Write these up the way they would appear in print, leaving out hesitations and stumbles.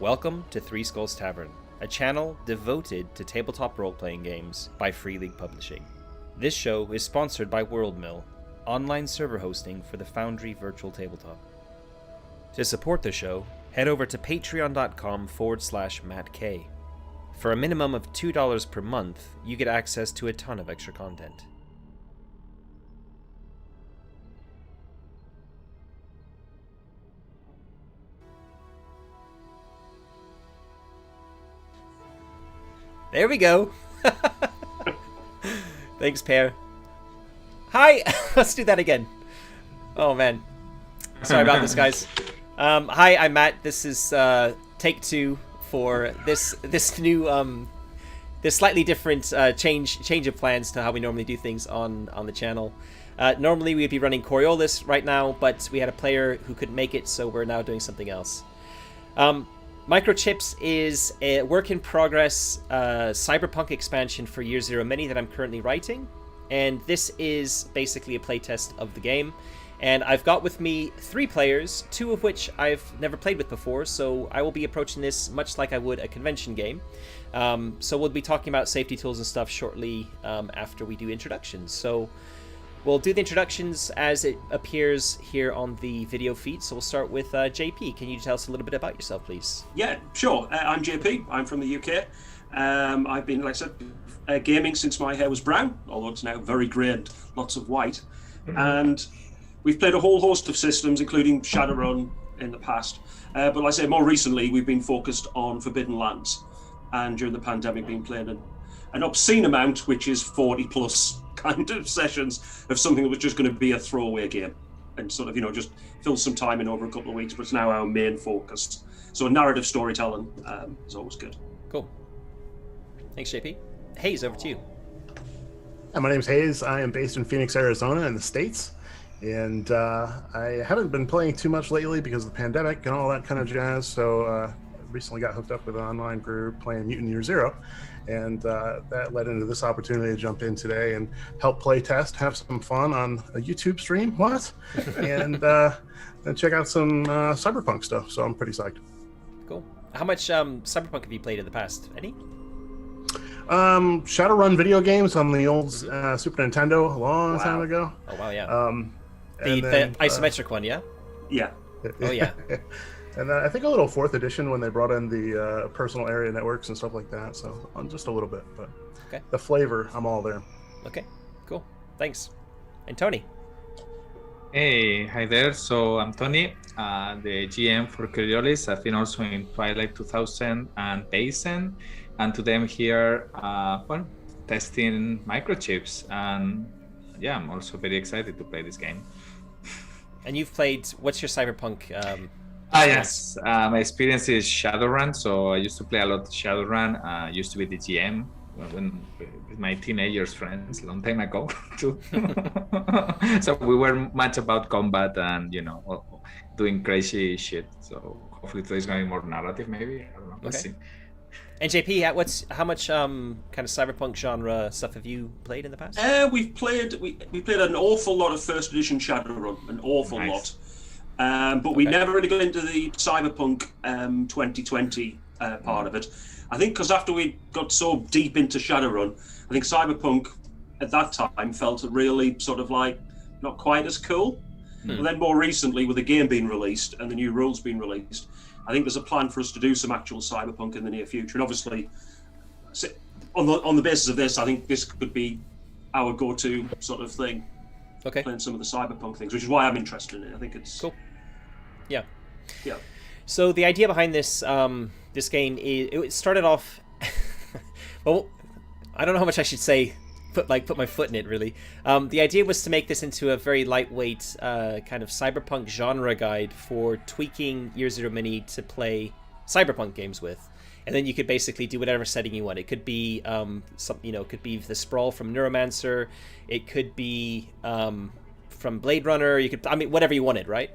Welcome to Three Skulls Tavern, a channel devoted to tabletop role-playing games by Free League Publishing. This show is sponsored by WorldMill, online server hosting for the Foundry Virtual Tabletop. To support the show, head over to patreon.com/MattK. For a minimum of $2 per month, you get access to a ton of extra content. There we go. Thanks, Pear. Hi. Let's do that again. Oh, man. Sorry about this, guys. Hi, I'm Matt. This is take 2 for this new this slightly different change of plans to how we normally do things on the channel. Normally we'd be running Coriolis right now, but we had a player who couldn't make it, so we're now doing something else. Microchips is a work-in-progress Cyberpunk expansion for Year Zero Mini that I'm currently writing, and this is basically a playtest of the game. And I've got with me 3 players, 2 of which I've never played with before, so I will be approaching this much like I would a convention game. So we'll be talking about safety tools and stuff shortly after we do introductions. So we'll do the introductions as it appears here on the video feed. So we'll start with JP. Can you tell us a little bit about yourself, please? Yeah, sure. I'm JP. I'm from the UK. I've been, like I said, gaming since my hair was brown, although it's now very grey and lots of white. And we've played a whole host of systems, including Shadowrun in the past. But like I say, more recently, we've been focused on Forbidden Lands. And during the pandemic, been playing an obscene amount, which is 40 plus kind of sessions of something that was just going to be a throwaway game and sort of, just fill some time in over a couple of weeks, but it's now our main focus. So narrative storytelling is always good. Cool. Thanks, JP. Hayes, over to you. Hi, my name's Hayes. I am based in Phoenix, Arizona in the States. And I haven't been playing too much lately because of the pandemic and all that kind of jazz. So recently got hooked up with an online group playing Mutant Year Zero. And that led into this opportunity to jump in today and help play test, have some fun on a YouTube stream. And check out some Cyberpunk stuff. So I'm pretty psyched. Cool. How much Cyberpunk have you played in the past? Any? Shadowrun video games on the old Super Nintendo a long time ago. Oh, wow, yeah. The isometric one, yeah? Yeah. Oh, yeah. And I think a little 4th edition when they brought in the personal area networks and stuff like that. So just a little bit, but okay. The flavor, I'm all there. Okay, cool. Thanks. And Tony? Hey, hi there. So I'm Tony, the GM for Coriolis. I've been also in Twilight 2000 and Payson. And today I'm here, testing microchips. And yeah, I'm also very excited to play this game. And you've played, what's your Cyberpunk? Yes. My experience is Shadowrun. So I used to play a lot of Shadowrun. I used to be the GM with my teenagers friends a long time ago too. So we were much about combat and, doing crazy shit. So hopefully today's going to be more narrative maybe. I don't know. Let's see. And JP, how much kind of cyberpunk genre stuff have you played in the past? We played an awful lot of 1st edition Shadowrun, an awful lot. But we never really got into the Cyberpunk 2020 part of it. I think because after we got so deep into Shadowrun, I think Cyberpunk at that time felt really sort of like not quite as cool. But then more recently, with the game being released and the new rules being released, I think there's a plan for us to do some actual Cyberpunk in the near future. And obviously, on the basis of this, I think this could be our go-to sort of thing. Okay. Playing some of the Cyberpunk things, which is why I'm interested in it. I think it's cool. Yeah. Yeah. So the idea behind this this game is it started off. Well, I don't know how much I should say. Put my foot in it, really. The idea was to make this into a very lightweight kind of cyberpunk genre guide for tweaking Year Zero Mini to play cyberpunk games with, and then you could basically do whatever setting you want. It could be it could be the Sprawl from Neuromancer, it could be from Blade Runner. Whatever you wanted, right?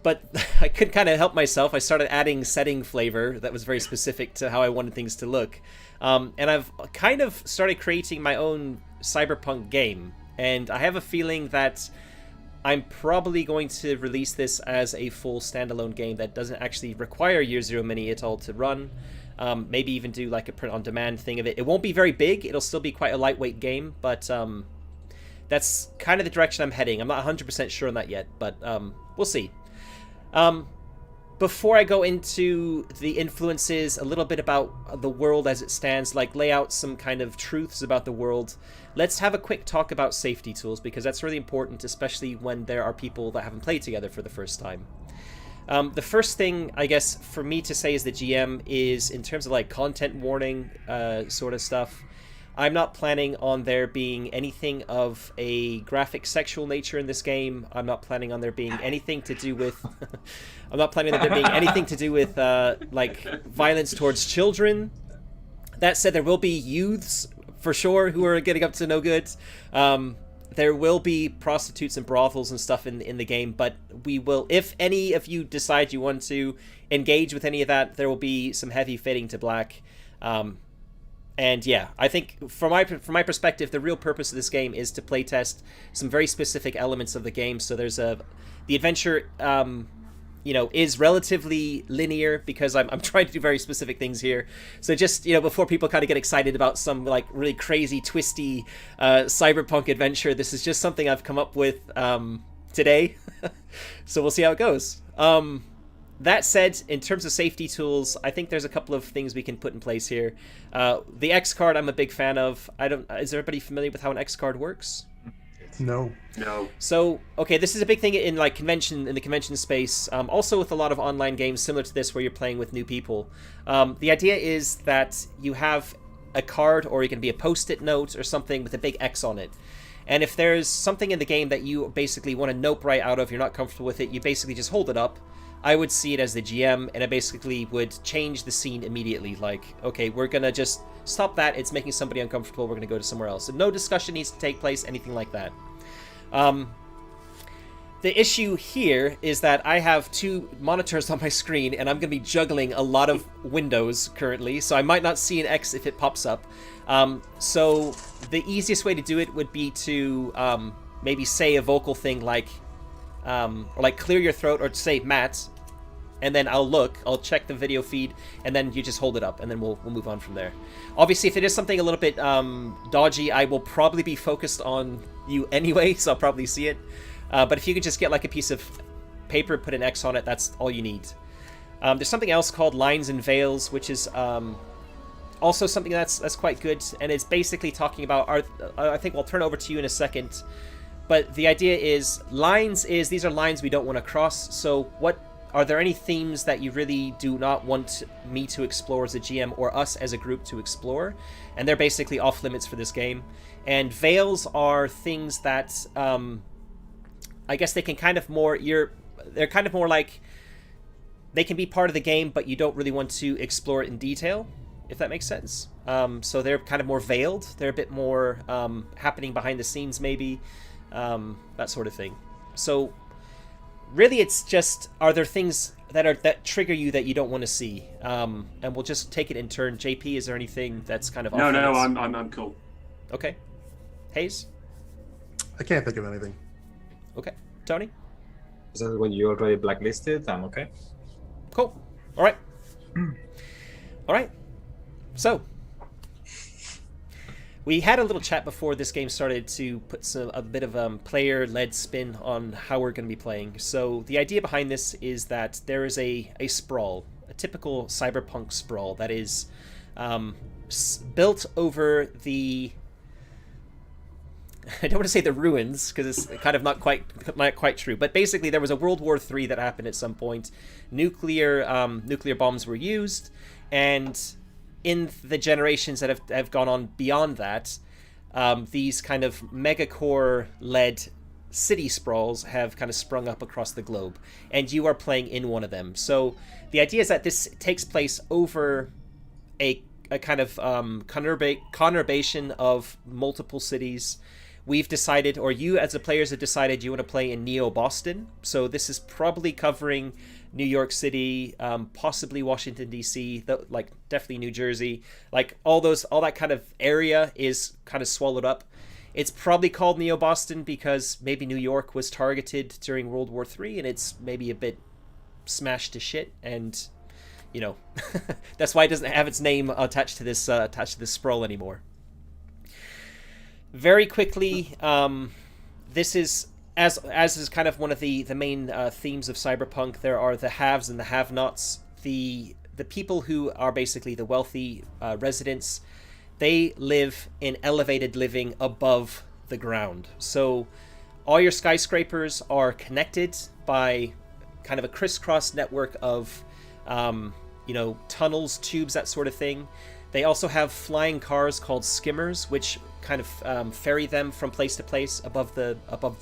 But I couldn't kind of help myself. I started adding setting flavor that was very specific to how I wanted things to look. And I've kind of started creating my own cyberpunk game. And I have a feeling that I'm probably going to release this as a full standalone game that doesn't actually require Year Zero Mini at all to run. Maybe even do like a print-on-demand thing of it. It won't be very big. It'll still be quite a lightweight game, but that's kind of the direction I'm heading. I'm not 100% sure on that yet, but we'll see. Before I go into the influences, a little bit about the world as it stands, like lay out some kind of truths about the world, let's have a quick talk about safety tools, because that's really important, especially when there are people that haven't played together for the first time. The first thing, I guess, for me to say as the GM is, in terms of like content warning sort of stuff, I'm not planning on there being anything of a graphic sexual nature in this game. I'm not planning on there being anything to do with... I'm not planning on there being anything to do with, like, violence towards children. That said, there will be youths, for sure, who are getting up to no good. There will be prostitutes and brothels and stuff in the game, but we will... If any of you decide you want to engage with any of that, there will be some heavy fading to black. And yeah, I think from my perspective, the real purpose of this game is to playtest some very specific elements of the game. So there's the adventure, is relatively linear, because I'm trying to do very specific things here. So just, before people kind of get excited about some like really crazy, twisty cyberpunk adventure, this is just something I've come up with today. So we'll see how it goes. That said, in terms of safety tools, I think there's a couple of things we can put in place here. The X card I'm a big fan of. Is everybody familiar with how an X card works? No. So, okay, this is a big thing in the convention space. Also with a lot of online games similar to this, where you're playing with new people. The idea is that you have a card, or it can be a Post-it note or something with a big X on it. And if there's something in the game that you basically want to nope right out of, you're not comfortable with it, you basically just hold it up. I would see it as the GM, and I basically would change the scene immediately. Like, okay, we're going to just stop that. It's making somebody uncomfortable. We're going to go to somewhere else. And no discussion needs to take place, anything like that. The issue here is that I have two monitors on my screen, and I'm going to be juggling a lot of windows currently, so I might not see an X if it pops up. So the easiest way to do it would be to maybe say a vocal thing like... or like clear your throat, or say Matt, and then I'll check the video feed, and then you just hold it up, and then we'll move on from there. Obviously, if it is something a little bit dodgy, I will probably be focused on you anyway, so I'll probably see it. But if you could just get like a piece of paper, put an X on it, that's all you need. There's something else called lines and veils, which is also something that's quite good, and it's basically talking about I think I'll turn it over to you in a second. But the idea is, these are lines we don't want to cross. So are there any themes that you really do not want me to explore as a GM, or us as a group to explore? And they're basically off limits for this game. And veils are things that, I guess they can kind of more, they're kind of more like, they can be part of the game, but you don't really want to explore it in detail, if that makes sense. So they're kind of more veiled. They're a bit more happening behind the scenes, maybe. That sort of thing. So really it's just, are there things that trigger you that you don't want to see? And we'll just take it in turn. JP, is there anything that's kind of off limits? I'm cool. Okay. Hayes? I can't think of anything. Okay. Tony? Is that when you already blacklisted? I'm okay. Cool. All right. All right. So we had a little chat before this game started to put a bit of player-led spin on how we're going to be playing. So the idea behind this is that there is a sprawl, a typical cyberpunk sprawl that is built over the... I don't want to say the ruins, because it's kind of not quite true. But basically, there was a World War III that happened at some point. Nuclear bombs were used, and in the generations that have gone on beyond that, these kind of megacore-led city sprawls have kind of sprung up across the globe, and you are playing in one of them. So the idea is that this takes place over a kind of conurbation of multiple cities. We've decided, or you as the players have decided, you want to play in Neo-Boston. So this is probably covering New York City, possibly Washington, D.C., definitely New Jersey. Like all that kind of area is kind of swallowed up. It's probably called Neo-Boston because maybe New York was targeted during World War III, and it's maybe a bit smashed to shit, and you know, that's why it doesn't have its name attached to this sprawl anymore. Very quickly, this is as is kind of one of the main themes of Cyberpunk. There are the haves and the have-nots. The people who are basically the wealthy residents, they live in elevated living above the ground. So all your skyscrapers are connected by kind of a crisscross network of tunnels, tubes, that sort of thing. They also have flying cars called skimmers, which kind of ferry them from place to place above the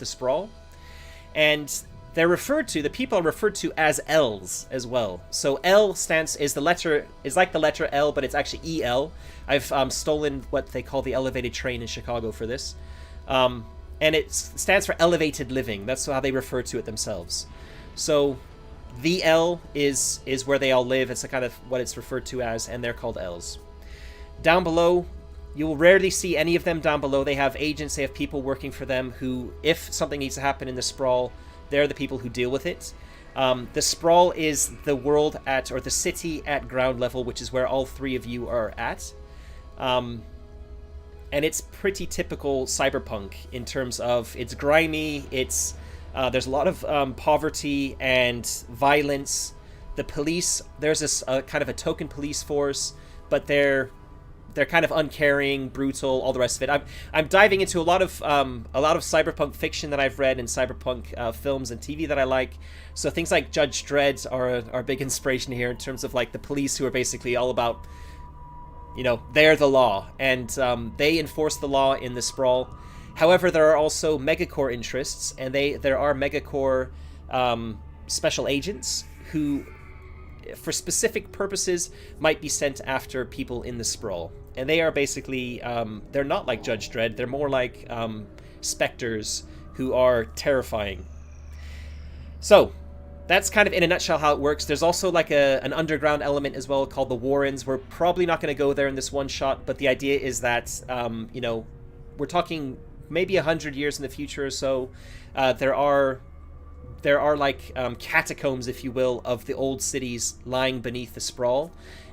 sprawl. And the people are referred to as L's as well. So L is like the letter L, but it's actually EL. I've stolen what they call the elevated train in Chicago for this. And it stands for elevated living. That's how they refer to it themselves. So the L is where they all live. It's a kind of what it's referred to as, and they're called L's. Down below, you will rarely see any of them down below. They have agents, they have people working for them who, if something needs to happen in the sprawl, they're the people who deal with it. The sprawl is the world or the city at ground level, which is where all three of you are at. And it's pretty typical Cyberpunk in terms of it's grimy, there's a lot of poverty and violence. The police, there's this kind of a token police force, but they're kind of uncaring, brutal, all the rest of it. I'm diving into a lot of cyberpunk fiction that I've read and cyberpunk films and TV that I like. So things like Judge Dredd are a big inspiration here in terms of like the police who are basically all about, they're the law, and they enforce the law in the sprawl. However, there are also megacore interests, and there are megacore special agents who, for specific purposes, might be sent after people in the sprawl. And they are basically, they're not like Judge Dredd, they're more like specters who are terrifying. So, that's kind of in a nutshell how it works. There's also like an underground element as well called the Warrens. We're probably not going to go there in this one shot, but the idea is that, we're talking maybe 100 years in the future or so. There are like catacombs, if you will, of the old cities lying beneath the sprawl.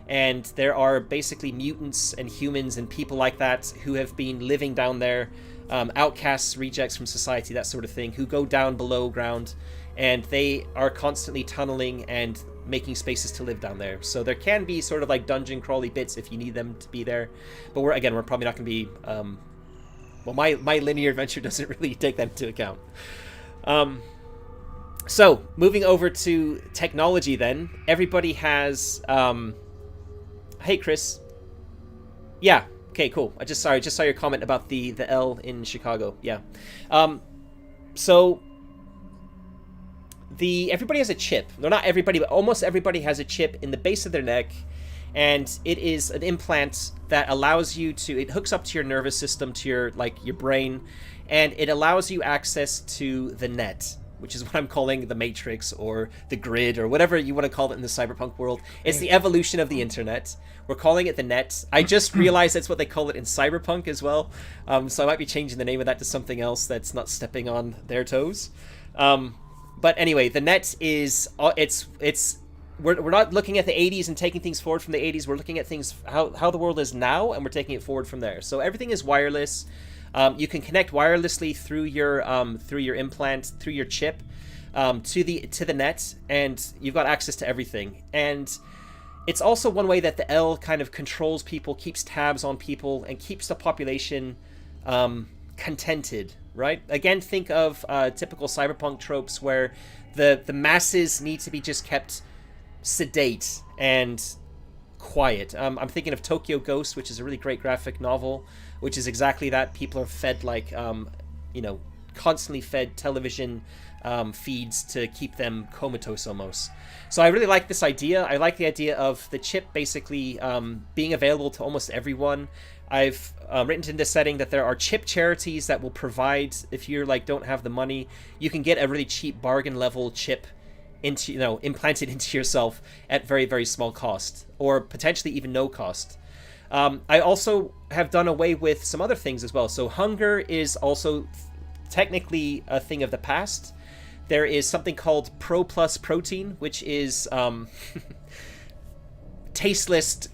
And there are basically mutants and humans and people like that who have been living down there, outcasts, rejects from society, that sort of thing, who go down below ground, and they are constantly tunneling and making spaces to live down there. So there can be sort of like dungeon crawly bits if you need them to be there. But we're probably not going to be... my linear adventure doesn't really take that into account. So, moving over to technology then. Everybody has... Hey, Chris. Yeah. Okay, cool. I just saw your comment about the L in Chicago. Yeah. So everybody has a chip. No, not everybody, but almost everybody has a chip in the base of their neck, and it is an implant that allows you to. It hooks up to your nervous system, to your brain, and it allows you access to the net, which is what I'm calling the Matrix or the grid or whatever you want to call it in the cyberpunk world. It's the evolution of the internet. We're calling it the net. I just realized that's what they call it in Cyberpunk as well. So I might be changing the name of that to something else that's not stepping on their toes. But anyway, the net is we're not looking at the 80s and taking things forward from the 80s. We're looking at things how the world is now, and we're taking it forward from there. So everything is wireless. You can connect wirelessly through your implant, through your chip, to the net, and you've got access to everything. And it's also one way that the L kind of controls people, keeps tabs on people, and keeps the population contented, right? Again, think of typical cyberpunk tropes where the masses need to be just kept sedate and quiet. I'm thinking of Tokyo Ghost, which is a really great graphic novel, which is exactly that. People are fed constantly fed television feeds to keep them comatose almost. So I really like this idea. I like the idea of the chip basically being available to almost everyone. I've written in this setting that there are chip charities that will provide, if you're don't have the money, you can get a really cheap bargain level chip implanted into yourself at very, very small cost, or potentially even no cost. I also have done away with some other things as well. So hunger is also technically a thing of the past. There is something called Pro Plus Protein, which is tasteless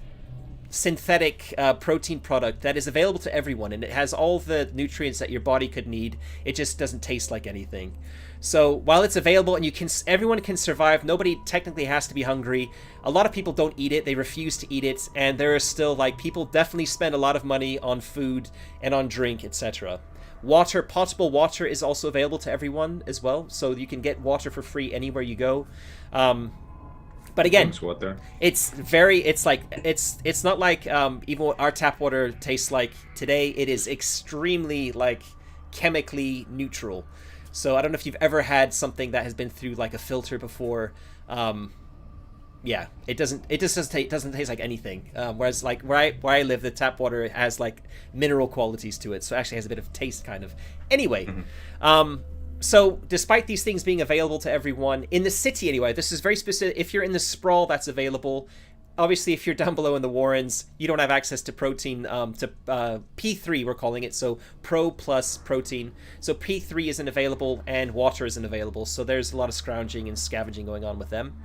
synthetic protein product that is available to everyone, and it has all the nutrients that your body could need. It just doesn't taste like anything. So while it's available and everyone can survive, nobody technically has to be hungry. A lot of people don't eat it, they refuse to eat it, and there are still, like, people definitely spend a lot of money on food and on drink, etc. Water, potable water is also available to everyone as well, so you can get water for free anywhere you go. But again, it's not like even what our tap water tastes like today. It is extremely, like, chemically neutral. So I don't know if you've ever had something that has been through, like, a filter before. Yeah, it just doesn't taste like anything. Whereas, like, where I live, the tap water has, like, mineral qualities to it, so it actually has a bit of taste, kind of. Anyway, so despite these things being available to everyone in the city, anyway, this is very specific. If you're in the Sprawl, that's available. Obviously, if you're down below in the Warrens, you don't have access to protein, to P3, we're calling it, so Pro Plus Protein. So P3 isn't available, and water isn't available, so there's a lot of scrounging and scavenging going on with them.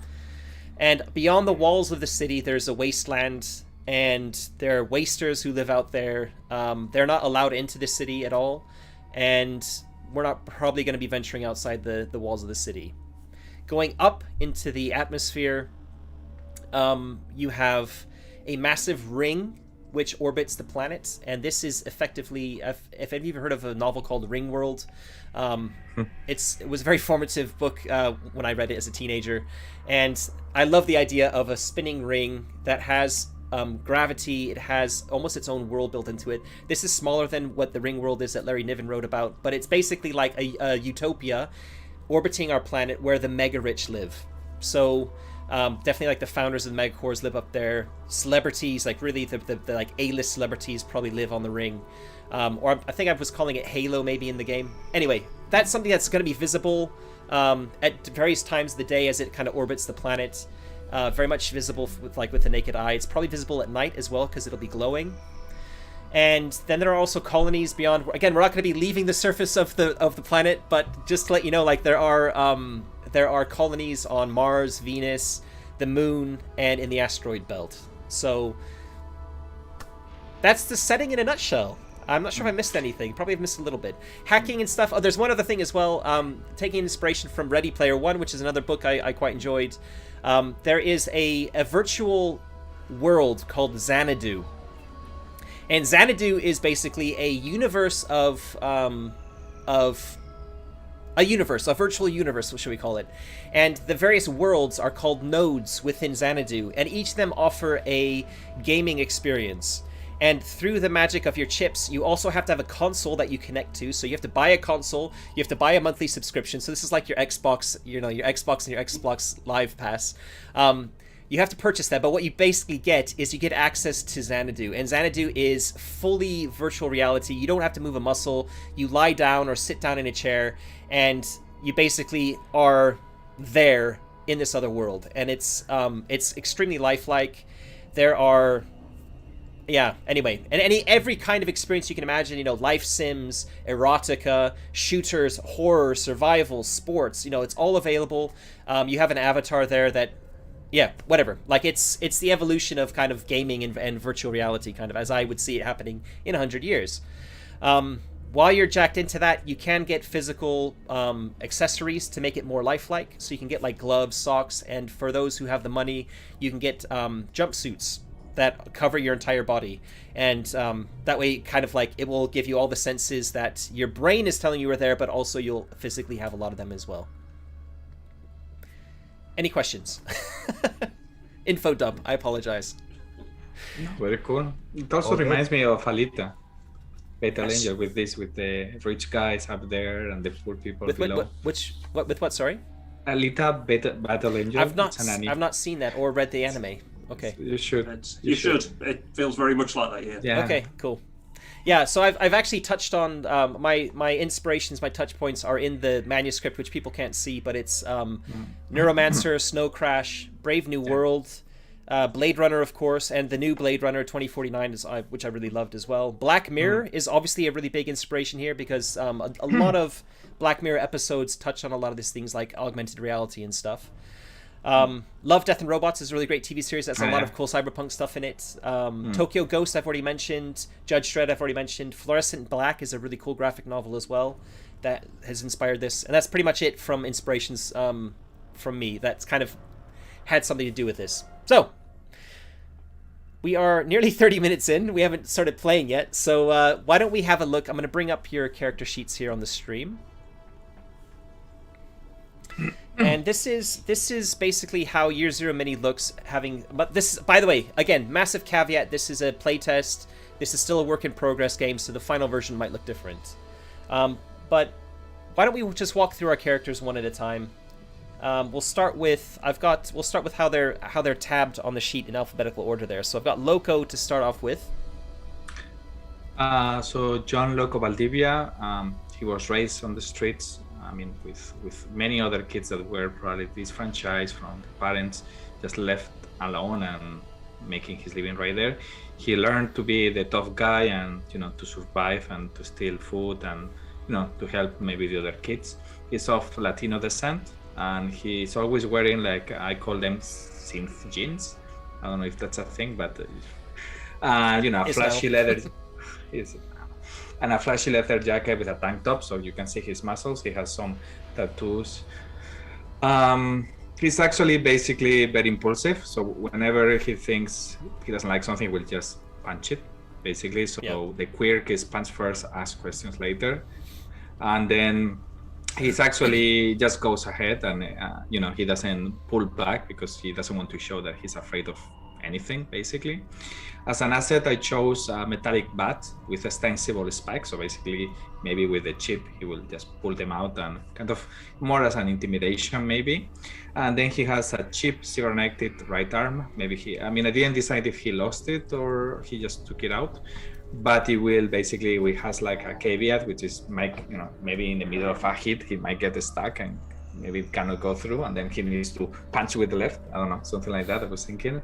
And beyond the walls of the city, there's a wasteland, and there are wasters who live out there. They're not allowed into the city at all, and we're not probably going to be venturing outside the walls of the city. Going up into the atmosphere, you have a massive ring which orbits the planet, and this is effectively, if any of you have heard of a novel called Ringworld, it was a very formative book when I read it as a teenager, and I love the idea of a spinning ring that has gravity. It has almost its own world built into it. This is smaller than what the Ringworld is that Larry Niven wrote about, but it's basically like a utopia orbiting our planet where the mega rich live. So definitely, like, the founders of the megacores live up there. Celebrities, like, really the like A-list celebrities probably live on the ring. Or I think I was calling it Halo maybe in the game. Anyway, that's something that's going to be visible at various times of the day as it kind of orbits the planet. Very much visible with the naked eye. It's probably visible at night as well because it'll be glowing. And then there are also colonies beyond. Again, we're not going to be leaving the surface of the planet, but just to let you know, like, there are colonies on Mars, Venus, the Moon, and in the asteroid belt. So that's the setting in a nutshell. I'm not sure if I missed anything. Probably have missed a little bit. Hacking and stuff. Oh, there's one other thing as well. Taking inspiration from Ready Player One, which is another book I quite enjoyed. There is a virtual world called Xanadu. And Xanadu is basically a universe a virtual universe, what should we call it? And the various worlds are called nodes within Xanadu, and each of them offer a gaming experience. And through the magic of your chips, you also have to have a console that you connect to. So you have to buy a console, you have to buy a monthly subscription. So this is like your Xbox, your Xbox and your Xbox Live Pass. You have to purchase that, but what you basically get is you get access to Xanadu, and Xanadu is fully virtual reality. You don't have to move a muscle. You lie down or sit down in a chair, and you basically are there in this other world, and it's extremely lifelike. There are, anyway, and every kind of experience you can imagine, life sims, erotica, shooters, horror, survival, sports, it's all available. You have an avatar there that, whatever. Like, it's the evolution of kind of gaming and virtual reality, kind of, as I would see it happening in 100 years. While you're jacked into that, you can get physical accessories to make it more lifelike. So you can get, like, gloves, socks, and for those who have the money, you can get jumpsuits that cover your entire body. And that way, kind of, like, it will give you all the senses that your brain is telling you are there, but also you'll physically have a lot of them as well. Any questions? Info dump. I apologize. Very cool. It also reminds me of Alita, Battle Angel, with the rich guys up there and the poor people below. With what? Sorry. Alita Battle Angel. I've not seen that or read the anime. Okay. You should. You should. It feels very much like that. Yeah. Okay. Cool. Yeah, so I've actually touched on my inspirations, my touch points are in the manuscript, which people can't see, but it's Neuromancer, Snow Crash, Brave New World, Blade Runner, of course, and the new Blade Runner 2049, which I really loved as well. Black Mirror is obviously a really big inspiration here because a lot of Black Mirror episodes touch on a lot of these things like augmented reality and stuff. Love, Death and Robots is a really great TV series. That's a lot of cool cyberpunk stuff in it. Tokyo Ghost I've already mentioned. Judge Dredd I've already mentioned. Fluorescent Black is a really cool graphic novel as well that has inspired this. And that's pretty much it from inspirations from me. That's kind of had something to do with this. So, we are nearly 30 minutes in. We haven't started playing yet. So why don't we have a look. I'm going to bring up your character sheets here on the stream. And this is basically how Year Zero Mini looks. But this, by the way, again, massive caveat. This is a playtest. This is still a work in progress game, so the final version might look different. But why don't we just walk through our characters one at a time? We'll start with how they're tabbed on the sheet in alphabetical order there. So I've got Loco to start off with. So John Loco Valdivia, he was raised on the streets. I mean, with many other kids that were probably disfranchised from parents, just left alone and making his living right there. He learned to be the tough guy and, to survive and to steal food and, to help maybe the other kids. He's of Latino descent and he's always wearing, like, I call them synth jeans. I don't know if that's a thing, but, a flashy leather. And a flashy leather jacket with a tank top, so you can see his muscles. He has some tattoos. He's actually basically very impulsive, so whenever he thinks he doesn't like something, we'll just punch it, basically. So the quirk is punch first, ask questions later. And then he's actually just goes ahead and, he doesn't pull back because he doesn't want to show that he's afraid of anything, basically. As an asset, I chose a metallic bat with extensible spikes. So basically, maybe with the chip, he will just pull them out and kind of more as an intimidation, maybe. And then he has a chip cybernected right arm. Maybe I didn't decide if he lost it or he just took it out. But he will basically, we has like a caveat, which is maybe in the middle of a hit, he might get stuck and maybe it cannot go through, and then he needs to punch with the left. I don't know, something like that I was thinking.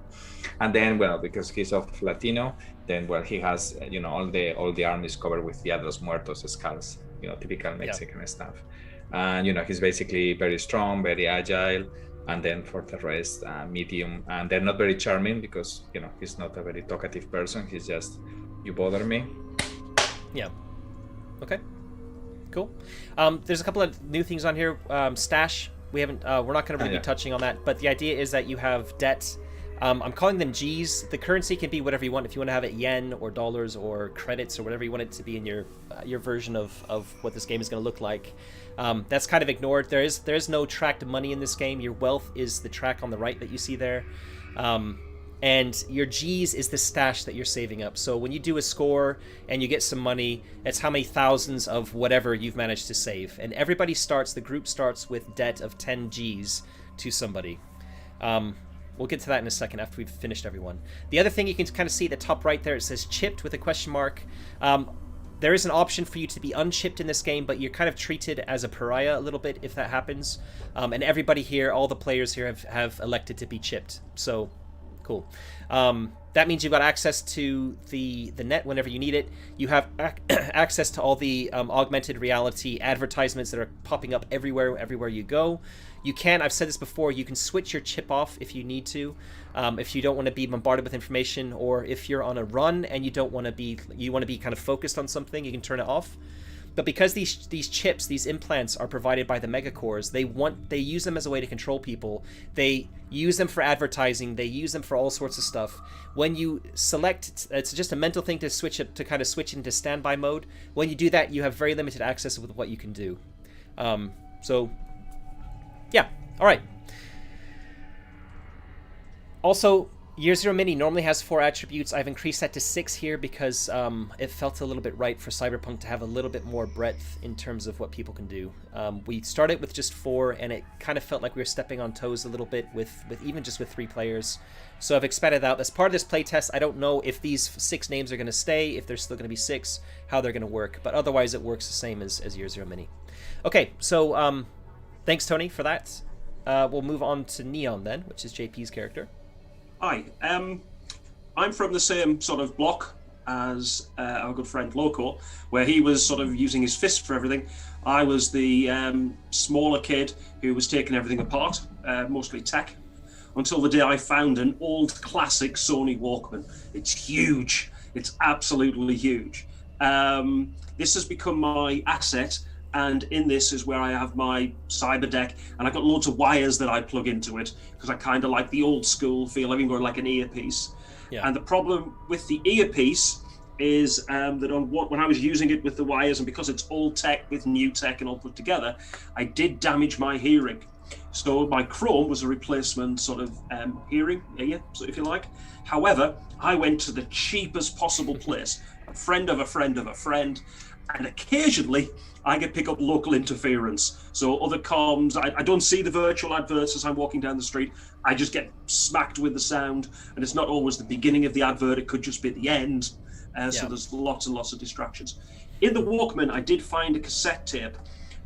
And then, because he's of Latino, then he has all the arm is covered with Dia de los Muertos skulls, typical Mexican stuff. And he's basically very strong, very agile, and then for the rest, medium. And they're not very charming because he's not a very talkative person. He's just, you bother me. Yeah. Okay. Cool. There's a couple of new things on here. Stash. We're not going to really be touching on that, but the idea is that you have debt. I'm calling them G's. The currency can be whatever you want. If you want to have it yen or dollars or credits or whatever you want it to be in your version of what this game is going to look like. That's kind of ignored. There is no tracked money in this game. Your wealth is the track on the right that you see there. And your G's is the stash that you're saving up. So when you do a score and you get some money, it's how many thousands of whatever you've managed to save. And the group starts with debt of 10 G's to somebody. We'll get to that in a second after we've finished everyone. The other thing you can kind of see at the top right there, it says chipped with a question mark. There is an option for you to be unchipped in this game, but you're kind of treated as a pariah a little bit if that happens. And everybody here, all the players here have elected to be chipped. So... cool. That means you've got access to the net whenever you need it. You have access to all the augmented reality advertisements that are popping up everywhere you go. I've said this before, you can switch your chip off if you need to, if you don't want to be bombarded with information, or if you're on a run and you want to be kind of focused on something, you can turn it off. But because these chips, these implants are provided by the megacores, they use them as a way to control people. They use them for advertising. They use them for all sorts of stuff. When you select, it's just a mental thing to switch into standby mode. When you do that, you have very limited access with what you can do. So, yeah. All right. Also, Year Zero Mini normally has 4 attributes. I've increased that to 6 here because it felt a little bit right for Cyberpunk to have a little bit more breadth in terms of what people can do. We started with just 4, and it kind of felt like we were stepping on toes a little bit with even just with 3 players. So I've expanded out. As part of this playtest, I don't know if these 6 names are going to stay, if there's still going to be 6, how they're going to work. But otherwise, it works the same as Year Zero Mini. Okay, so thanks, Tony, for that. We'll move on to Neon then, which is JP's character. Hi. I'm from the same sort of block as our good friend Loco, where he was sort of using his fist for everything. I was the smaller kid who was taking everything apart, mostly tech, until the day I found an old classic Sony Walkman. It's huge. It's absolutely huge. This has become my asset, and in this is where I have my cyber deck, and I've got loads of wires that I plug into it because I kind of like the old school feel, having got like an earpiece. Yeah. And the problem with the earpiece is that when I was using it with the wires, and because it's old tech with new tech and all put together, I did damage my hearing. So my Chrome was a replacement sort of hearing ear, so if you like. However, I went to the cheapest possible place, a friend of a friend of a friend, and occasionally I can pick up local interference. So other comms, I don't see the virtual adverts as I'm walking down the street. I just get smacked with the sound, and it's not always the beginning of the advert. It could just be the end. So there's lots and lots of distractions. In the Walkman, I did find a cassette tape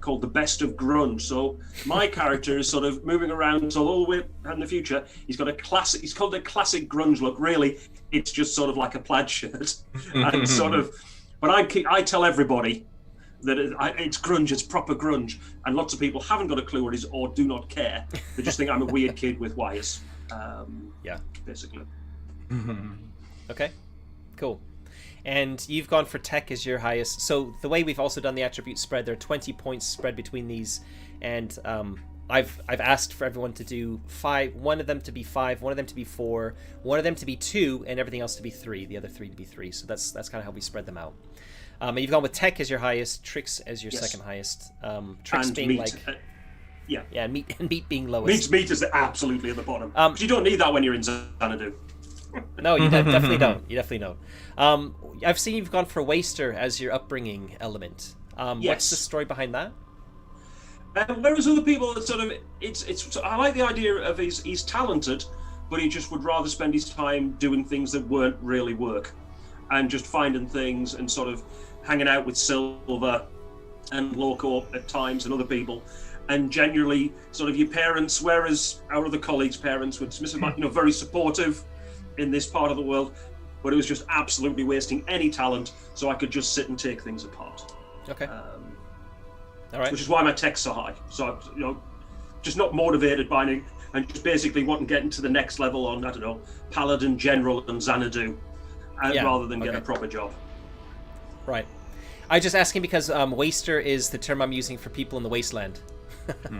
called The Best of Grunge. So my character is sort of moving around. So all the way in the future, he's got he's called a classic grunge look. Really, it's just sort of like a plaid shirt. And sort of, but I tell everybody that it's grunge, it's proper grunge. And lots of people haven't got a clue what it is or do not care. They just think I'm a weird kid with wires. Basically. Okay, cool. And you've gone for tech as your highest. So the way we've also done the attribute spread, there are 20 points spread between these, and I've asked for everyone to do 5, one of them to be 5, one of them to be 4, one of them to be 2, and everything else to be 3. The other 3 to be 3. So that's kind of how we spread them out. And you've gone with tech as your highest, tricks as your second highest. Tricks and being meat. like and meat being lowest. Meat is absolutely at the bottom. Because you don't need that when you're in Xanadu. No, you definitely don't. You definitely don't. I've seen you've gone for Waster as your upbringing element. What's the story behind that? Whereas other people, it's sort of, it's. I like the idea of he's talented, but he just would rather spend his time doing things that weren't really work, and just finding things and sort of hanging out with Silver and Loco at times and other people, and generally sort of your parents. Whereas our other colleagues' parents would dismiss it, very supportive in this part of the world, but it was just absolutely wasting any talent, so I could just sit and take things apart. Okay. All right. Which is why my tech's so high. So just not motivated by anything, and just basically wanting to get into the next level on, I don't know, Paladin, General, and Xanadu, rather than get a proper job. Right. I just asking because Waster is the term I'm using for people in the wasteland.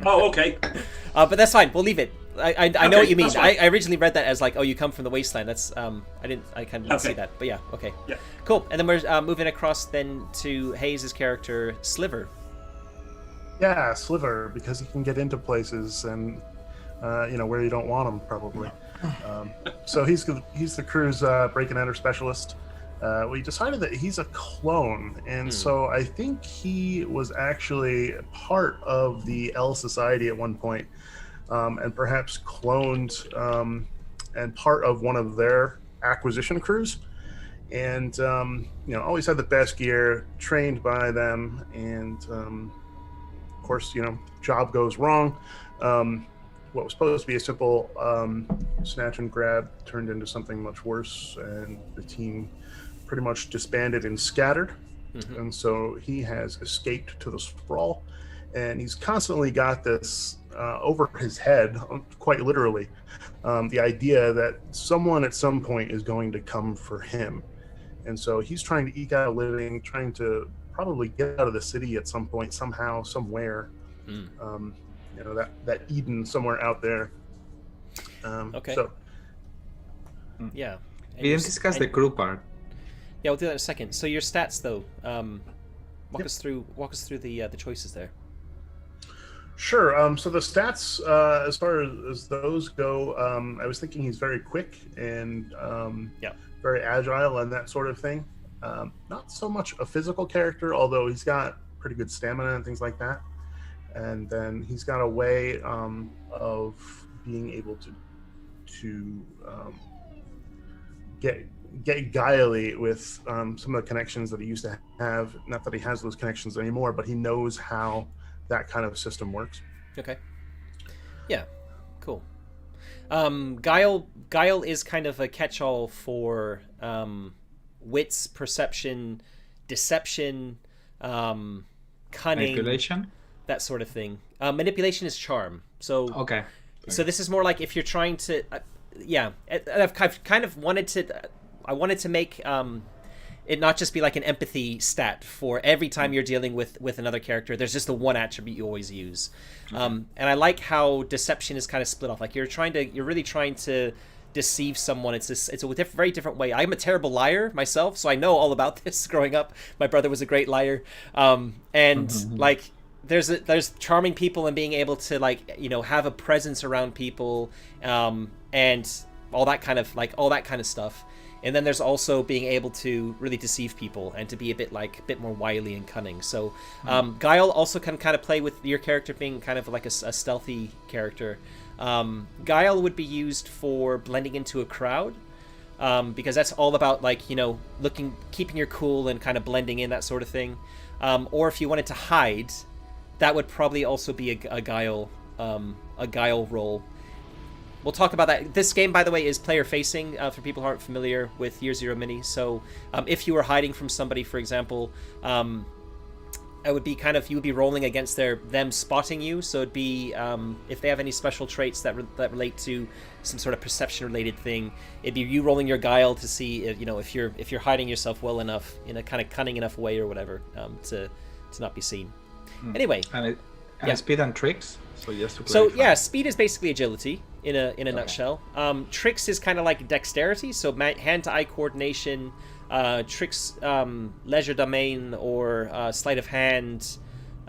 Oh, okay. But that's fine. We'll leave it. I know what you mean. I originally read that as like, oh, you come from the wasteland. That's I kind of didn't see that. But yeah, okay. Yeah. Cool. And then we're moving across then to Hayes' character Sliver. Yeah, Sliver, because he can get into places and where you don't want him probably. So he's the crew's break and enter specialist. We decided that he's a clone, and so I think he was actually part of the L Society at one point, and perhaps cloned and part of one of their acquisition crews, and always had the best gear, trained by them, and of course, job goes wrong. What was supposed to be a simple snatch and grab turned into something much worse, and the team pretty much disbanded and scattered. And so he has escaped to the Sprawl, and he's constantly got this over his head, quite literally, the idea that someone at some point is going to come for him. And so he's trying to eke out a living, trying to probably get out of the city at some point, somehow, somewhere. That Eden somewhere out there. Okay. So, yeah. We didn't discuss the crew part. Yeah, we'll do that in a second. So your stats, though, walk us through the choices there. Sure. So the stats, as far as those go, I was thinking he's very quick and very agile and that sort of thing. Not so much a physical character, although he's got pretty good stamina and things like that. And then he's got a way of being able to get guiley with some of the connections that he used to have. Not that he has those connections anymore, but he knows how that kind of system works. Okay. Yeah. Cool. Guile is kind of a catch-all for wits, perception, deception, cunning, Manipulation. that sort of thing. Manipulation is charm. So Okay. So this is more like if you're trying to, I've kind of wanted to, I wanted to make it not just be like an empathy stat for every time you're dealing with another character. There's just the one attribute you always use, and I like how deception is kind of split off. Like you're really trying to deceive someone. It's a very different way. I'm a terrible liar myself, so I know all about this. Growing up, my brother was a great liar, and like. There's charming people and being able to have a presence around people, and all that kind of stuff. And then there's also being able to really deceive people and to be a bit more wily and cunning. So Guile also can kind of play with your character being kind of like a stealthy character. Guile would be used for blending into a crowd, because that's all about keeping your cool and kind of blending in, that sort of thing. Or if you wanted to hide, that would probably also be a Guile role. We'll talk about that. This game, by the way, is player-facing for people who aren't familiar with Year Zero Mini. So if you were hiding from somebody, for example, it would be you would be rolling against them spotting you. So it'd be if they have any special traits that relate to some sort of perception-related thing, it'd be you rolling your Guile to see if you're hiding yourself well enough in a kind of cunning enough way or whatever to not be seen. Anyway, and speed and tricks. So just to clarify. So yeah, speed is basically agility in a nutshell. Tricks is kind of like dexterity, so hand-to-eye coordination. Tricks, legerdemain or sleight of hand,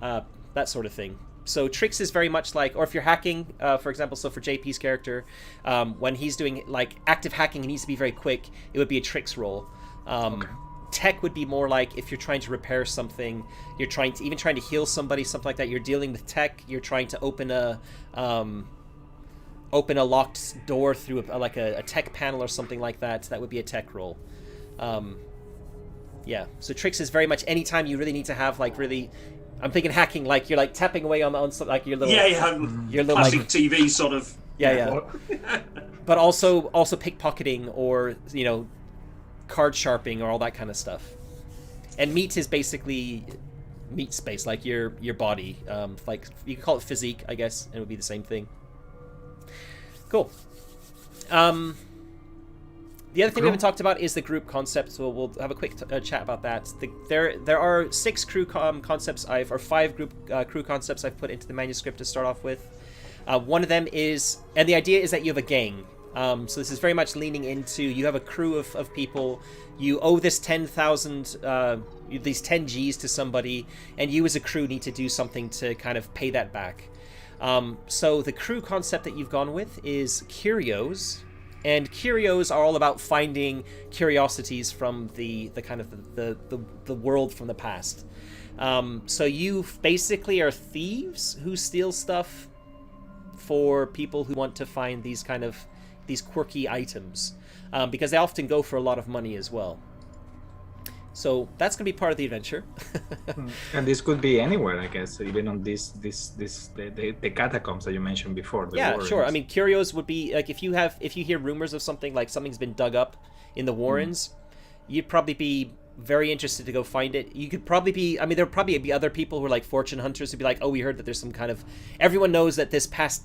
that sort of thing. So tricks is very much like, or if you're hacking, for example, so for JP's character, when he's doing active hacking, he needs to be very quick. It would be a tricks roll. Tech would be more like if you're trying to repair something, you're trying to heal somebody, something like that. You're dealing with tech. You're trying to open a locked door through a tech panel or something like that. That would be a tech roll. So tricks is very much anytime you really need to have really. I'm thinking hacking, you're tapping away on your little your little classic TV sort of. But also pickpocketing or card sharpening or all that kind of stuff. And meat is basically meat space, like your body. You could call it physique, I guess, and it would be the same thing. Cool. The other thing we haven't talked about is the group concept, so we'll have a quick chat about that. There are 6 crew concepts or 5 group crew concepts I've put into the manuscript to start off with. One of them is, and the idea is that you have a gang. So this is very much leaning into, you have a crew of people, you owe this 10,000, these 10 Gs to somebody, and you as a crew need to do something to kind of pay that back. So the crew concept that you've gone with is curios, and curios are all about finding curiosities from the kind of the world from the past. So you basically are thieves who steal stuff for people who want to find these quirky items, because they often go for a lot of money as well. So that's going to be part of the adventure. And this could be anywhere, I guess, even on the catacombs that you mentioned before. Warrens. Sure. I mean, curios would be if you hear rumors of something, like something's been dug up in the Warrens, you'd probably be very interested to go find it. You could probably be, there'd probably be other people who are like fortune hunters who'd be like, oh, we heard that there's some kind of, everyone knows that this past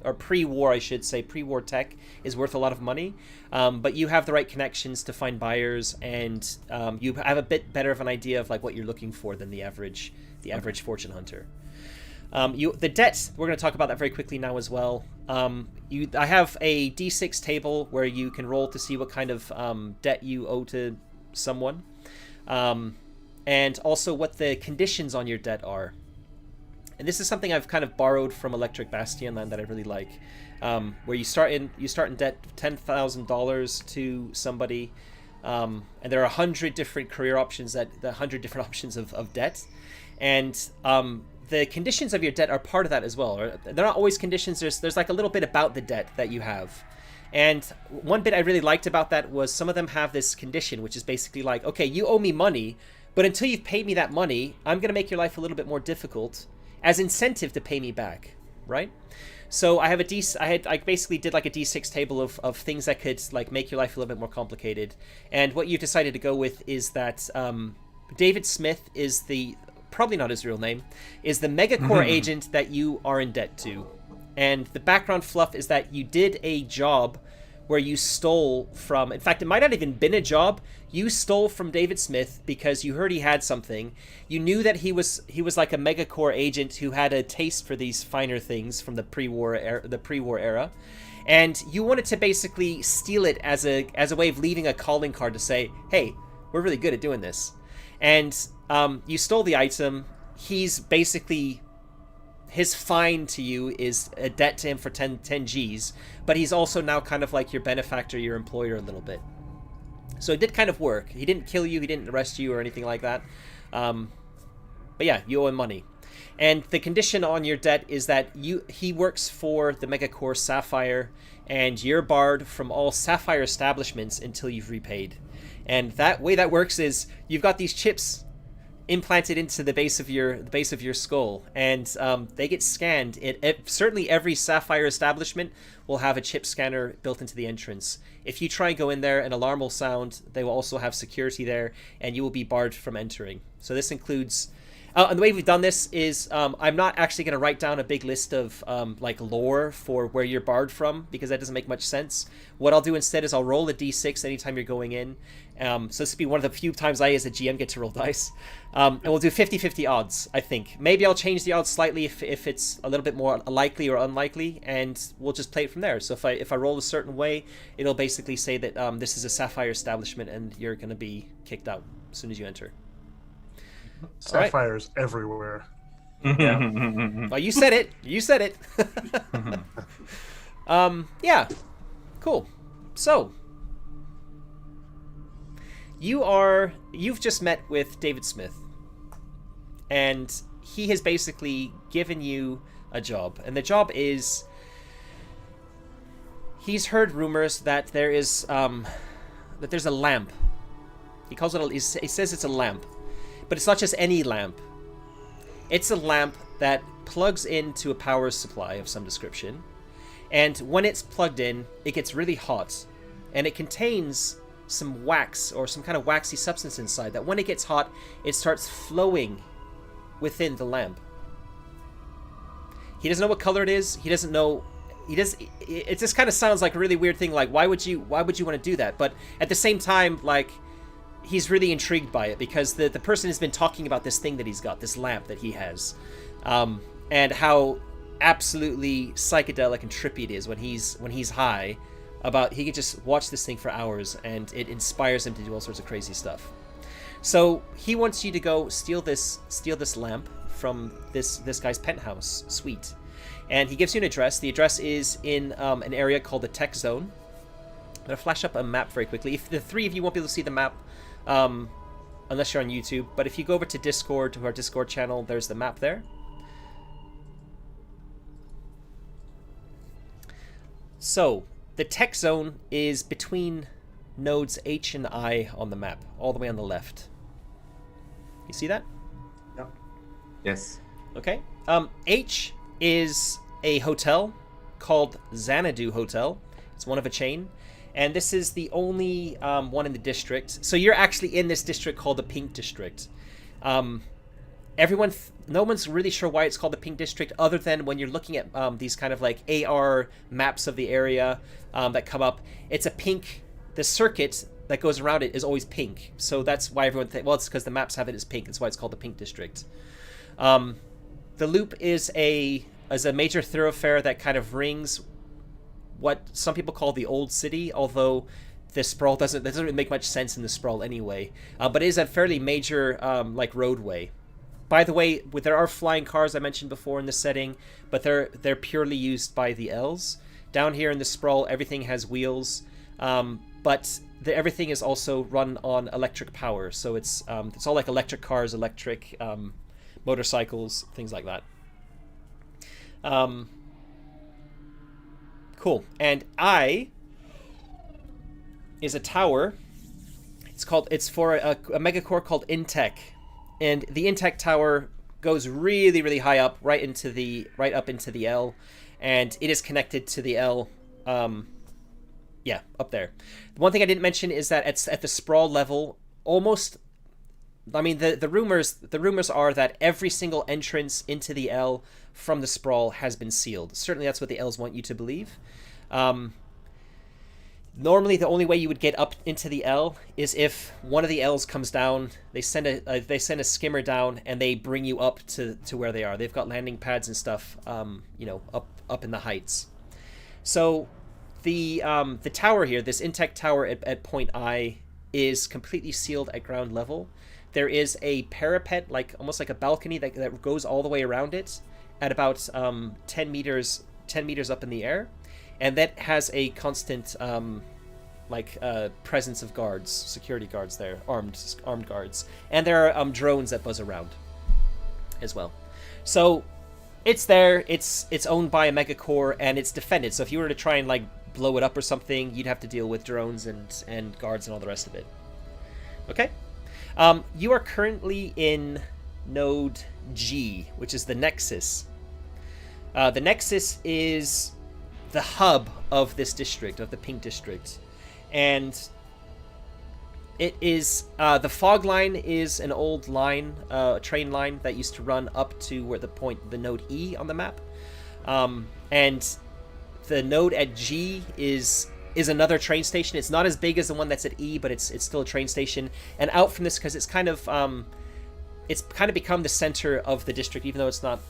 or pre-war, I should say, pre-war tech is worth a lot of money, but you have the right connections to find buyers, and you have a bit better of an idea of what you're looking for than the average fortune hunter. The debt, we're going to talk about that very quickly now as well. I have a D6 table where you can roll to see what kind of debt you owe to someone, and also what the conditions on your debt are. And this is something I've kind of borrowed from Electric Bastion that I really like, where you start in debt $10,000 to somebody, and there are 100 different career options, 100 different options of debt, and the conditions of your debt are part of that as well. They're not always conditions. There's a little bit about the debt that you have. And one bit I really liked about that was some of them have this condition, which is basically okay, you owe me money, but until you've paid me that money, I'm going to make your life a little bit more difficult as incentive to pay me back, right? So I have I basically did like a D6 table of things that could like make your life a little bit more complicated. And what you decided to go with is that David Smith is probably not his real name, is the Megacore agent that you are in debt to. And the background fluff is that you did a job where you stole from, in fact, it might not have even been a job. You stole from David Smith because you heard he had something. You knew that he was like a Megacore agent who had a taste for these finer things from the pre-war era. And you wanted to basically steal it as a way of leaving a calling card to say, hey, we're really good at doing this. And you stole the item. He's basically, his fine to you is a debt to him for 10 Gs, but he's also now kind of like your benefactor, your employer a little bit. So it did kind of work. He didn't kill you, he didn't arrest you or anything like that. But yeah, you owe him money. And the condition on your debt is that he works for the Megacore Sapphire, and you're barred from all Sapphire establishments until you've repaid. And that way that works is you've got these chips implanted into the base of your skull, and they get scanned. Certainly every Sapphire establishment will have a chip scanner built into the entrance. If you try and go in there, an alarm will sound. They will also have security there, and you will be barred from entering. So this includes... and the way we've done this is I'm not actually going to write down a big list of like lore for where you're barred from, because that doesn't make much sense. What I'll do instead is I'll roll a d6 anytime you're going in. So this will be one of the few times I as a GM get to roll dice. And we'll do 50-50 odds, I think. Maybe I'll change the odds slightly if it's a little bit more likely or unlikely, and we'll just play it from there. So if I roll a certain way, it'll basically say that this is a Sapphire establishment and you're going to be kicked out as soon as you enter. Sapphires everywhere. Yeah. Well, you said it. You said it. Yeah. Cool. So, you've just met with David Smith, and he has basically given you a job, and the job is, he's heard rumors that there's a lamp. He calls it he says it's a lamp. But it's not just any lamp. It's a lamp that plugs into a power supply of some description. And when it's plugged in, it gets really hot. And it contains some wax or some kind of waxy substance inside that when it gets hot, it starts flowing within the lamp. He doesn't know what color it is. He doesn't know... It just kind of sounds like a really weird thing. Like, why would you want to do that? But at the same time, like... he's really intrigued by it because the person has been talking about this thing that he's got, this lamp that he has, and how absolutely psychedelic and trippy it is when he's high. He could just watch this thing for hours, and it inspires him to do all sorts of crazy stuff. So he wants you to go steal this lamp from this guy's penthouse suite, and he gives you an address. The address is in an area called the Tech Zone. I'm gonna flash up a map very quickly. If the three of you won't be able to see the map, unless you're on YouTube, but if you go over to Discord, to our Discord channel, there's the map there. So the Tech Zone is between nodes H and I on the map, all the way on the left. You see that? Yep. Yes. Okay. H is a hotel called Xanadu Hotel. It's one of a chain. And this is the only one in the district. So you're actually in this district called the Pink District. No one's really sure why it's called the Pink District, other than when you're looking at these kind of like AR maps of the area that come up. It's a pink. The circuit that goes around it is always pink. So that's why everyone thinks, well, it's because the maps have it as pink. That's why it's called the Pink District. The Loop is a major thoroughfare that kind of rings what some people call the Old City, although the Sprawl doesn't really make much sense in the Sprawl anyway. But it is a fairly major like roadway. By the way, there are flying cars I mentioned before in this setting, but they're purely used by the elves. Down here in the Sprawl, everything has wheels, but everything is also run on electric power. So it's all like electric cars, electric motorcycles, things like that. Cool. And I is a tower. It's for a megacore called Intech, and the Intech tower goes really, really high up, right up into the L, and it is connected to the L. Yeah, up there. The one thing I didn't mention is that at the Sprawl level, almost. I mean, the rumors are that every single entrance into the L from the Sprawl has been sealed. Certainly, that's what the L's want you to believe. Normally, the only way you would get up into the L is if one of the L's comes down. They send a skimmer down, and they bring you up to where they are. They've got landing pads and stuff, up in the heights. So, the tower here, this Intech tower at point I, is completely sealed at ground level. There is a parapet, almost like a balcony that goes all the way around it at about 10 meters up in the air, and that has a constant presence of guards, security guards there, armed guards, and there are drones that buzz around as well. So it's there. It's owned by a megacore, and it's defended. So if you were to try and blow it up or something, you'd have to deal with drones and guards and all the rest of it. Okay. You are currently in node G, which is the Nexus. The Nexus is the hub of this district, of the Pink District. And it is, the fog line is an old line, train line that used to run up to where the node E on the map. And the node at G is another train station. It's not as big as the one that's at E, but it's still a train station. And out from this, because it's kind of become the center of the district, even though it's not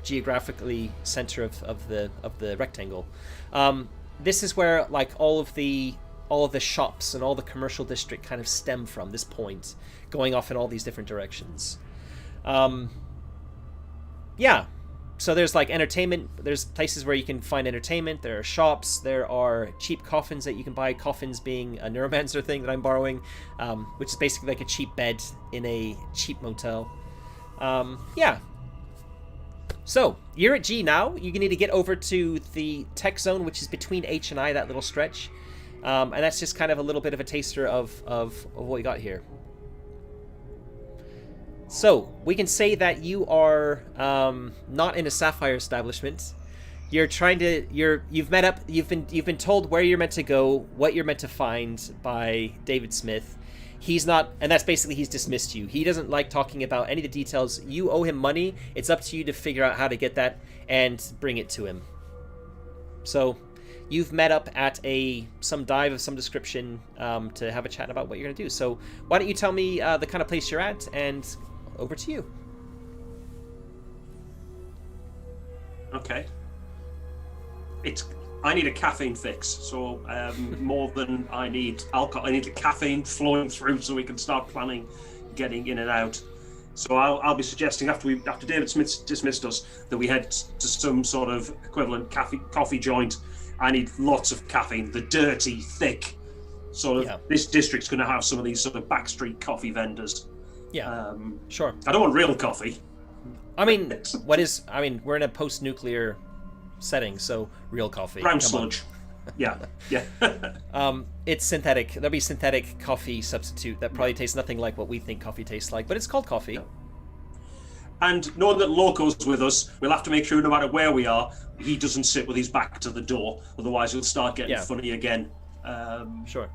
geographically center of the rectangle. This is where all of the shops and all the commercial district kind of stem from this point, going off in all these different directions. Yeah. So there's entertainment, there's places where you can find entertainment, there are shops, there are cheap coffins that you can buy, coffins being a neuromancer thing that I'm borrowing, which is basically like a cheap bed in a cheap motel. Yeah. So, you're at G now, you need to get over to the tech zone, which is between H and I, that little stretch. And that's just kind of a little bit of a taster of what we got here. So, we can say that you are not in a Sapphire establishment. You're trying to you've met up, you've been told where you're meant to go, what you're meant to find by David Smith. He's not, and that's basically he's dismissed you. He doesn't like talking about any of the details. You owe him money. It's up to you to figure out how to get that and bring it to him. So, you've met up at some dive of some description to have a chat about what you're going to do. So, why don't you tell me the kind of place you're at, and over to you. Okay. I need a caffeine fix, so more than I need alcohol, I need the caffeine flowing through so we can start planning getting in and out. So I'll be suggesting after David Smith dismissed us that we head to some sort of equivalent coffee joint. I need lots of caffeine, the dirty, thick sort of. Yeah. This district's going to have some of these sort of backstreet coffee vendors. Yeah, sure. I don't want real coffee. I mean, we're in a post-nuclear setting, so real coffee. Brown sludge. Yeah. It's synthetic. There'll be synthetic coffee substitute that probably tastes nothing like what we think coffee tastes like, but it's called coffee. Yeah. And knowing that Loco's with us, we'll have to make sure no matter where we are, he doesn't sit with his back to the door. Otherwise, he'll start getting funny again. Sure.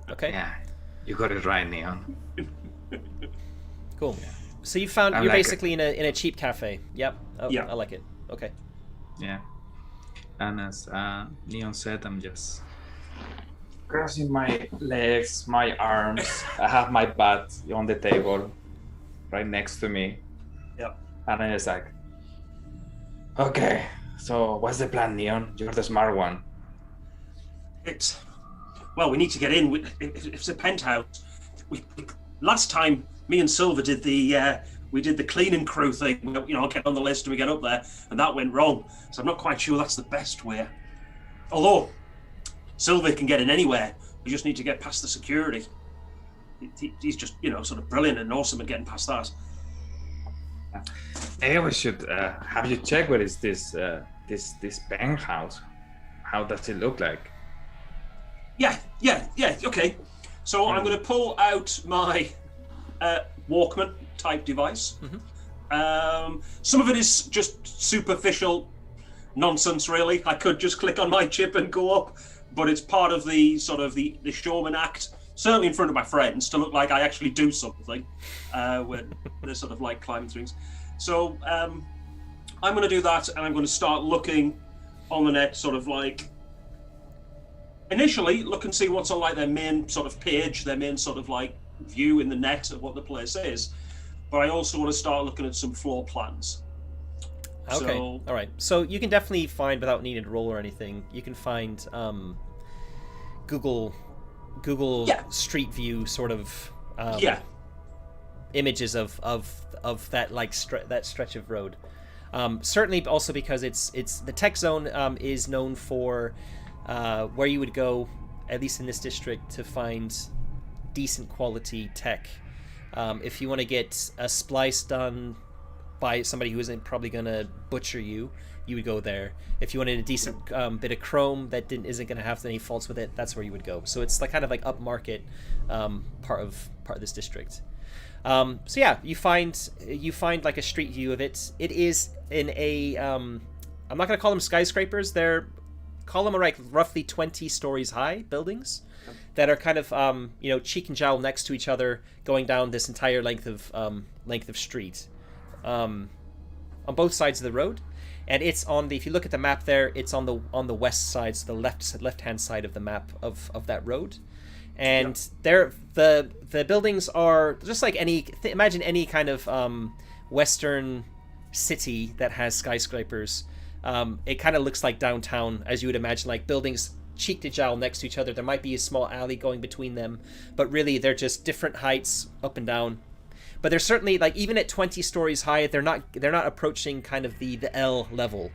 Okay. Yeah, you got it right, Neon. Cool. So you're basically in a cheap cafe. Yep. Oh, yeah. I like it. Okay. Yeah. And as Neon said, I'm just crossing my legs, my arms. I have my bat on the table right next to me. Yep. And I'm just like, okay, so what's the plan, Neon? You're the smart one. We need to get in. It's a penthouse. Last time, me and Silver did the cleaning crew thing. Get on the list and we get up there, and that went wrong. So I'm not quite sure that's the best way. Although Silver can get in anywhere, we just need to get past the security. He's just sort of brilliant and awesome at getting past that. Hey, we should have you check what is this penthouse? How does it look like? Yeah. Okay. So I'm going to pull out my Walkman type device. Mm-hmm. Some of it is just superficial nonsense, really. I could just click on my chip and go up, but it's part of the sort of the showman act, certainly in front of my friends, to look like I actually do something when they're sort of like climbing things. So I'm going to do that, and I'm going to start looking on the net, sort of like initially look and see what's on like their main sort of page, their main sort of like view in the net of what the place is. But I also want to start looking at some floor plans. Okay. So, all right. So you can definitely find, without needing to roll or anything, you can find Google Street View sort of images of that like that stretch of road. Certainly, also because it's the tech zone is known for where you would go, at least in this district, to find decent quality tech. If you want to get a splice done by somebody who isn't probably going to butcher you, you would go there. If you wanted a decent bit of chrome that isn't going to have any faults with it, that's where you would go. So it's like kind of like upmarket part of this district. So yeah, you find like a street view of it. It is in a I'm not going to call them skyscrapers. Call them like roughly 20 stories high buildings that are kind of cheek and jowl next to each other, going down this entire length of street on both sides of the road. And it's on the, if you look at the map there, it's on the west side, so the left hand side of the map of that road. And the buildings are just like imagine any kind of western city that has skyscrapers. It kind of looks like downtown, as you would imagine, like buildings cheek to jowl next to each other. There might be a small alley going between them, but really they're just different heights up and down. But they're certainly, like, even at 20 stories high, they're not approaching kind of the L level.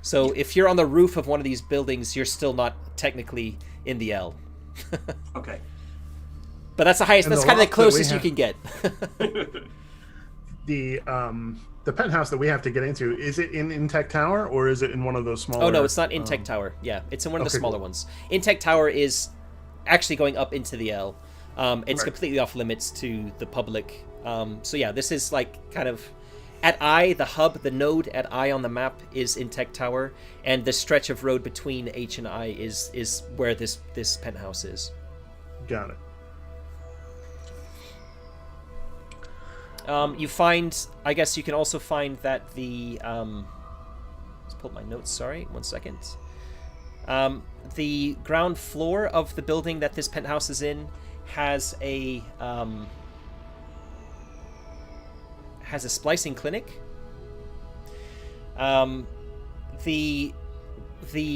So if you're on the roof of one of these buildings, you're still not technically in the L. Okay. But that's the highest. That's kind of the closest you can get. The penthouse that we have to get into, is it in Intech Tower or is it in one of those smaller? Oh no, it's not Intech Tower. Yeah, it's in one of the smaller ones. Intech Tower is actually going up into the L. It's completely off limits to the public. So yeah, this is like kind of at I, the hub, the node at I on the map is Intech Tower, and the stretch of road between H and I is where this penthouse is. Got it. You find, I guess you can also find that the let's pull up my notes, sorry, 1 second. The ground floor of the building that this penthouse is in has a splicing clinic. The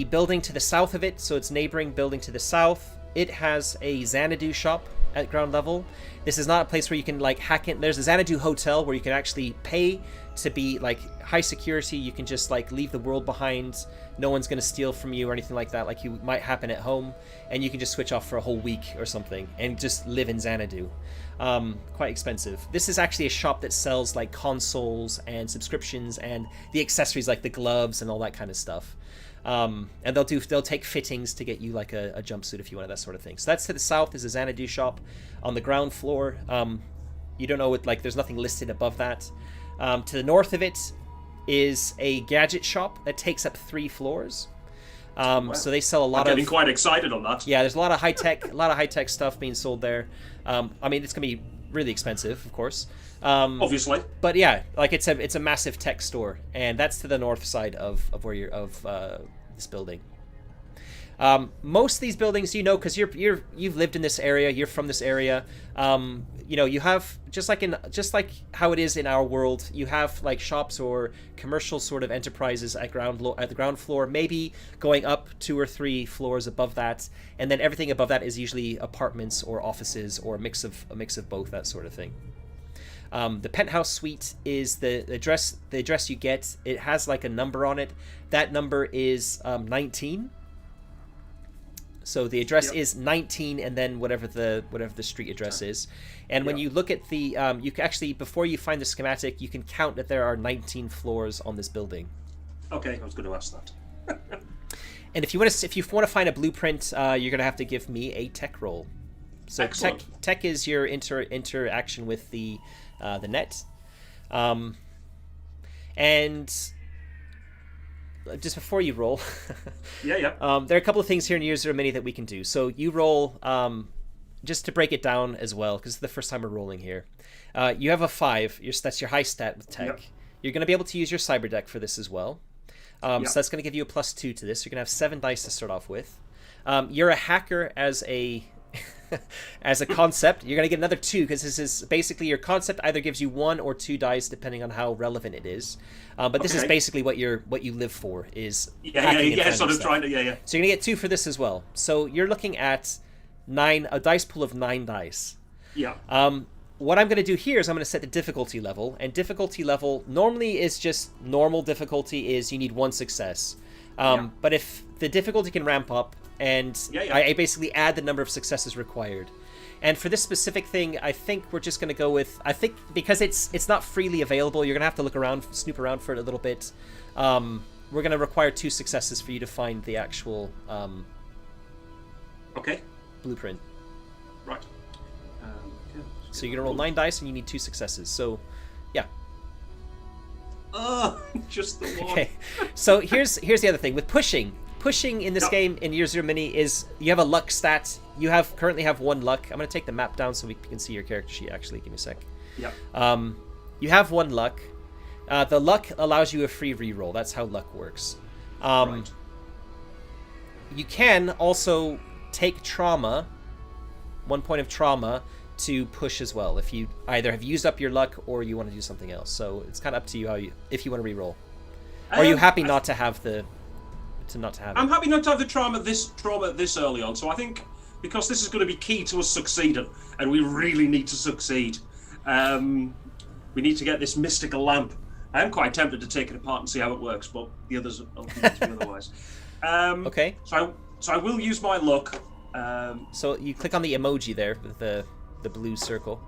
building to the south of it, so its neighboring building to the south, it has a Xanadu shop at ground level. This is not a place where you can like hack in. There's a Xanadu hotel where you can actually pay to be like high security. You can just like leave the world behind. No one's going to steal from you or anything like that, like you might happen at home, and you can just switch off for a whole week or something and just live in Xanadu. Quite expensive. This is actually a shop that sells like consoles and subscriptions and the accessories like the gloves and all that kind of stuff. And they'll take fittings to get you like a jumpsuit if you want, that sort of thing. So that's to the south is a Xanadu shop. On the ground floor, you don't know what, like there's nothing listed above that. To the north of it is a gadget shop that takes up 3 floors. So they sell a lot I'm getting quite excited on that. Yeah, there's a lot of high tech stuff being sold there. I mean, it's gonna be really expensive, of course. Obviously. But yeah, like it's a massive tech store, and that's to the north side of where you're this building. Most of these buildings, you know, because you've lived in this area, you're from this area. You know, you have just like how it is in our world. You have like shops or commercial sort of enterprises at the ground floor, maybe going up 2 or 3 floors above that, and then everything above that is usually apartments or offices or a mix of both, that sort of thing. The penthouse suite is the address you get. It has like a number on it. That number is 19. So the address is 19, and then whatever the street address is. And when you look at the, you can actually, before you find the schematic, you can count that there are 19 floors on this building. Okay, I was going to ask that. And if you want to find a blueprint, you're going to have to give me a tech roll. So tech is your interaction with the net, and just before you roll, Yeah. there are a couple of things here in Year Zero Mini that we can do. So you roll, just to break it down as well, because it's the first time we're rolling here. You have a 5. That's your high stat with tech. Yep. You're going to be able to use your cyber deck for this as well. So that's going to give you a +2 to this. You're going to have 7 dice to start off with. You're a hacker as a as a concept. You're going to get another 2 because this is basically your concept either gives you 1 or 2 dice depending on how relevant it is. But this is basically what you live for is hacking and sort of stuff. trying to So you're going to get 2 for this as well. So you're looking at a dice pool of 9 dice. What I'm going to do here is I'm going to set the difficulty level, and difficulty level normally is just normal difficulty is you need 1 success. But if the difficulty can ramp up, and I basically add the number of successes required. And for this specific thing, I think we're just going to go with, I think because it's not freely available, you're going to have to look around, snoop around for it a little bit. We're going to require 2 successes for you to find the actual blueprint. Right. So you're going to roll 9 dice and you need 2 successes. So, yeah. Just the one. Okay. So here's the other thing. With pushing in this game in Year Zero Mini is you have a luck stat. You currently have 1 luck. I'm going to take the map down so we can see your character sheet actually. Give me a sec. You have 1 luck. The luck allows you a free reroll. That's how luck works. Right. You can also take trauma, 1 point of trauma, to push as well if you either have used up your luck or you want to do something else. So it's kind of up to you if you want to reroll. Or are you happy not to have it? I'm happy not to have the trauma this early on. So I think because this is going to be key to us succeeding, and we really need to succeed, we need to get this mystical lamp. I am quite tempted to take it apart and see how it works, but the others will convince me otherwise. Okay. So I will use my luck. So you click on the emoji there with the blue circle.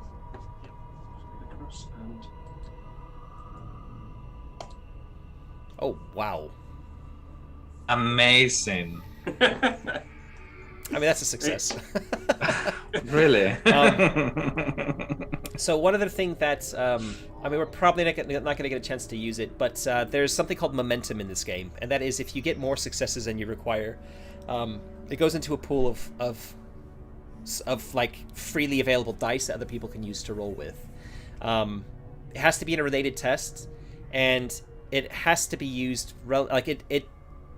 Oh, wow. Amazing. I mean, that's a success. Really? So one other thing that, I mean, we're probably not going to get a chance to use it, but there's something called momentum in this game, and that is if you get more successes than you require, it goes into a pool of like freely available dice that other people can use to roll with. It has to be in a related test, and it has to be used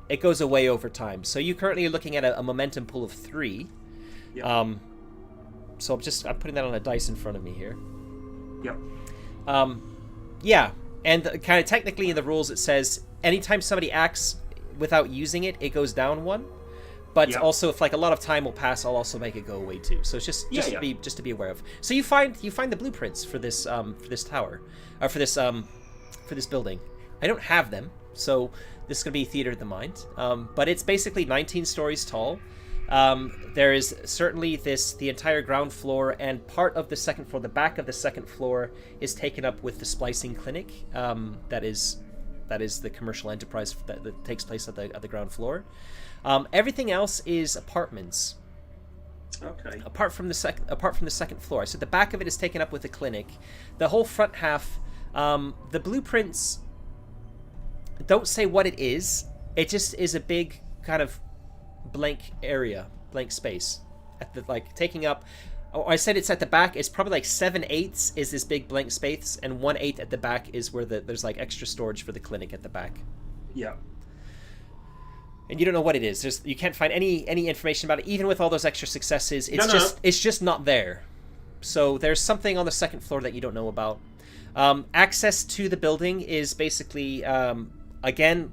it goes away over time. So you currently are looking at a momentum pool of 3. So I'm putting that on a dice in front of me here. And kind of technically in the rules it says anytime somebody acts without using it, it goes down 1. But also, if like a lot of time will pass, I'll also make it go away too. So it's just to be aware of. So you find the blueprints for this tower, or for this building. I don't have them, so this is gonna be theater of the mind. But it's basically 19 stories tall. There is certainly the entire ground floor and part of the second floor. The back of the second floor is taken up with the splicing clinic. That is the commercial enterprise that takes place at the ground floor. Everything else is apartments. Okay. Apart from the second floor. So the back of it is taken up with the clinic. The whole front half, the blueprints don't say what it is. It just is a big kind of blank space at the taking up. Oh, I said it's at the back. It's probably like 7/8 is this big blank space, and 1/8 at the back is where there's like extra storage for the clinic at the back. Yeah. And you don't know what it is. You can't find any information about it, even with all those extra successes. It's just not there. So there's something on the second floor that you don't know about. Access to the building is basically again,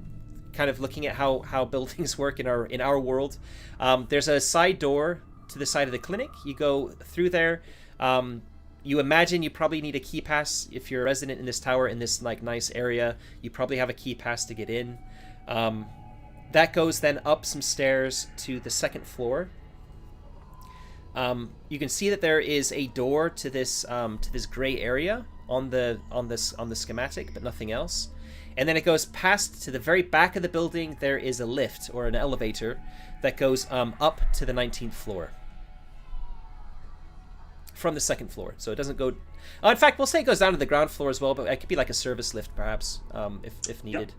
kind of looking at how buildings work in our world. There's a side door to the side of the clinic. You go through there. You imagine you probably need a key pass if you're a resident in this tower in this like nice area. You probably have a key pass to get in. That goes then up some stairs to the second floor. You can see that there is a door to this gray area on the schematic, but nothing else. And then it goes past to the very back of the building. There is a lift or an elevator that goes up to the 19th floor from the second floor. So it doesn't go. In fact, we'll say it goes down to the ground floor as well, but it could be like a service lift perhaps if needed.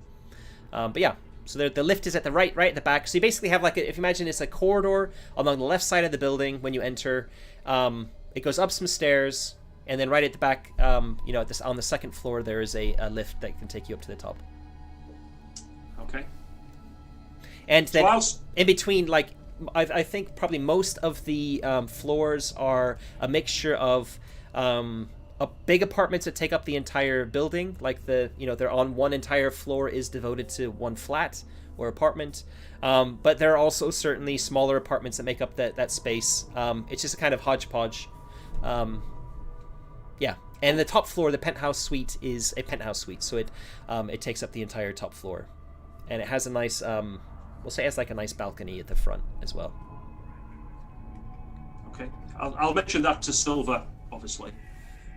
But yeah. So the lift is at the right at the back. So you basically have like if you imagine it's a corridor along the left side of the building when you enter. It goes up some stairs, and then right at the back, on the second floor there is a lift that can take you up to the top. Okay. And then in between, like I think probably most of the floors are a mixture of big apartments that take up the entire building, like they're on one entire floor is devoted to one flat or apartment, but there are also certainly smaller apartments that make up that space. It's just a kind of hodgepodge. And the top floor, the penthouse suite, is a penthouse suite, so it takes up the entire top floor, and it has a nice we'll say it has like a nice balcony at the front as well. Okay, I'll mention that to Silver, obviously.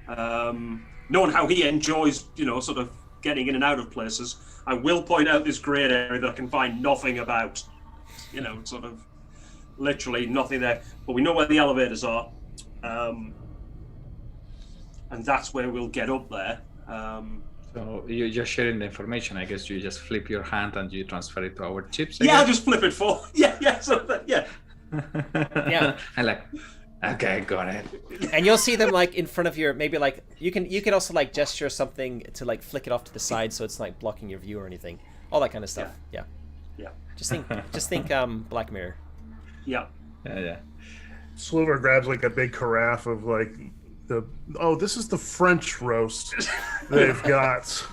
Knowing how he enjoys, sort of getting in and out of places, I will point out this great area that I can find nothing about. Sort of literally nothing there. But we know where the elevators are, and that's where we'll get up there. So you're just sharing the information. I guess you just flip your hand and you transfer it to our chips. I'll just flip it for. Yeah. I like. Okay, got it. And you'll see them like in front of your, maybe like you can also like gesture something to like flick it off to the side so it's like blocking your view or anything. All that kind of stuff. Yeah. Just think Black Mirror. Yeah. Silver grabs like a big carafe of like this is the French roast they've got,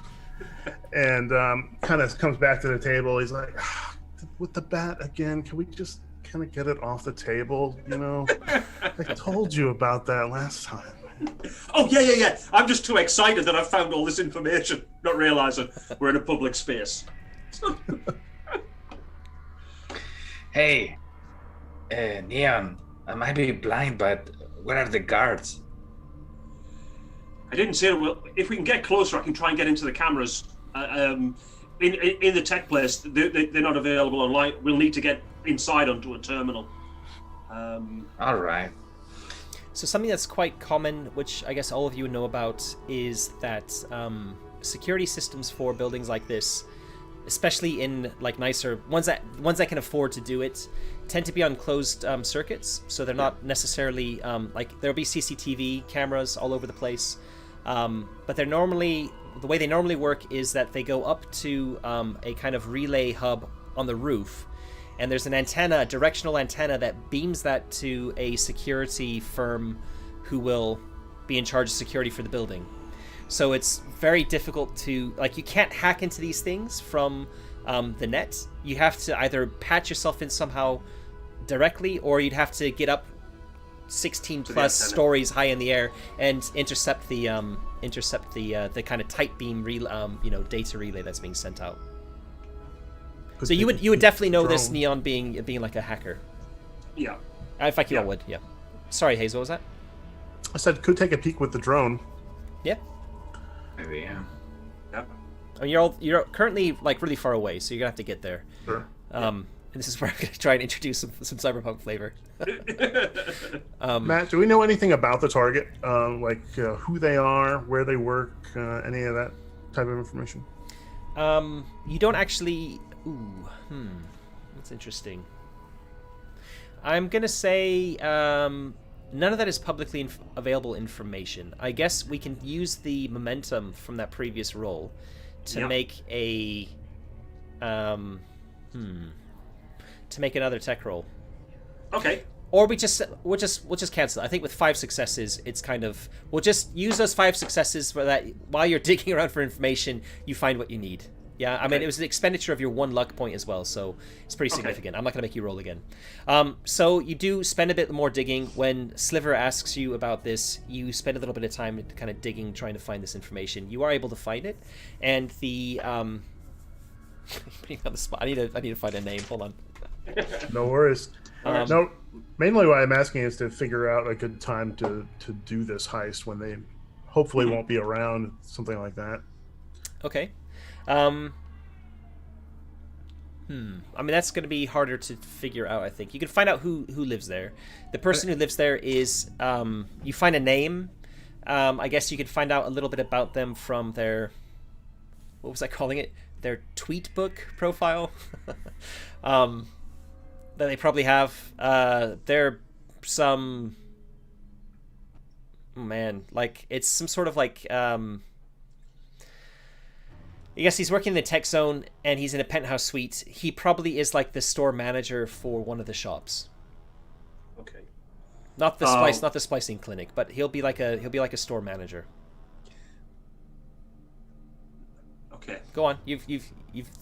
and kind of comes back to the table. He's like, with the bat again, can we just kind of get it off the table? I told you about that last time. Oh yeah. I'm just too excited that I've found all this information, not realizing we're in a public space. Hey, Neon, I might be blind, but where are the guards? I didn't say it. Well, if we can get closer, I can try and get into the cameras. In the tech place, they're not available online. We'll need to get inside onto a terminal. All right. So something that's quite common, which I guess all of you know about, is that security systems for buildings like this, especially in like nicer ones that can afford to do it, tend to be on closed circuits. So they're not necessarily like there'll be CCTV cameras all over the place, but they're normally the way they normally work is that they go up to a kind of relay hub on the roof, and there's an antenna, a directional antenna that beams that to a security firm who will be in charge of security for the building. So it's very difficult to, like, you can't hack into these things from the net. You have to either patch yourself in somehow directly, or you'd have to get up 16 plus stories high in the air and intercept the kind of tight beam data relay that's being sent out. So you would definitely know this, Neon, being like a hacker. Yeah. In fact, you all would. Yeah. Sorry, Hayes. What was that? I said could take a peek with the drone. Yeah. Maybe, yeah. I mean, you're currently like really far away, so you're gonna have to get there. Sure. And this is where I'm gonna try and introduce some cyberpunk flavor. Matt, do we know anything about the target? Who they are, where they work, any of that type of information? You don't actually. That's interesting. I'm gonna say none of that is publicly available information. I guess we can use the momentum from that previous roll to make a to make another tech roll. Okay. Or we'll just cancel it. I think with 5 successes, it's kind of we'll just use those 5 successes for that. While you're digging around for information, you find what you need. Yeah, I mean, it was an expenditure of your 1 luck point as well, so it's pretty significant. I'm not going to make you roll again. So you do spend a bit more digging. When Sliver asks you about this, you spend a little bit of time kind of digging, trying to find this information. You are able to find it, and the putting on the spot. I need to find a name. Hold on. No worries. No, mainly why I'm asking is to figure out a good time to do this heist when they hopefully won't be around, something like that. Okay. I mean, that's going to be harder to figure out, I think. You can find out who lives there. The person who lives there is, you find a name. I guess you could find out a little bit about them from their, what was I calling it? their tweet book profile that they probably have. They're some like it's some sort of like I guess he's working in the tech zone and he's in a penthouse suite. He probably is like the store manager for one of the shops. Okay. Not the splicing clinic, but he'll be like a store manager. Okay. Go on. You're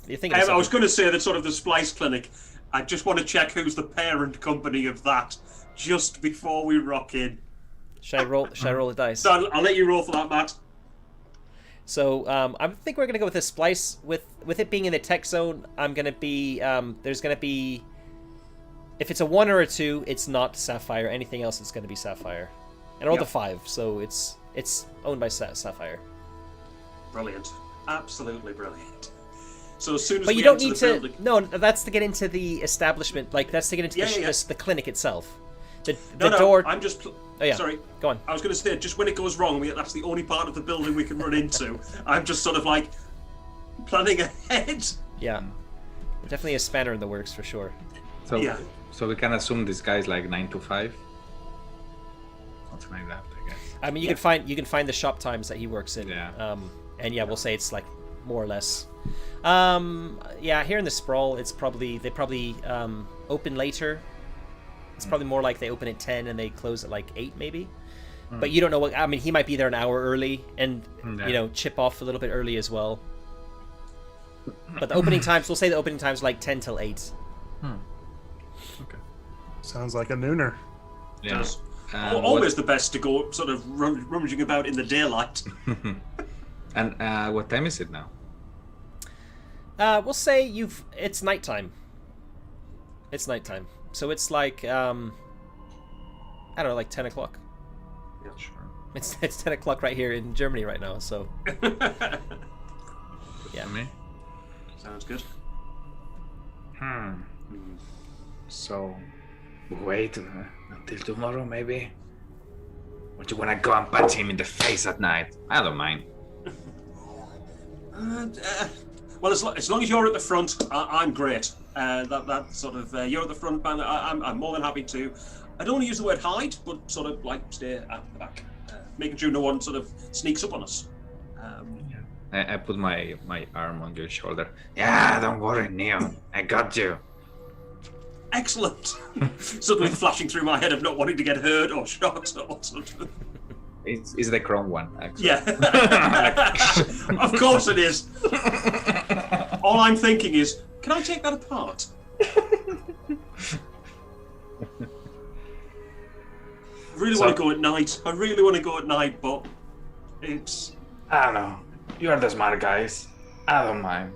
thinking. I was going to say that sort of the splice clinic. I just want to check who's the parent company of that just before we rock in. Should I roll the dice? So I'll let you roll for that, Matt. So I think we're gonna go with a splice. With it being in the tech zone, I'm gonna be there's gonna be, if it's a 1 or a 2, it's not Sapphire. Anything else, it's gonna be Sapphire. And I rolled a 5, so it's owned by Sapphire. Brilliant, absolutely brilliant. So as soon as but we you don't enter need the to. building... No, that's to get into the establishment. Like that's to get into the clinic itself. The No, door. I'm just. Oh, yeah. Sorry. Go on. I was going to say, just when it goes wrong, that's the only part of the building we can run into. I'm just sort of like planning ahead. Yeah. Definitely a spanner in the works for sure. So, Yeah. so we can assume this guy's like 9 to 5, something like that, I guess. I mean, you can find the shop times that he works in. Yeah. And yeah, we'll say it's like more or less. Yeah, here in the Sprawl, they probably open later. It's probably more like they open at 10 and they close at like 8 maybe. But you don't know what. I mean, he might be there an hour early and chip off a little bit early as well. But the opening times, we'll say the opening times like 10 till 8. Okay. Sounds like a nooner. Yeah. Always the best to go sort of rummaging about in the daylight. And what time is it now? We'll say it's nighttime. It's nighttime. So it's like, I don't know, like 10 o'clock. Yeah, Sure. It's 10 o'clock right here in Germany right now, so... Yeah. Me? Sounds good. So, wait until tomorrow, maybe? Or do you want to go and punch him in the face at night? I don't mind. Well, as long as you're at the front, I'm great. That sort of you're at the front, man. I'm more than happy to. I don't want to use the word hide, but sort of like stay at the back, making sure no one sort of sneaks up on us. I put my arm on your shoulder. Yeah, don't worry, Neon. I got you. Excellent. Suddenly flashing through my head of not wanting to get hurt or shot or something. It's the chrome one, actually. Yeah. Of course it is. All I'm thinking is, can I take that apart? I really want to go at night. I really want to go at night, but it's... I don't know. You're the smart guys. I don't mind.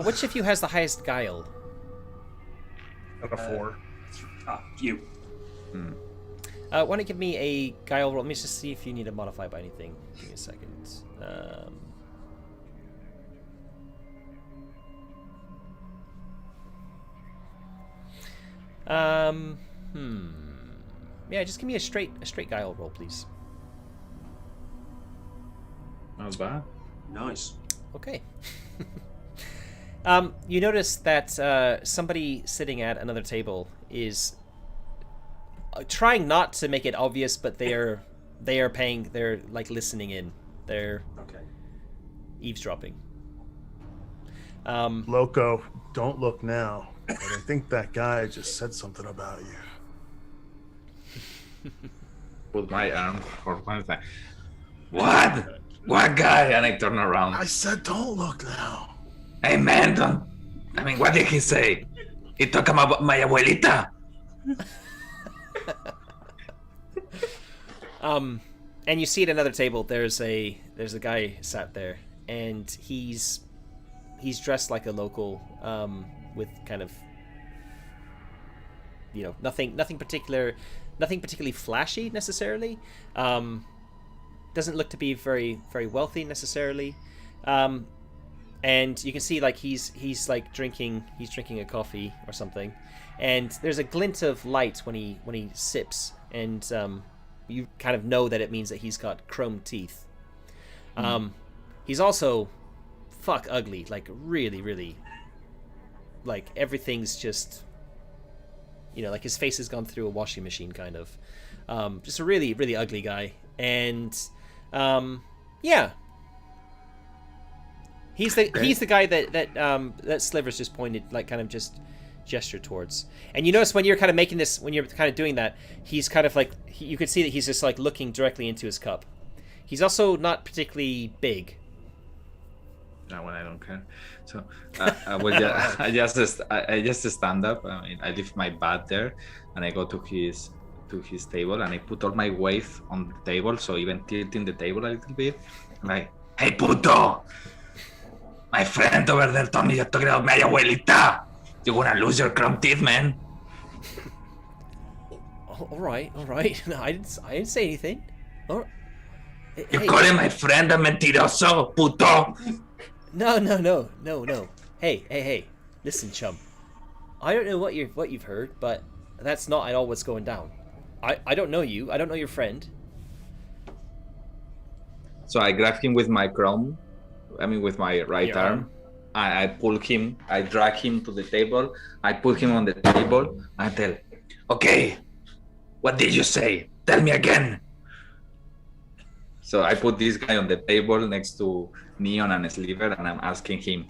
Which of you has the highest guile? Got a 4. You. Why don't you give me a guile roll? Let me just see if you need to modify by anything. Give me a second. Yeah, just give me a straight guile roll, please. Not bad. Nice. Okay. You notice that somebody sitting at another table is trying not to make it obvious, but they're like listening in. They're Okay. eavesdropping. Loco, don't look now. But I think that guy just said something about you. Put my arm for one time. What? What guy? And I turn around. I said don't look now. Hey, man, don't... I mean, what did he say? He talked about my abuelita. And you see at another table there's a guy sat there, and he's dressed like a local, with kind of, nothing particularly flashy necessarily. Doesn't look to be very very wealthy necessarily. And you can see like he's like drinking a coffee or something, and there's a glint of light when he sips, and you kind of know that it means that he's got chrome teeth. He's also fuck ugly. Like, really, really. Like, everything's just... You know, like, his face has gone through a washing machine, kind of. Just a really, really ugly guy. And, yeah. He's the guy that Slivers just pointed, like, kind of just gestured towards. And you notice when you're kind of making this, when you're kind of doing that, he's kind of like, you could see that he's just like looking directly into his cup. He's also not particularly big. That one I don't care. So I just stand up. I mean, I leave my bat there, and I go to his table, and I put all my weight on the table, so even tilting the table a little bit. I'm like, hey puto, my friend over there told me you're talking about my abuelita. You're gonna lose your crown teeth, man. All right. No, I didn't say anything. All right. You're calling my friend a mentiroso, puto. No. Hey. Listen, chum. I don't know what you've heard, but that's not at all what's going down. I don't know you. I don't know your friend. So I grab him with my crown. I mean, with my right arm. I pull him. I drag him to the table. I put him on the table. I tell, okay, what did you say? Tell me again. So I put this guy on the table next to Neon and Sliver, and I'm asking him.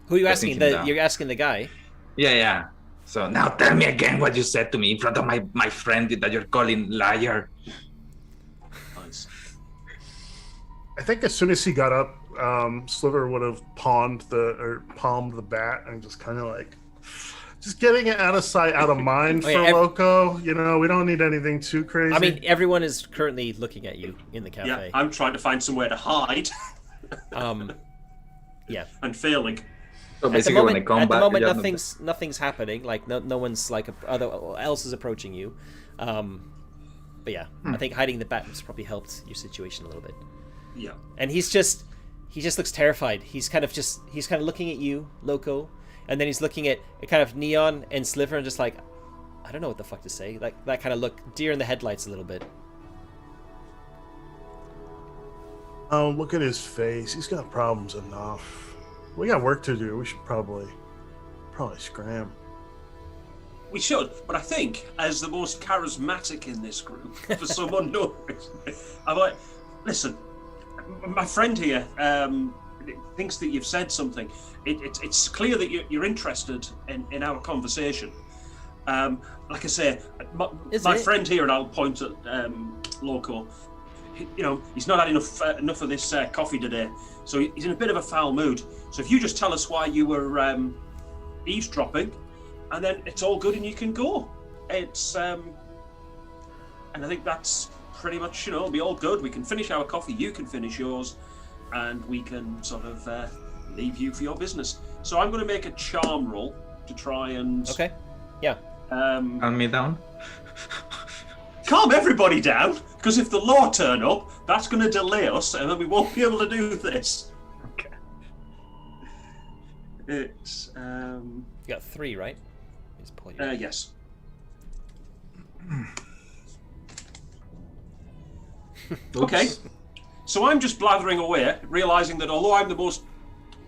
Who are you asking? You're asking the guy? Yeah. So now tell me again what you said to me in front of my friend that you're calling liar. Nice. I think as soon as he got up, Sliver would have palmed the bat and just kind of like, just getting it out of sight, out of mind for Loco. You know, we don't need anything too crazy. I mean, everyone is currently looking at you in the cafe. Yeah, I'm trying to find somewhere to hide. Yeah. And failing. So basically, when I come back, nothing's happening. Like no one's like else is approaching you. But yeah, I think hiding the bat has probably helped your situation a little bit. Yeah. And he just looks terrified. He's kind of looking at you, Loco, and then he's looking at kind of Neon and Sliver and just like, I don't know what the fuck to say. Like that kind of look, deer in the headlights a little bit. Oh, look at his face. He's got problems enough. We got work to do. We should probably scram. We should, but I think as the most charismatic in this group, for some unknown reason, I'm like, listen, my friend here thinks that you've said something. It's clear that you're interested in our conversation. Like I say, my friend here, and I'll point at Loco, you know, he's not had enough of this coffee today, so he's in a bit of a foul mood. So if you just tell us why you were eavesdropping, and then it's all good and you can go. It's and I think that's pretty much, you know, it'll be all good. We can finish our coffee, you can finish yours, and we can sort of leave you for your business. So I'm going to make a charm roll to try and okay, yeah, calm me down. Calm everybody down, because if the law turn up, that's going to delay us, and then we won't be able to do this. Okay. It's you got 3, right? Yes. Okay. So I'm just blathering away, realizing that although I'm the most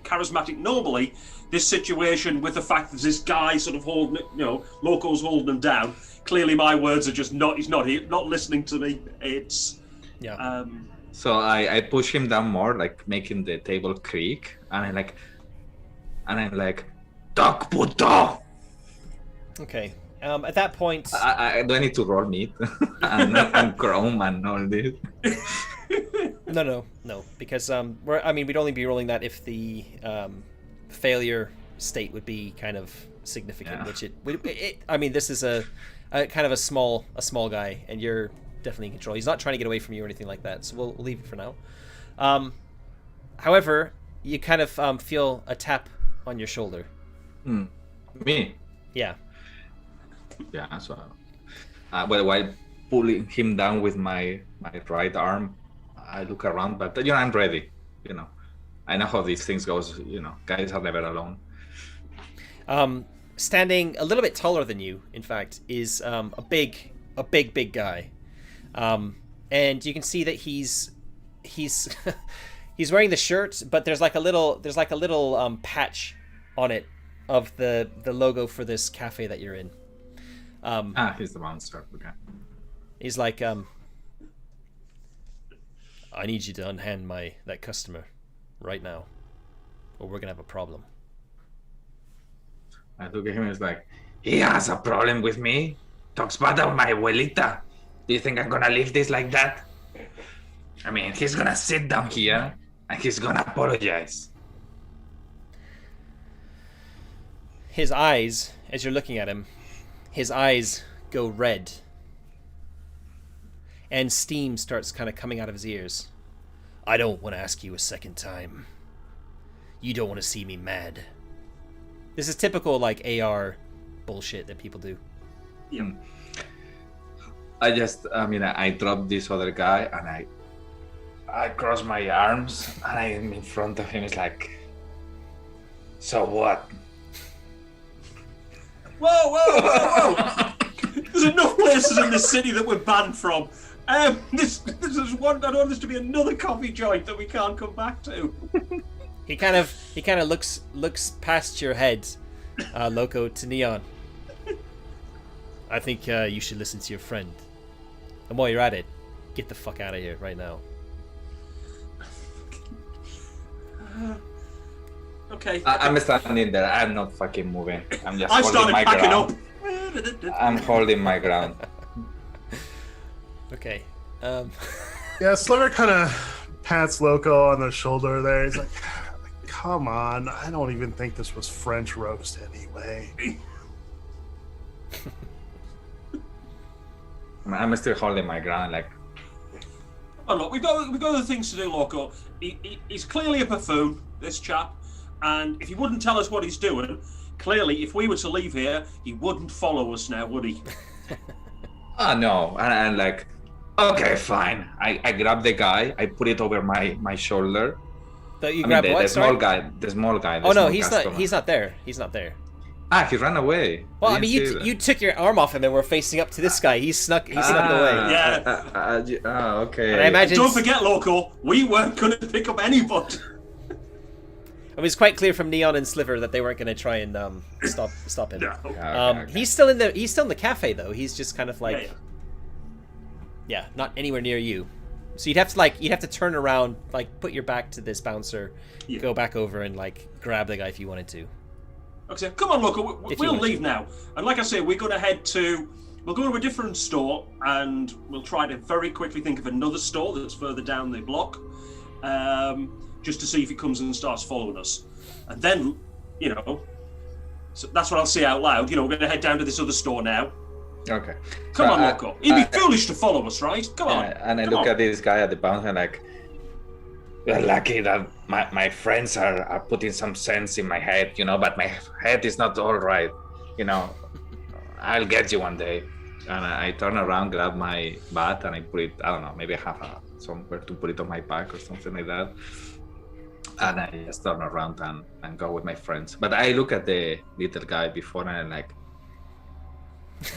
charismatic normally, this situation with the fact that this guy sort of holding, you know, Loco's holding him down. Clearly, my words are just he's not listening to me. It's yeah. So I push him down more, like making the table creak, and I'm like, talk puto. Okay. At that point, do I need to roll meat and chrome and all this? No, because we'd only be rolling that if the failure state would be kind of significant, which this is a kind of a small guy, and you're definitely in control. He's not trying to get away from you or anything like that, so we'll leave it for now. However, you kind of feel a tap on your shoulder. Me? Yeah. Yeah, so while pulling him down with my right arm, I look around, but you know, I'm ready. You know, I know how these things goes. You know, guys are never alone. Standing a little bit taller than you, in fact, is a big guy, and you can see that he's He's wearing the shirt, but there's like a little patch on it of the logo for this cafe that you're in. He's the monster. Okay. He's like, I need you to unhand that customer right now, or we're gonna have a problem. I look at him and it's like, He has a problem with me. Talks bad about my abuelita. Do you think I'm gonna leave this like that? I mean, he's gonna sit down here and he's gonna apologize. His eyes, as you're looking at him, his eyes go red. And steam starts kind of coming out of his ears. I don't want to ask you a second time. You don't want to see me mad. This is typical, like, AR bullshit that people do. Yeah. I dropped this other guy and I cross my arms and I'm in front of him. It's like, So what? Whoa! There's enough places in this city that we're banned from. This is one. I don't want this to be another coffee joint that we can't come back to. He kind of looks past your head, Loco, to Neon. I think you should listen to your friend. And while you're at it, get the fuck out of here right now. Okay. I'm standing there. I'm not fucking moving. I'm just I holding started my packing ground. up. I'm holding my ground. Okay. Yeah, Sliver kind of pats Loco on the shoulder there. He's like, come on, I don't even think this was French roast anyway. I'm still holding my ground. Like, Oh, look, we've got other things to do, Loco. He's clearly a buffoon, this chap, and if he wouldn't tell us what he's doing, clearly, if we were to leave here, he wouldn't follow us now, would he? no. And like, okay, fine. I grab the guy. I put it over my shoulder. So you grab what? The Sorry? small guy. Oh no, small he's customer. not. He's not there. He's not there. He ran away. Well, I didn't mean, see that. you took your arm off him and we're facing up to this guy. He snuck away. Yeah. Okay. And I imagine Don't forget, Loco, we weren't going to pick up anybody. it was quite clear from Neon and Sliver that they weren't going to try and stop him. Yeah. Okay. He's still in the cafe though. He's just kind of like, Yeah. yeah, not anywhere near you. So you'd have to turn around, like put your back to this bouncer, Yeah. go back over and like grab the guy if you wanted to. Okay, come on, Loco, If you we'll want to. leave now. And like I say, we'll go to a different store, and we'll try to very quickly think of another store that's further down the block, just to see if he comes and starts following us. And then, so that's what I'll say out loud. We're going to head down to this other store now. Okay. Come So, on, Loco. He'd be foolish to follow us, right? Come on. And I Come look on. at this guy at the bouncer and like, You're lucky that my friends are putting some sense in my head, but my head is not all right. I'll get you one day. and I turn around, grab my bat, and I put it. I don't know. Maybe I have somewhere to put it on my back or something like that. And I just turn around and go with my friends. But I look at the little guy before and I'm like,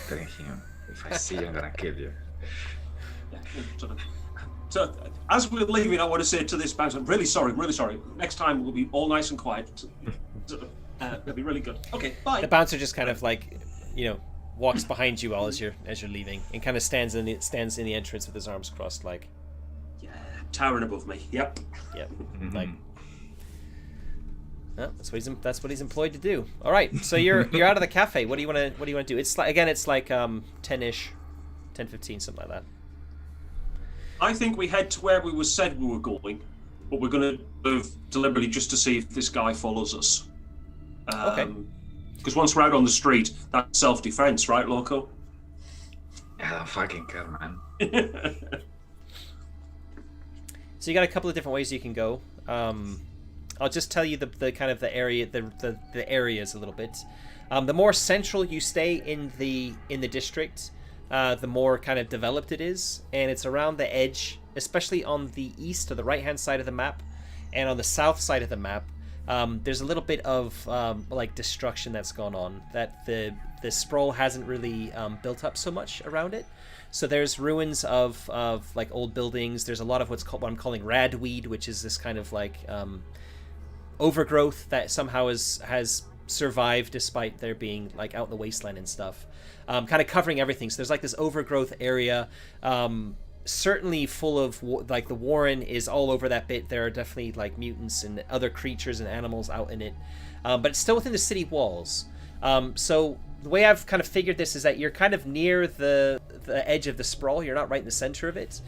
telling him, if I see you, I'm gonna kill you. So, as we're leaving, I want to say to this bouncer, I'm really sorry. Next time we'll be all nice and quiet. It'll be really good. Okay, bye. The bouncer just kind of like, walks behind you all as you're leaving, and kind of stands in the entrance with his arms crossed, like. Yeah, towering above me. Yep. Yep. Mhm. Like. Oh, that's what he's employed to do. All right, so you're out of the cafe. What do you want to do? It's like 10-ish, 10:15, something like that. I think we head to where we said we were going, but we're going to move deliberately just to see if this guy follows us. Okay. Because once we're out on the street, that's self-defense, right, Loco? I don't fucking care, man. So you got a couple of different ways you can go. I'll just tell you the kind of the area, the areas a little bit. The more central you stay in the district, the more kind of developed it is, and it's around the edge, especially on the east or the right-hand side of the map, and on the south side of the map. there's a little bit of like destruction that's gone on, that the Sprawl hasn't really built up so much around it. So there's ruins of like old buildings. There's a lot of what I'm calling radweed, which is this kind of like overgrowth that somehow has survived despite there being like out in the wasteland and stuff, kind of covering everything. So there's like this overgrowth area, certainly full of like the Warren is all over that bit. There are definitely like mutants and other creatures and animals out in it, but it's still within the city walls. So the way I've kind of figured this is that you're kind of near the edge of the Sprawl. You're not right in the center of it.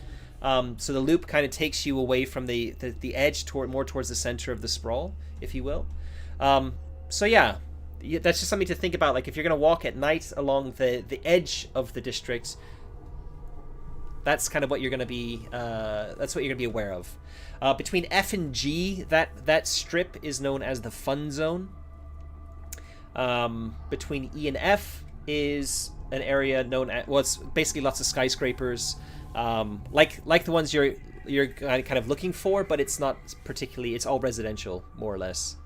So the loop kind of takes you away from the edge more towards the center of the Sprawl, if you will. So yeah, that's just something to think about. Like if you're going to walk at night along the edge of the district, that's kind of what you're going to be. That's what you're going to be aware of. Between F and G, that strip is known as the Fun Zone. Between E and F is an area known as, well, it's basically lots of skyscrapers, like the ones you're kind of looking for, but it's not particularly. It's all residential, more or less.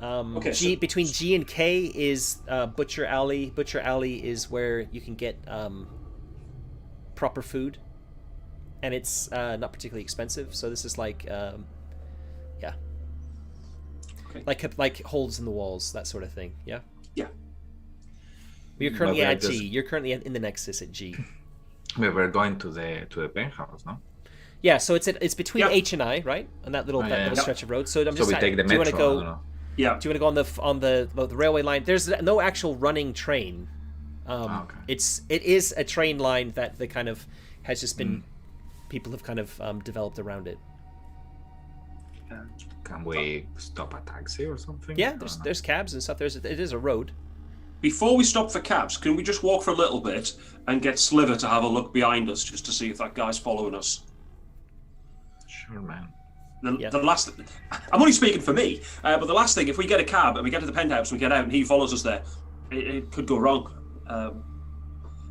Okay, between G and K is Butcher Alley. Butcher Alley is where you can get proper food, and it's not particularly expensive. So this is like, yeah, okay. like holes in the walls, that sort of thing. Yeah. Yeah. You're currently at G. You're currently in the Nexus at G. We were going to the penthouse, no? Yeah. So it's between Yeah. H and I, right? On that little stretch of road. So I'm just. So we take the do you metro. want to go? Yeah. Do you want to go on the railway line? There's no actual running train. Okay. It is a train line that the kind of has just been people have kind of developed around it. Can we stop a taxi or something? Yeah, there's cabs and stuff. It is a road. Before we stop for cabs, can we just walk for a little bit and get Sliver to have a look behind us just to see if that guy's following us? Sure, man. The last, I'm only speaking for me, but the last thing, if we get a cab and we get to the penthouse and we get out and he follows us there, it could go wrong.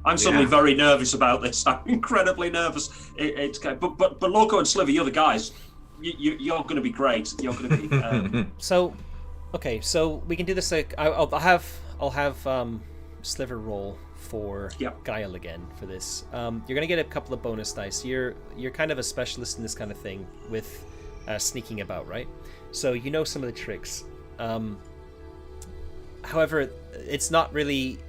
I'm suddenly very nervous about this. I'm incredibly nervous. But Loco and Sliver, you're the guys. You're going to be great. You're going to be. So, okay, so we can do this. Like, I'll have Sliver roll for Guile again for this. You're going to get a couple of bonus dice. You're kind of a specialist in this kind of thing with sneaking about, right? So you know some of the tricks. However, it's not really.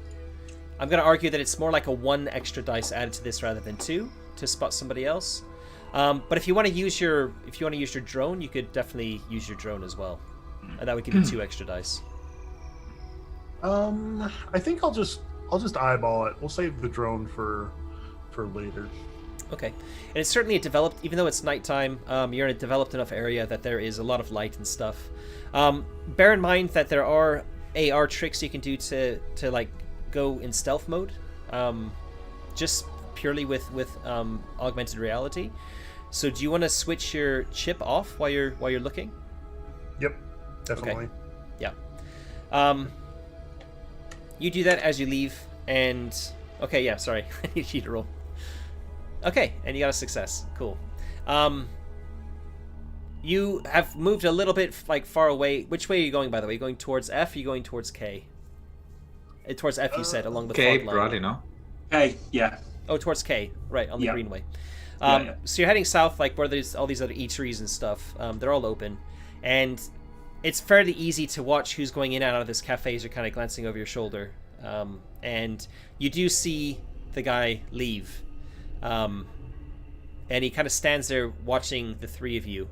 I'm going to argue that it's more like a 1 extra dice added to this rather than 2 to spot somebody else. But if you want to use your drone, you could definitely use your drone as well, and that would give you 2 extra dice. I think I'll just eyeball it. We'll save the drone for later. Okay, and it's certainly a developed, even though it's nighttime, you're in a developed enough area that there is a lot of light and stuff. Bear in mind that there are AR tricks you can do to like go in stealth mode, just purely with augmented reality. So do you want to switch your chip off while you're looking? Yep, definitely. Okay. Yeah. You do that as you leave, and okay, yeah, sorry, I need you to roll. Okay, and you got a success. Cool. You have moved a little bit like far away. Which way are you going, by the way? Are you going towards F? Or are you going towards K? Towards F, you said, along the K, fog line. probably, no? Hey, yeah. Oh, towards K, right, on the greenway. Yeah. So you're heading south, like where there's all these other eateries and stuff. They're all open, and it's fairly easy to watch who's going in and out of this cafe as you're kind of glancing over your shoulder. And you do see the guy leave. And he kind of stands there watching the three of you.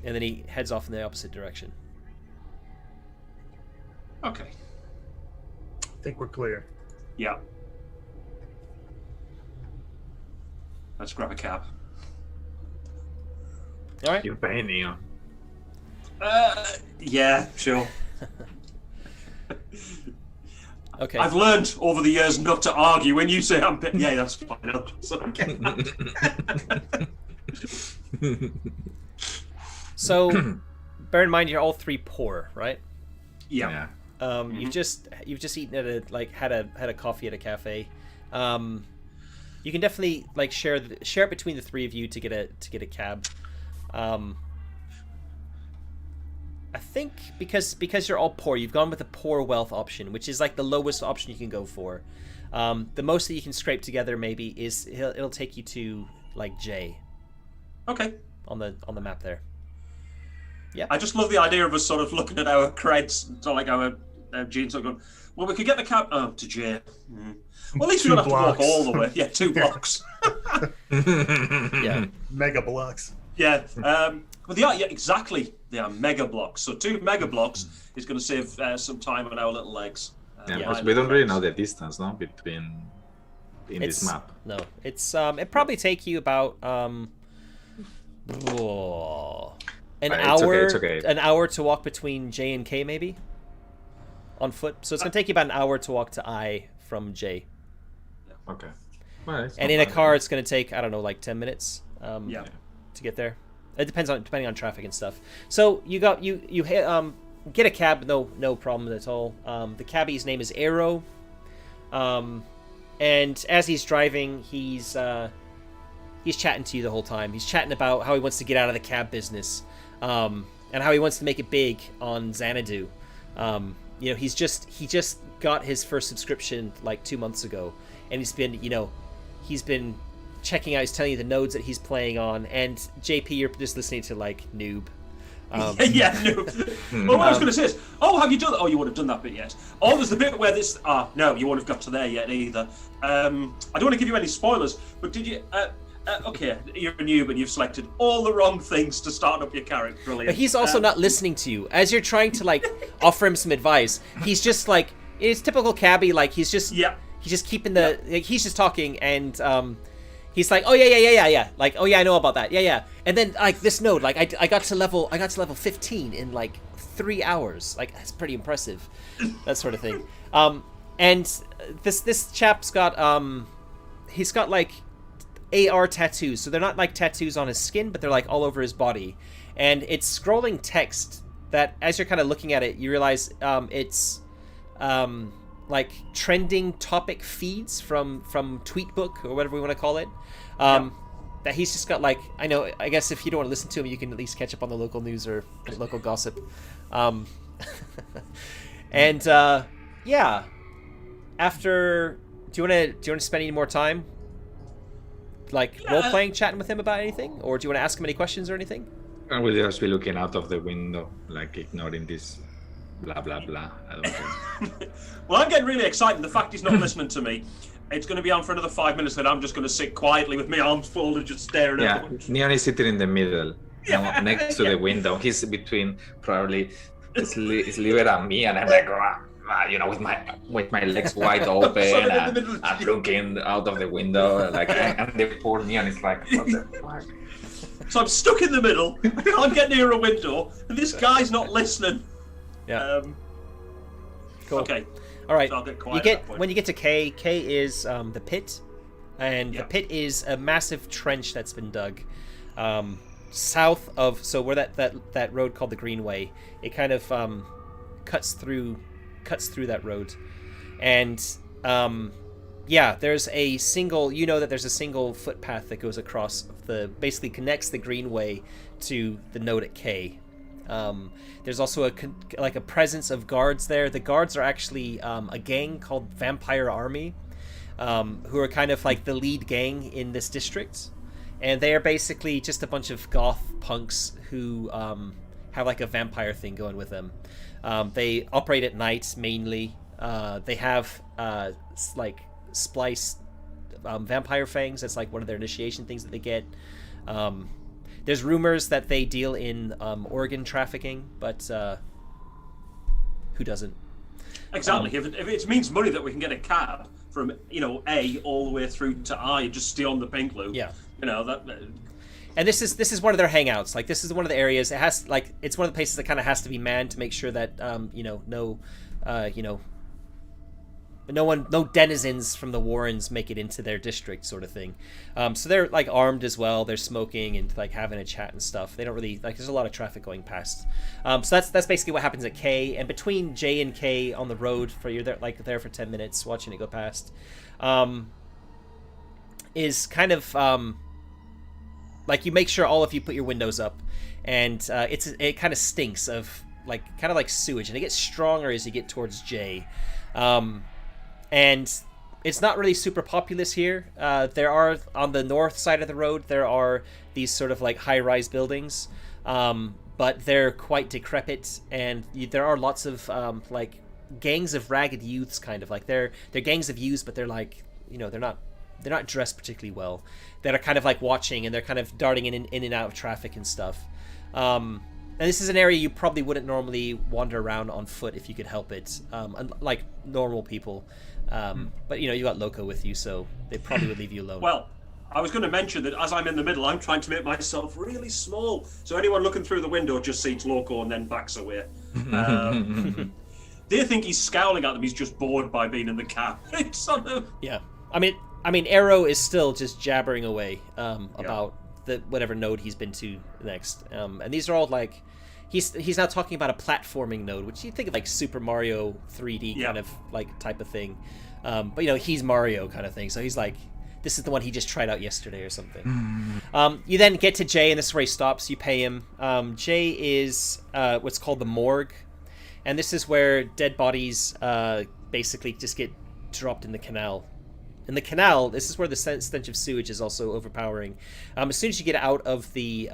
And then he heads off in the opposite direction. Okay. I think we're clear. Yeah. Let's grab a cab. All right. You're paying Neon. Yeah, sure. Okay. I've learned over the years not to argue when you say I'm. Yeah, that's fine. Okay. So, bear in mind you're all three poor, right? Yeah. You've just eaten at had a coffee at a cafe. You can definitely like share it between the three of you to get a cab. I think because you're all poor, you've gone with the poor wealth option, which is like the lowest option you can go for. The most that you can scrape together maybe is it'll take you to like J. Okay. On the map there. Yeah. I just love the idea of us sort of looking at our creds, so like our genes, sort of going, well, we could get the cab to J. Well, at least we don't have to walk all the way. Yeah, 2 blocks. Yeah. Mega blocks. Yeah. Well, they are, yeah, exactly. They are mega blocks. So 2 mega blocks is going to save some time on our little legs. Yeah, because we don't really know the distance, no, between this map. No, it's it probably take you about an hour. It's okay. An hour to walk between J and K, maybe on foot. So it's gonna take you about an hour to walk to I from J. Okay. Well, and in a car, it's gonna take, I don't know, like 10 minutes. Yeah. To get there. It depending on traffic and stuff. So you get a cab, no problem at all. The cabbie's name is Arrow, and as he's driving, he's chatting to you the whole time. He's chatting about how he wants to get out of the cab business, and how he wants to make it big on Xanadu. You know, he just got his first subscription like 2 months ago, and he's been checking out. He's telling you the nodes that he's playing on, and JP, you're just listening to like noob. Yeah, noob. Well, what I was going to say is, have you done that? Oh, you wouldn't have done that bit yet. Oh, there's the bit where this. No, you wouldn't have got to there yet either. I don't want to give you any spoilers, but did you? Okay, you're a noob and you've selected all the wrong things to start up your character. Brilliant. But he's also not listening to you as you're trying to like offer him some advice. He's just like, it's typical cabbie. Like he's just keeping the. Like, he's just talking and he's like, oh yeah. Like, oh yeah, I know about that. Yeah. And then like this node, like I got to level 15 in like 3 hours. Like that's pretty impressive. That sort of thing. And this chap's got he's got like AR tattoos. So they're not like tattoos on his skin, but they're like all over his body. And it's scrolling text that as you're kind of looking at it, you realize it's like trending topic feeds from Tweetbook or whatever we want to call it. That he's just got like, I guess if you don't want to listen to him, you can at least catch up on the local news or local gossip. And yeah, after, do you want to spend any more time like role playing, chatting with him about anything, or do you want to ask him any questions or anything? I will just be looking out of the window, like ignoring this blah blah blah. I don't care. Well, I'm getting really excited. The fact he's not listening to me. It's going to be on for another 5 minutes, and I'm just going to sit quietly with my arms folded, just staring at him. Neon is sitting in the middle, next to the window. He's between probably Sliver and me, and I'm like, with my legs wide open, and I'm looking out of the window, like, and the poor Neon is like, what the fuck? So I'm stuck in the middle. I can't get near a window, and this guy's not listening. Yeah. Cool. Okay. All right. So I'll get quiet when you get to K is the pit, and the pit is a massive trench that's been dug south of where that road called the Greenway. It kind of cuts through that road, and there's a single. There's a single footpath that goes across basically connects the Greenway to the node at K. There's also a presence of guards there. The guards are actually a gang called Vampire Army, who are kind of like the lead gang in this district, and they are basically just a bunch of goth punks who have like a vampire thing going with them. They operate at night mainly. They have like spliced vampire fangs. That's like one of their initiation things that they get. There's rumors that they deal in organ trafficking, but who doesn't? Exactly. If it means money that we can get a cab from A all the way through to I and just stay on the pink loop. Yeah. That. And this is one of their hangouts. Like this is one of the areas. It has it's one of the places that kind of has to be manned to make sure that no denizens from the Warrens make it into their district, sort of thing. So they're like armed as well. They're smoking and like having a chat and stuff. They don't really there's a lot of traffic going past. So that's basically what happens at K. And between J and K on the road you're there for 10 minutes watching it go past, is kind of like you make sure all of you put your windows up, and it kind of stinks of kind of like sewage, and it gets stronger as you get towards J, and it's not really super populous here. There are, on the north side of the road, there are these sort of like high-rise buildings, but they're quite decrepit, and there are lots of like gangs of ragged youths, kind of like they're gangs of youths, but they're like, you know, they're not dressed particularly well. That are kind of like watching, and they're kind of darting in and out of traffic and stuff. And this is an area you probably wouldn't normally wander around on foot if you could help it, like normal people. But you know, you got Loco with you, so they probably would leave you alone. Well, I was going to mention that as I'm in the middle, I'm trying to make myself really small, so anyone looking through the window just sees Loco and then backs away. They think he's scowling at them. He's just bored by being in the cab. It's sort of... Yeah, I mean, Arrow is still just jabbering away about the whatever node he's been to next, and these are all like, he's now talking about a platforming node, which you think of like Super Mario 3D kind of like type of thing, but you know, he's Mario kind of thing, so he's like, this is the one he just tried out yesterday or something. You then get to J, and this is where he stops. You pay him. J is what's called the Morgue, and this is where dead bodies basically just get dropped in the canal. In the canal, this is where the stench of sewage is also overpowering. As soon as you get out of the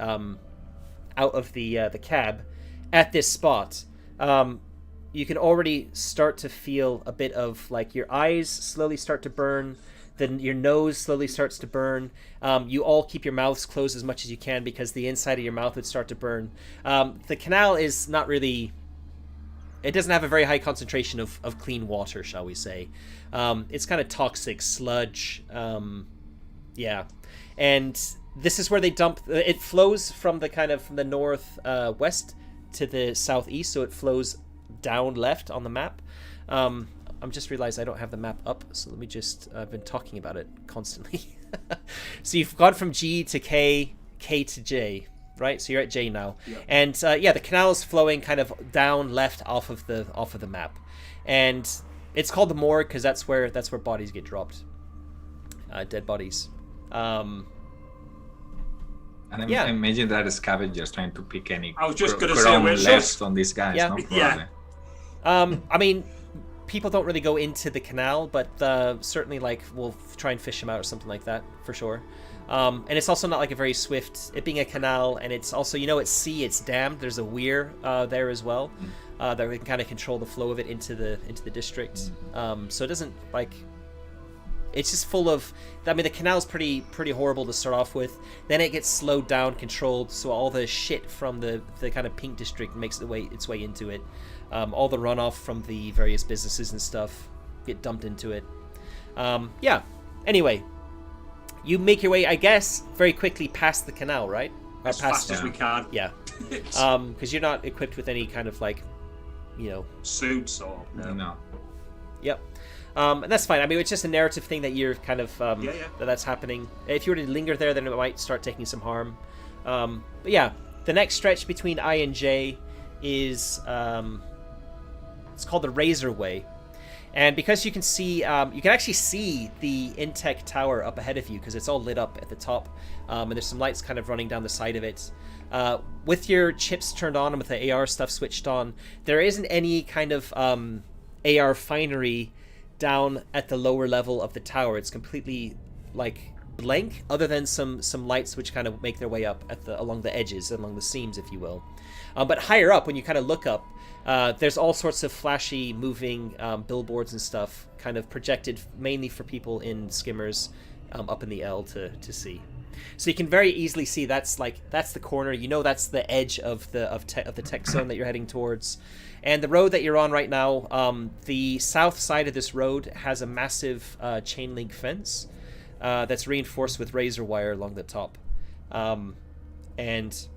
cab at this spot, you can already start to feel a bit of like your eyes slowly start to burn, then your nose slowly starts to burn. You all keep your mouths closed as much as you can because the inside of your mouth would start to burn. The canal is not really... It doesn't have a very high concentration of clean water, shall we say. It's kind of toxic sludge. Yeah. And this is where they dump... It flows from the kind of from the north west to the southeast, so it flows down left on the map. I'm just realized I don't have the map up, so let me just... I've been talking about it constantly. So you've gone from G to K, K to J. Right, so you're at J now, and the canal is flowing kind of down left off of the map, and it's called the Morgue because that's where bodies get dropped, dead bodies. And I imagine that scavengers trying to pick any. I was just going to say we're left on these guys. Yeah. No? Probably. I mean, people don't really go into the canal, but certainly like we'll try and fish them out or something like that for sure. And it's also not like a very swift, it being a canal, and it's also, you know, it's sea, it's dammed. There's a weir there as well, that we can kind of control the flow of it into the district. So it doesn't like, it's just full of, I mean, the canal's pretty horrible to start off with. Then it gets slowed down, controlled, so all the shit from the kind of pink district makes its way into it. All the runoff from the various businesses and stuff get dumped into it. Anyway. You make your way, I guess, very quickly past the canal, right? As fast as we can. Yeah. Because you're not equipped with any kind of, like, you know... suits or... No. Yep. And that's fine. I mean, it's just a narrative thing that you're kind of... that's happening. If you were to linger there, then it might start taking some harm. But yeah, the next stretch between I and J is... it's called the Razor Way. And because you can see, you can actually see the Intech tower up ahead of you because it's all lit up at the top, and there's some lights kind of running down the side of it. With your chips turned on and with the AR stuff switched on, there isn't any kind of AR finery down at the lower level of the tower. It's completely like blank, other than some lights which kind of make their way up at along the edges, along the seams, if you will. But higher up, when you kind of look up, there's all sorts of flashy moving billboards and stuff kind of projected mainly for people in skimmers up in the L to see. So you can very easily see that's the corner. You know that's the edge of the tech zone that you're heading towards. And the road that you're on right now, the south side of this road has a massive chain link fence that's reinforced with razor wire along the top. And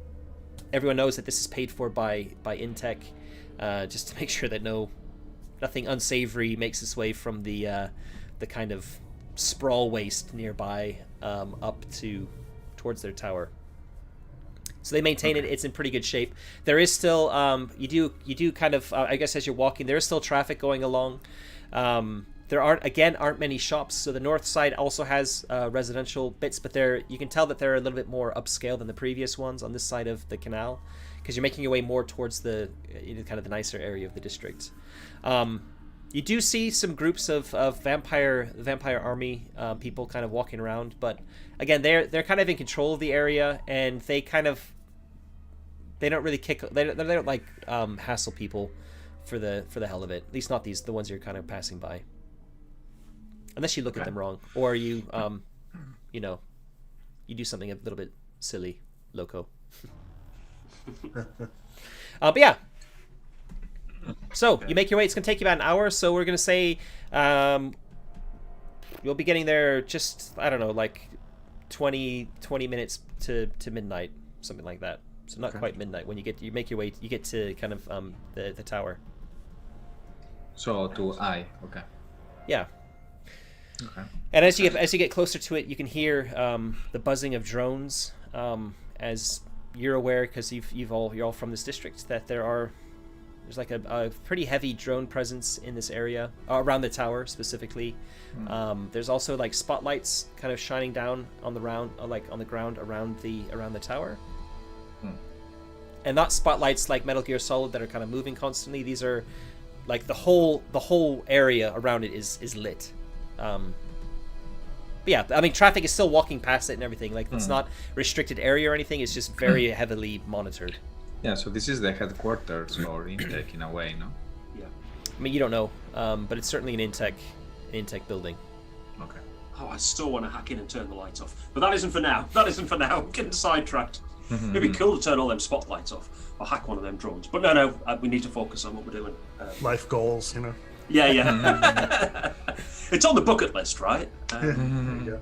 everyone knows that this is paid for by Intech. Just to make sure that nothing unsavory makes its way from the kind of sprawl waste nearby up towards their tower. So they maintain it. It's in pretty good shape. There is still you do kind of I guess as you're walking, there is still traffic going along. There aren't many shops. So the north side also has residential bits, but you can tell that they're a little bit more upscale than the previous ones on this side of the canal, because you're making your way more towards the kind of the nicer area of the district. You do see some groups of vampire army people kind of walking around, but again, they're kind of in control of the area, and they don't really they don't like hassle people for the hell of it. At least not the ones you're kind of passing by, unless you look at them wrong, or you you do something a little bit silly, loco. But yeah. So you make your way. It's gonna take you about an hour. So we're gonna say you'll be getting there just, I don't know, like 20 minutes to midnight, something like that. So not quite midnight when you make your way. You get to kind of the tower. So to okay. Yeah. Okay. And as you get closer to it, you can hear the buzzing of drones. As you're aware, because you're all from this district, that there's like a pretty heavy drone presence in this area, around the tower specifically. There's also like spotlights kind of shining down on the ground around the tower. And not spotlights like Metal Gear Solid that are kind of moving constantly. These are like the whole area around it is lit. But yeah, I mean, traffic is still walking past it and everything. Like, it's not restricted area or anything. It's just very heavily monitored. Yeah, so this is the headquarters or Intech in a way, no? Yeah. I mean, you don't know, but it's certainly an Intech building. Okay. Oh, I still want to hack in and turn the lights off. But that isn't for now. I'm getting sidetracked. It'd be cool to turn all them spotlights off or hack one of them drones. But no, we need to focus on what we're doing. Life goals, Yeah. It's on the bucket list, right? Yeah.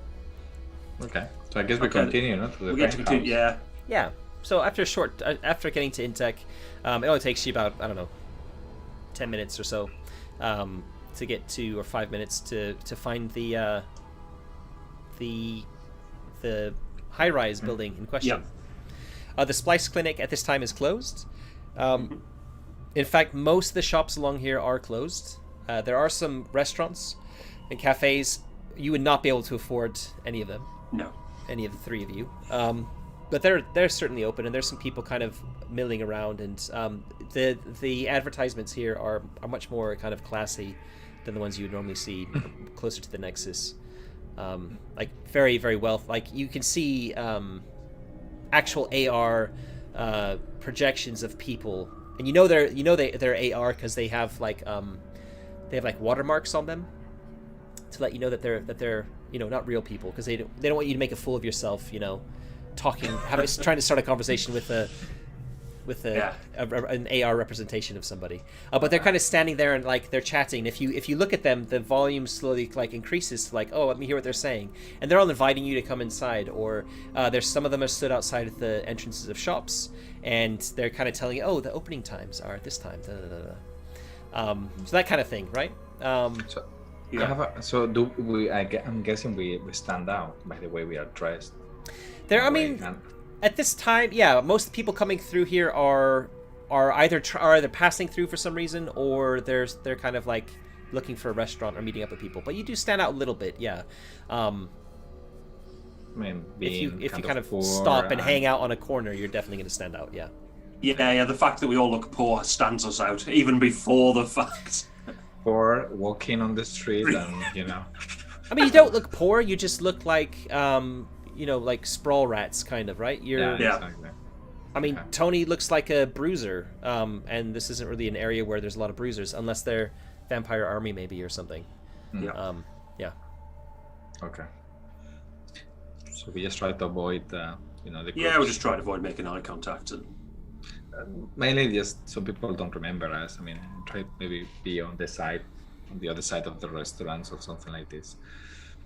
Okay. So I guess we continue, no? To the we get to continue, yeah. Yeah. So after getting to Intech, it only takes you about, I don't know, 10 minutes or so to get to, or 5 minutes to find the high-rise building in question. Yep. The Splice Clinic at this time is closed. In fact, most of the shops along here are closed. There are some restaurants and cafes. You would not be able to afford any of them. No. Any of the three of you. But they're certainly open, and there's some people kind of milling around, and the advertisements here are much more kind of classy than the ones you would normally see closer to the Nexus. Like very, very well. Like you can see actual AR projections of people, and they're AR because they have like watermarks on them to let you know that they're not real people, because they don't want you to make a fool of yourself, trying to start a conversation with an AR representation of somebody. But they're kind of standing there and like they're chatting. If you look at them, the volume slowly like increases to like, oh, let me hear what they're saying, and they're all inviting you to come inside. Or there's some of them are stood outside at the entrances of shops, and they're kind of telling you, oh, the opening times are at this time. Da, da, da, da. So that kind of thing, right? I'm guessing we stand out by the way we are dressed. At this time, yeah, most people coming through here are either passing through for some reason, or they're kind of like looking for a restaurant or meeting up with people. But you do stand out a little bit, yeah. If you kind of stop and hang out on a corner, you're definitely going to stand out, yeah. Yeah. The fact that we all look poor stands us out, even before the fact. Poor walking on the street, and I mean, you don't look poor. You just look like like sprawl rats, kind of, right? Yeah. Exactly. I mean, okay. Tony looks like a bruiser, and this isn't really an area where there's a lot of bruisers, unless they're vampire army maybe or something. Yeah. Yeah. Okay. So we just try to avoid, the Yeah, we just try to avoid making eye contact and. Mainly just so people don't remember us. I mean, try maybe be on the other side of the restaurants or something like this.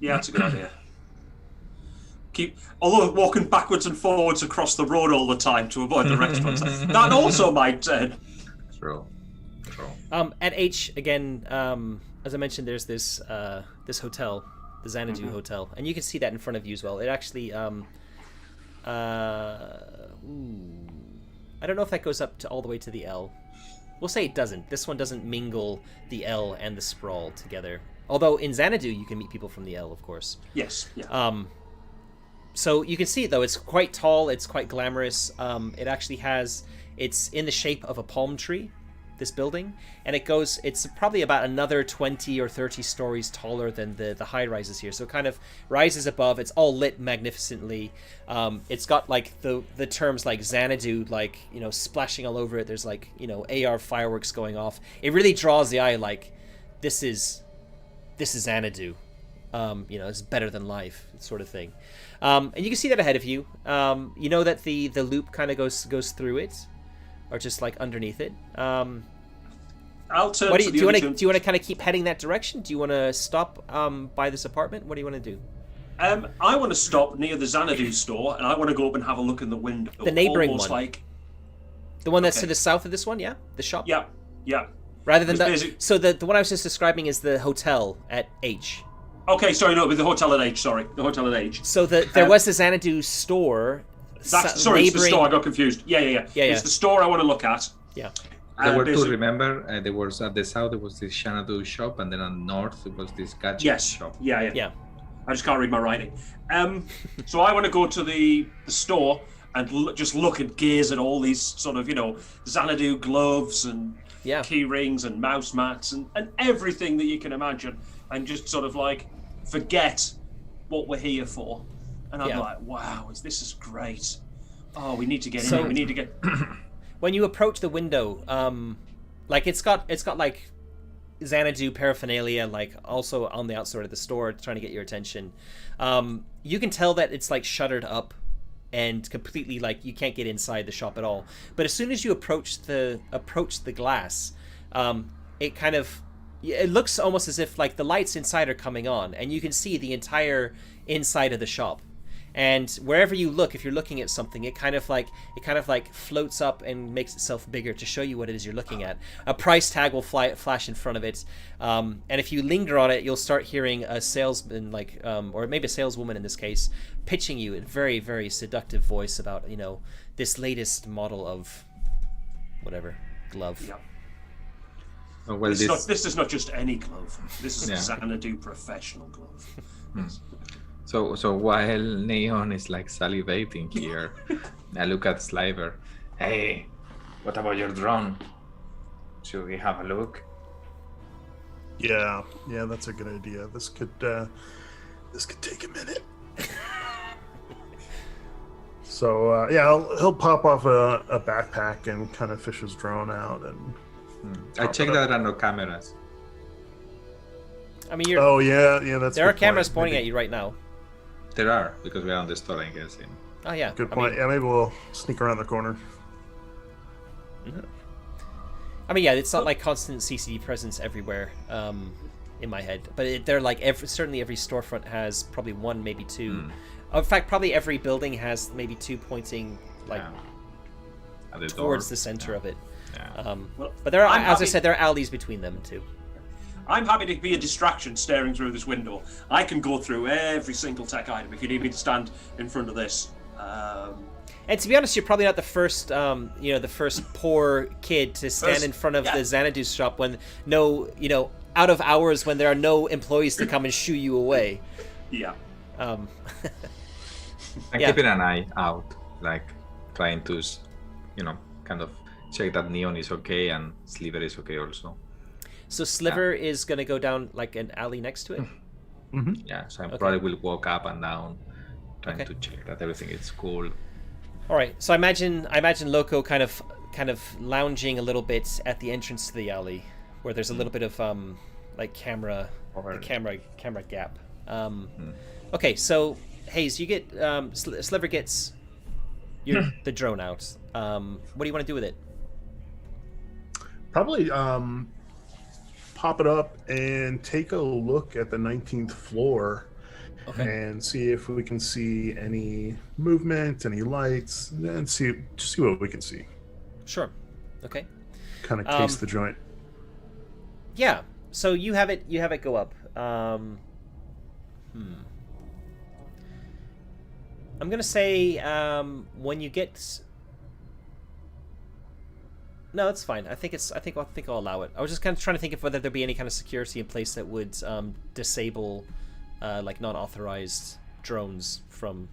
Yeah, that's a good idea. Although walking backwards and forwards across the road all the time to avoid the restaurants, that also might. True. At H again, as I mentioned, there's this hotel, the Xanadu Hotel, and you can see that in front of you as well. It actually, I don't know if that goes up to all the way to the L. We'll say it doesn't. This one doesn't mingle the L and the Sprawl together. Although in Xanadu you can meet people from the L, of course. Yes. Yeah. So you can see it, though. It's quite tall. It's quite glamorous. It actually has... It's in the shape of a palm tree, this building. And it's probably about another 20 or 30 stories taller than the high-rises here. So it kind of rises above. It's all lit magnificently. It's got, like, the terms like Xanadu, like, you know, splashing all over it. There's, like, you know, AR fireworks going off. It really draws the eye, like, this is Xanadu. You know, it's better than life, sort of thing. And you can see that ahead of you. You know that the loop kind of goes through it, or just like underneath it. I'll turn. Do you want to kind of keep heading that direction? Do you want to stop by this apartment? What do you want to do? I want to stop near the Xanadu store, and I want to go up and have a look in the window. The neighboring almost one. Like the one that's to the south of this one, yeah, the shop. Yeah. Rather than that, so the one I was just describing is the hotel at H. Okay, sorry, no, but the hotel at H. Sorry, the hotel at H. So there was the Xanadu store. It's the store. I got confused. Yeah. It's the store I want to look at. Yeah. There were two, remember? There was at the south, there was this Xanadu shop, and then on the north, it was this gadget shop. Yeah. I just can't read my writing. So I want to go to the store and just look and gaze at all these sort of, you know, Xanadu gloves and key rings and mouse mats and everything that you can imagine, and just sort of like forget what we're here for. And I'm like, wow, this is great. Oh, we need to get in. We need to get. When you approach the window, like it's got like Xanadu paraphernalia, like also on the outside of the store, trying to get your attention. You can tell that it's like shuttered up and completely like you can't get inside the shop at all. But as soon as you approach the glass, it looks almost as if like the lights inside are coming on, and you can see the entire inside of the shop. And wherever you look, if you're looking at something, it kind of like floats up and makes itself bigger to show you what it is you're looking at. A price tag will flash in front of it, and if you linger on it, you'll start hearing a salesman, like or maybe a saleswoman in this case, pitching you in very, very seductive voice about, you know, this latest model of whatever glove. Yeah. Oh, well, this is not just any glove. This is a Xanadu professional glove. So while Neon is like salivating here, I look at Sliver. Hey, what about your drone? Should we have a look? Yeah, that's a good idea. This could take a minute. So he'll pop off a backpack and kind of fish his drone out and. I checked that there are no cameras. I mean, that's. There are cameras pointing at you right now. There are, because we're on the store, I'm guessing. Oh yeah. Good point. Maybe we'll sneak around the corner. Mm-hmm. I mean, it's not like constant CCD presence everywhere. In my head, but they're like certainly every storefront has probably one, maybe two. In fact, probably every building has maybe two pointing like towards the center of it. Yeah. But there are, as I said, there are alleys between them too. I'm happy to be a distraction staring through this window. I can go through every single tech item if you need me to stand in front of this. And to be honest, you're probably not the first, the first poor kid to stand in front of the Xanadu shop when out of hours when there are no employees to come and shoo you away. Yeah. I'm keeping an eye out, like trying to, kind of check that Neon is okay and Sliver is okay also. So Sliver is going to go down like an alley next to it? Mm-hmm. Yeah, so I probably will walk up and down trying to check that everything is cool. All right, so I imagine Loco kind of lounging a little bit at the entrance to the alley where there's a little bit of like camera gap. Okay, so Hayes, you get Sliver gets the drone out. What do you want to do with it? Probably pop it up and take a look at the 19th floor and see if we can see any movement, any lights, and see what we can see. Sure. Okay. Kind of taste the joint. Yeah. So you have it go up. I'm gonna say when you get No, it's fine. I think I'll allow it. I was just kind of trying to think of whether there'd be any kind of security in place that would disable like non-authorized drones from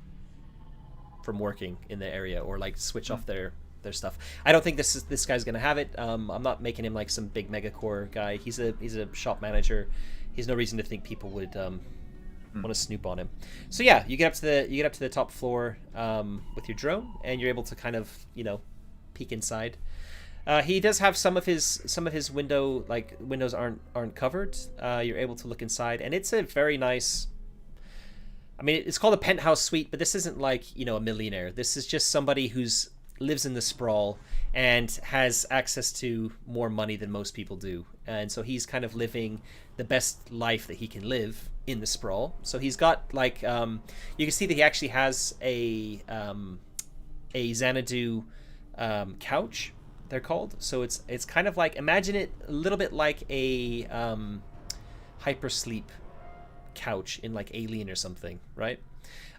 working in the area, or like switch off their stuff. I don't think this guy's gonna have it. I'm not making him like some big megacore guy. He's a shop manager. He's no reason to think people would want to snoop on him. So yeah, you get up to the top floor with your drone, and you're able to kind of peek inside. He does have some of his windows aren't covered. You're able to look inside, and it's a very nice. I mean, it's called a penthouse suite, but this isn't like a millionaire. This is just somebody who's lives in the Sprawl and has access to more money than most people do, and so he's kind of living the best life that he can live in the Sprawl. So he's got like you can see that he actually has a Xanadu couch. They're called. So it's kind of like, imagine it a little bit like a hypersleep couch in like Alien or something, right?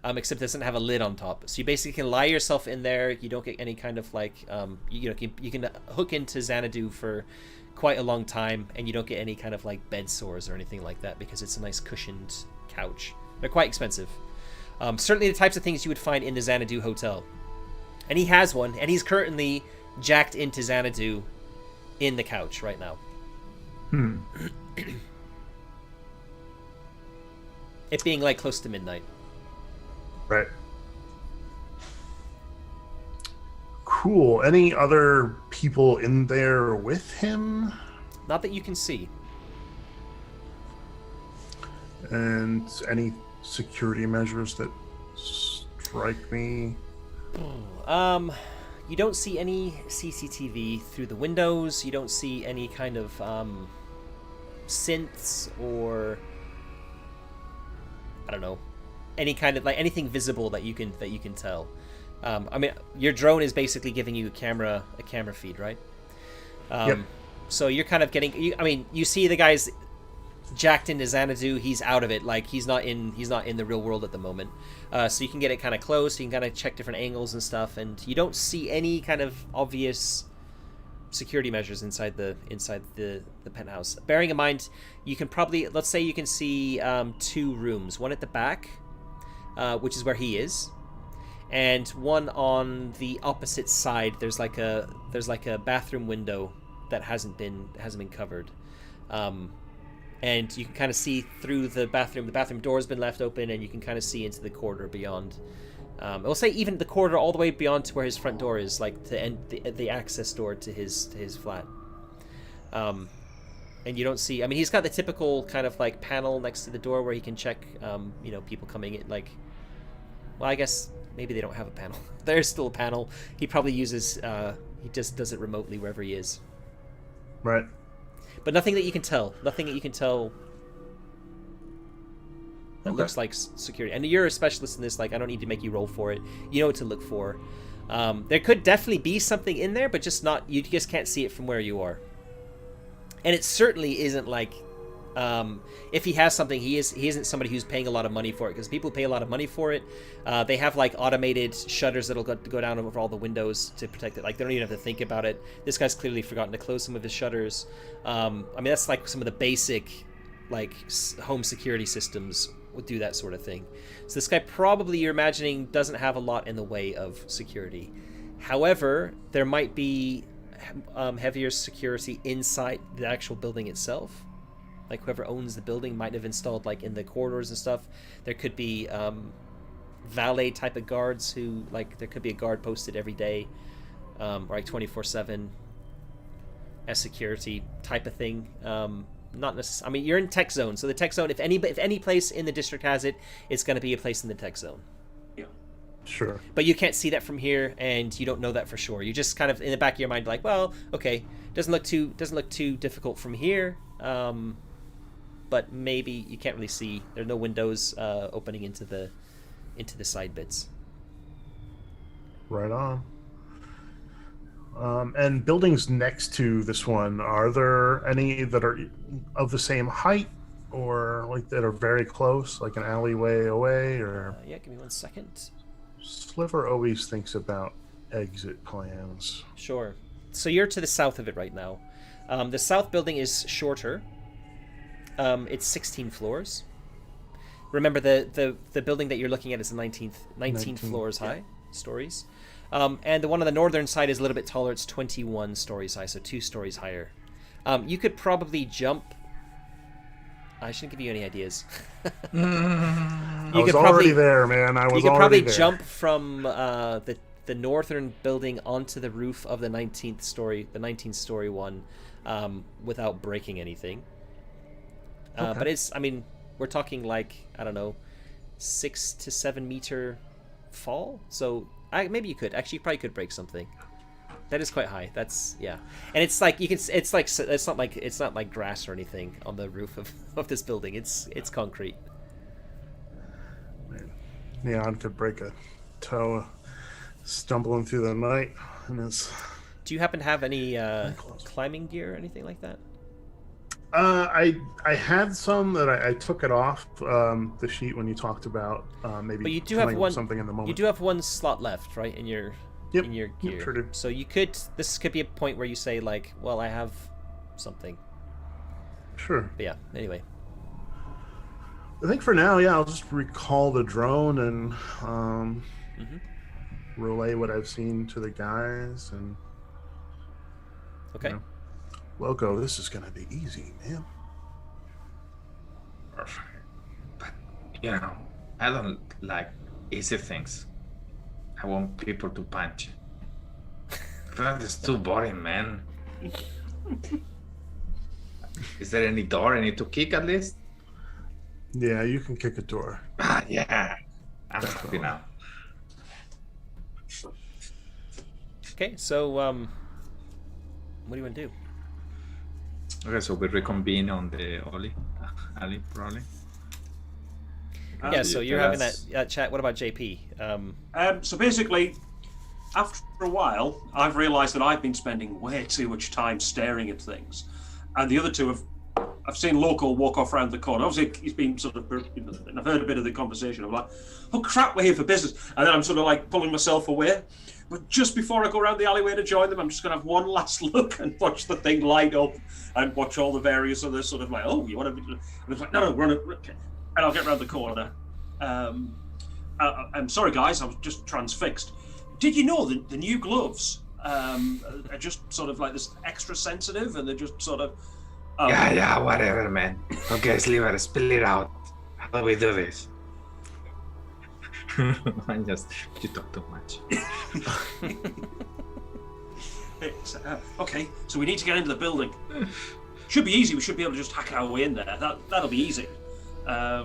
Except it doesn't have a lid on top. So you basically can lie yourself in there. You don't get any kind of like you can hook into Xanadu for quite a long time, and you don't get any kind of like bed sores or anything like that, because it's a nice cushioned couch. They're quite expensive. Certainly the types of things you would find in the Xanadu hotel. And he has one, and he's currently jacked into Xanadu in the couch right now. It being like close to midnight. Right. Cool. Any other people in there with him? Not that you can see. And any security measures that strike me? You don't see any CCTV through the windows. You don't see any kind of synths or I don't know, any kind of like anything visible that you can tell. I mean, your drone is basically giving you a camera feed, right? Yep. So you're kind of getting. I mean, you see the guy's jacked into Xanadu. He's out of it. Like he's not in the real world at the moment. So you can get it kind of close. You can kind of check different angles and stuff, and you don't see any kind of obvious security measures inside the penthouse. Bearing in mind, you can probably, let's say you can see 2 rooms. One at the back, which is where he is, and one on the opposite side. There's like a bathroom window that hasn't been covered. And you can kind of see through the bathroom. The bathroom door has been left open, and you can kind of see into the corridor beyond. We'll say even the corridor all the way beyond to where his front door is, like to end the access door to his flat. And you don't see. I mean, he's got the typical kind of like panel next to the door where he can check, people coming in. Like, well, I guess maybe they don't have a panel. There's still a panel. He probably uses. He just does it remotely wherever he is. Right. But nothing that you can tell. Nothing that you can tell that looks like security. And you're a specialist in this. Like, I don't need to make you roll for it. You know what to look for. There could definitely be something in there, but just not. You just can't see it from where you are. And it certainly isn't like. If he has something, he isn't somebody who's paying a lot of money for it, because people pay a lot of money for it. They have like automated shutters that'll go down over all the windows to protect it. Like, they don't even have to think about it. This guy's clearly forgotten to close some of his shutters. I mean, that's like some of the basic like home security systems would do that sort of thing. So this guy probably, you're imagining, doesn't have a lot in the way of security. However, there might be heavier security inside the actual building itself. Like, whoever owns the building might have installed, like, in the corridors and stuff. There could be valet type of guards who, like, there could be a guard posted every day, or like 24/7 as security type of thing. Not necessarily. I mean, you're in tech zone, so the tech zone, if any place in the district has it, it's going to be a place in the tech zone. Yeah. Sure. But you can't see that from here, and you don't know that for sure. You just kind of in the back of your mind, like, well, okay, doesn't look too difficult from here. But maybe you can't really see. There are no windows opening into the side bits. Right on. And buildings next to this one, are there any that are of the same height, or like that are very close, like an alleyway away, or? Yeah, give me 1 second. Sliver always thinks about exit plans. Sure. so you're to the south of it right now. The south building is shorter. It's 16 floors. Remember, the building that you're looking at is the 19 floors high, stories. And the one on the northern side is a little bit taller. It's 21 stories high, so 2 stories higher. You could probably jump. I shouldn't give you any ideas. I was already there, man. You could probably jump from the northern building onto the roof of the 19th story one, without breaking anything. Okay. But it's, I mean, we're talking like, I don't know, 6 to 7 meter fall. So maybe you could. Actually, you probably could break something. That is quite high. That's, yeah. And it's like, you can, it's not like grass or anything on the roof of this building. It's concrete. Neon could break a toe stumbling through the night. And do you happen to have any climbing gear or anything like that? I had some that I took it off the sheet when you talked about maybe. But you do have one something in the moment. You do have one slot left, right, in your in your gear. Yep, sure do. So you could. This could be a point where you say like, well, I have something. Sure. But yeah. Anyway. I think for now, yeah, I'll just recall the drone and relay what I've seen to the guys and. Okay. You know, Loco, this is gonna be easy, man. Perfect. But, you know, I don't like easy things. I want people to punch. That is too boring, man. Is there any door I need to kick at least? Yeah, you can kick a door. Ah, yeah. I'm happy now. Okay. So what do you want to do? Okay, so we reconvene on the alley, probably. Yeah, so you're having that chat. What about JP? So basically, after a while, I've realised that I've been spending way too much time staring at things, and the other two I've seen Loco walk off around the corner. Obviously, he's been sort of, and I've heard a bit of the conversation. I'm like, oh crap, we're here for business, and then I'm sort of like pulling myself away. But just before I go around the alleyway to join them, I'm just going to have one last look and watch the thing light up and watch all the various other sort of like, oh, you want to... And it's like, no, run it. Okay. And I'll get around the corner. I'm sorry, guys, I was just transfixed. Did you know that the new gloves are just sort of like this extra sensitive and they're just sort of... Yeah, whatever, man. Okay, Sliver, spill it out. How do we do this? You talk too much. Okay, so we need to get into the building. Should be easy. We should be able to just hack our way in there. That'll be easy. I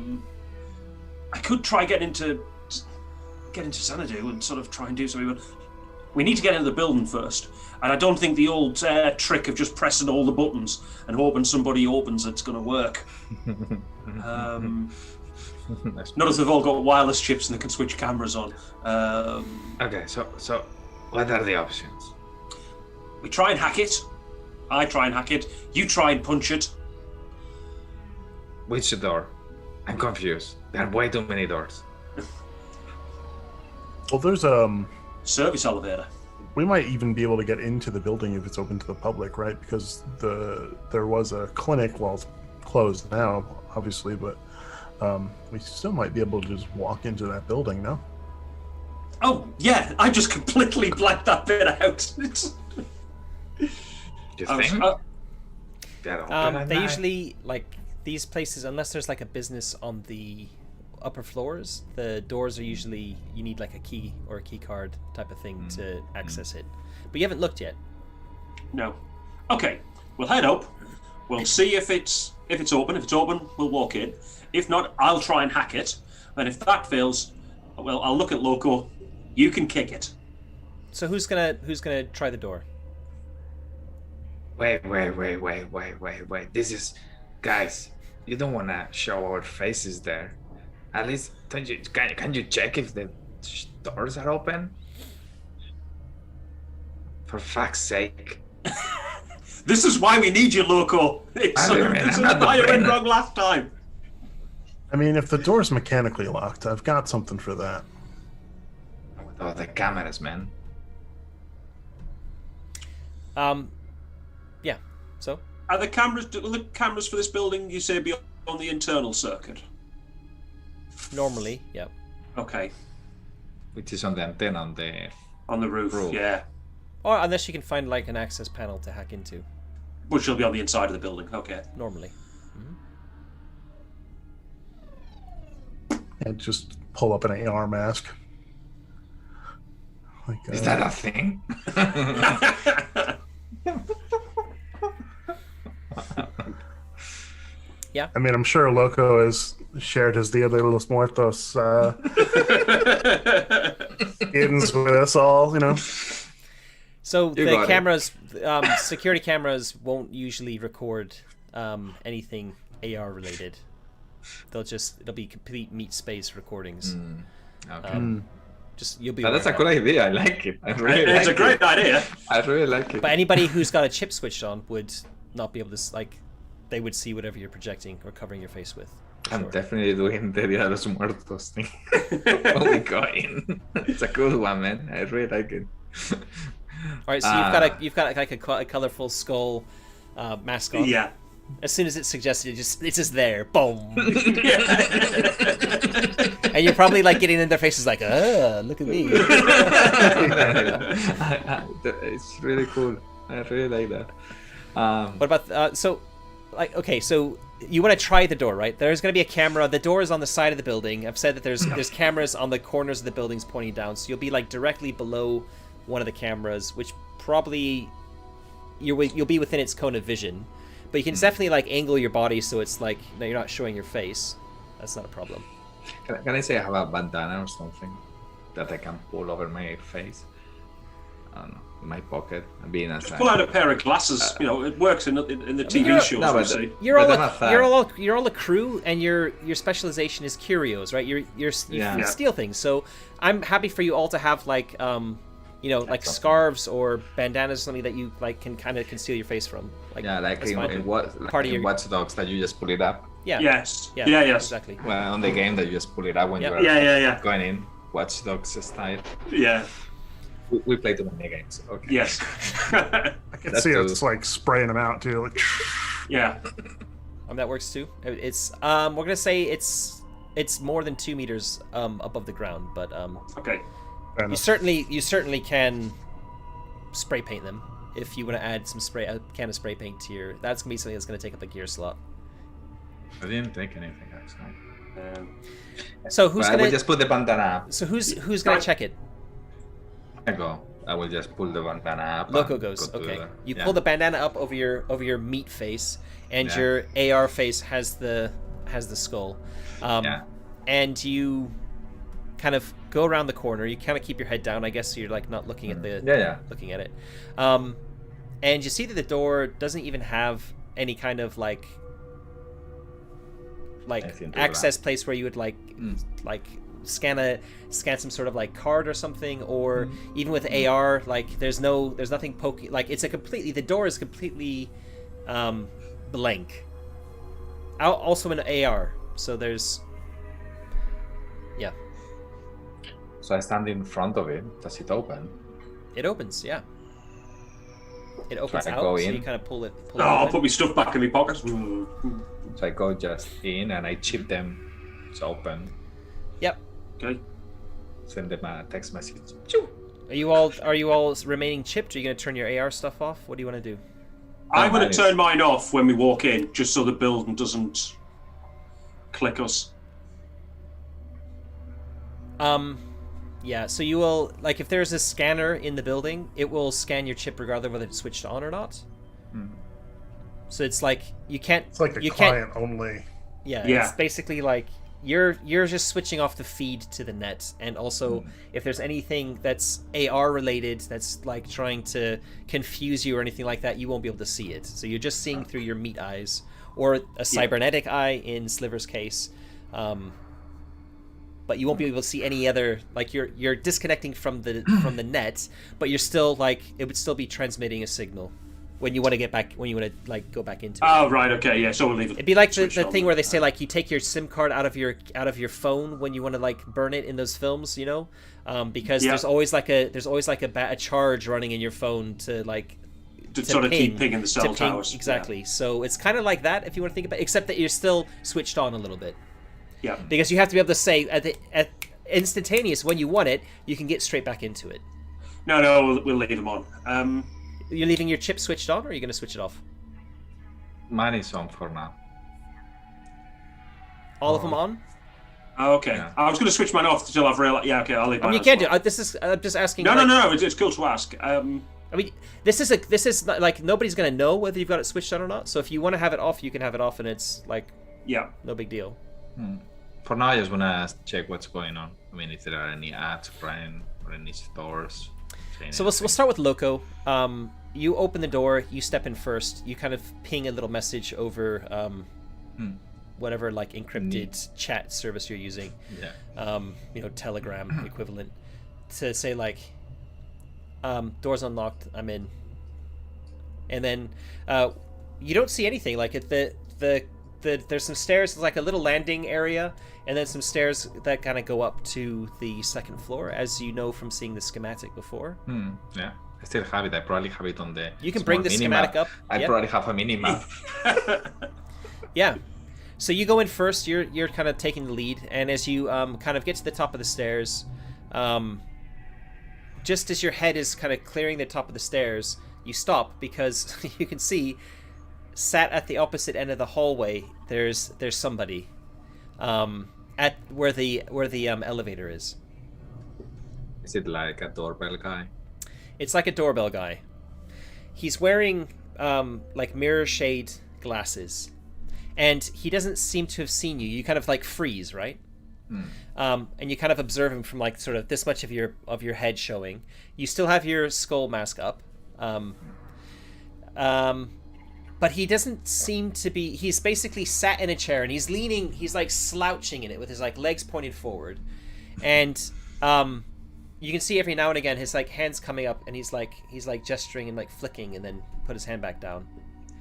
could try get into Xanadu and sort of try and do something, but we need to get into the building first. And I don't think the old trick of just pressing all the buttons and hoping somebody opens it's going to work. Not as they've all got wireless chips and they can switch cameras on. Okay, so what are the options? We try and hack it. I try and hack it. You try and punch it. Which door? I'm confused. There are way too many doors. Well, there's service elevator. we might even be able to get into the building if it's open to the public, right? Because there was a clinic, well, it's closed now, obviously, but we still might be able to just walk into that building, no? Oh, yeah, I just completely blacked that bit out. You think? They usually, like, these places, unless there's like a business on the upper floors, the doors are usually, you need like a key or a key card type of thing to access it. But you haven't looked yet. No. Okay, we'll head up. We'll see if it's open. If it's open, we'll walk in. If not, I'll try and hack it. And if that fails, well, I'll look at Loco. You can kick it. So who's gonna try the door? Wait. This is, guys, you don't want to show our faces there. At least, can you check if the doors are open? For fuck's sake. This is why we need you, Loco. This is why you went wrong last time. I mean, if the door's mechanically locked, I've got something for that. Oh, the cameras, man. Yeah. So Are the cameras for this building, you say, be on the internal circuit? normally, yeah. Okay. Which is on the antenna On the roof, yeah. Or unless you can find like an access panel to hack into. Which will be on the inside of the building. Okay. Normally. And just pull up an AR mask. Like, Is that a thing? Yeah. I mean, I'm sure Loco has shared his Dia de los Muertos skins with us all, you know. So You the got it. cameras, security cameras won't usually record anything AR related. It'll be complete meat space recordings. Okay. You'll be. That's aware a of good idea. I like it. I really It's like a great it. idea. I really like it. But anybody who's got a chip switched on would not be able to they would see whatever you're projecting or covering your face with. for I'm sure. definitely doing the Dia de los Muertos thing. Only going. It's a good one, man. I really like it. All right, so you've got like a colorful skull mask on. Yeah. As soon as it's suggested, it's just there. Boom. And you're probably like getting in their faces like, look at me. It's really cool. I really like that. What about so you want to try the door, right? There's going to be a camera. The door is on the side of the building. I've said that there's cameras on the corners of the buildings pointing down, so you'll be like directly below one of the cameras, which probably you'll be within its cone of vision. But you can definitely like angle your body so it's like you're not showing your face. That's not a problem. Can I say I have a bandana or something that I can pull over my face? I don't know, in my pocket. I'm being as Pull out a pair of glasses. It works in the TV shows. no, we but see. You're all But I'm a fan. you're all a crew, and your specialization is curios, right? You Yeah. steal things. So I'm happy for you all to have like like scarves or bandanas or something that you like can kind of conceal your face from. Like like that's fine. in Part of your- Watch Dogs that you just pull it up. Yeah. Yes. Yeah. Yes. Exactly. Well, on the game that you just pull it up when Yep. you're Yeah. going in. Watch Dogs style. Yeah. We play too many games. Okay. Yes. I can That's see the- it's like spraying them out too. Like, Yeah. That works too. It's we're gonna say it's more than 2 meters above the ground, but Okay. you certainly can spray paint them if you want to add a can of spray paint to your. That's gonna be something that's gonna take up a gear slot. I didn't take anything actually. So who's But I gonna? will just put the bandana up. So who's gonna check it? I will just pull the bandana up. Loco and goes. go to Okay. the- You yeah. pull the bandana up over your meat face, and Yeah. your AR face has the skull. Yeah. And you kind of go around the corner. You kind of keep your head down, I guess, so you're like not looking at the looking at it. And you see that the door doesn't even have any kind of like Anything to access place where you would like scan some sort of like card or something, or even with AR, like there's nothing poking, like the door is completely blank. Also in AR, so there's So I stand in front of it. Does it open? it opens, yeah. It opens I out, go so in? you kind of pull it I'll open. put my stuff back in my pockets. So I go just in and I chip them. It's open. Yep. Okay. Send them a text message. Are you all remaining chipped? Are you going to turn your AR stuff off? What do you want to do? I'm going mine to is- turn mine off when we walk in, just so the building doesn't click us. Yeah, so you will, like, if there's a scanner in the building, it will scan your chip regardless of whether it's switched on or not. So it's like you can't. it's like a you can't. client only. Yeah, Yeah. it's basically like you're just switching off the feed to the net, and also if there's anything that's AR related that's like trying to confuse you or anything like that, you won't be able to see it. So you're just seeing through your meat eyes or a cybernetic eye in Sliver's case. But you won't be able to see any other, like you're disconnecting from the net, but you're still like it would still be transmitting a signal when you want to get back, when you want to like go back into it. Oh, right. Okay. Yeah. So we'll leave it. It'd be like the switched on thing then. where they say like you take your SIM card out of your phone when you want to like burn it in those films, you know, because Yeah. there's always like a charge running in your phone to like to sort of keep pinging the cell to ping, towers. exactly. Yeah. So it's kind of like that if you want to think about it, except that you're still switched on a little bit. Yeah. Because you have to be able to say at instantaneous when you want it, you can get straight back into it. No, we'll leave them on. You're leaving your chip switched on, or are you going to switch it off? Mine is on for now. All of them on? Oh, okay. Yeah. I was going to switch mine off until I've realized. Yeah, okay, I'll leave mine. You can't do it. I'm just asking. No. It's cool to ask. I mean, this is like nobody's going to know whether you've got it switched on or not. So if you want to have it off, you can have it off, and it's like no big deal. For now, I just want to check what's going on. I mean, if there are any ads running or any stores. So we'll start with Loco. You open the door, you step in first, you kind of ping a little message over whatever like encrypted chat service you're using. Yeah. Telegram equivalent, to say like, door's unlocked, I'm in. And then you don't see anything. Like at the there's some stairs, it's like a little landing area, and then some stairs that kind of go up to the second floor, as you know from seeing the schematic before. Yeah, I still have it. I probably have it on the. You can bring the schematic up. I probably have a mini map. Yeah. So you go in first. You're kind of taking the lead, and as you kind of get to the top of the stairs, just as your head is kind of clearing the top of the stairs, you stop because you can see, sat at the opposite end of the hallway, there's somebody at where the elevator is. Is it like a doorbell guy? It's like a doorbell guy. He's wearing like mirror shade glasses, and he doesn't seem to have seen you. You kind of like freeze, right? And you kind of observe him from like sort of this much of your head showing. You still have your skull mask up. But he doesn't seem to be. He's basically sat in a chair and he's leaning. He's like slouching in it with his like legs pointed forward, and you can see every now and again his like hands coming up, and he's like gesturing and like flicking, and then put his hand back down.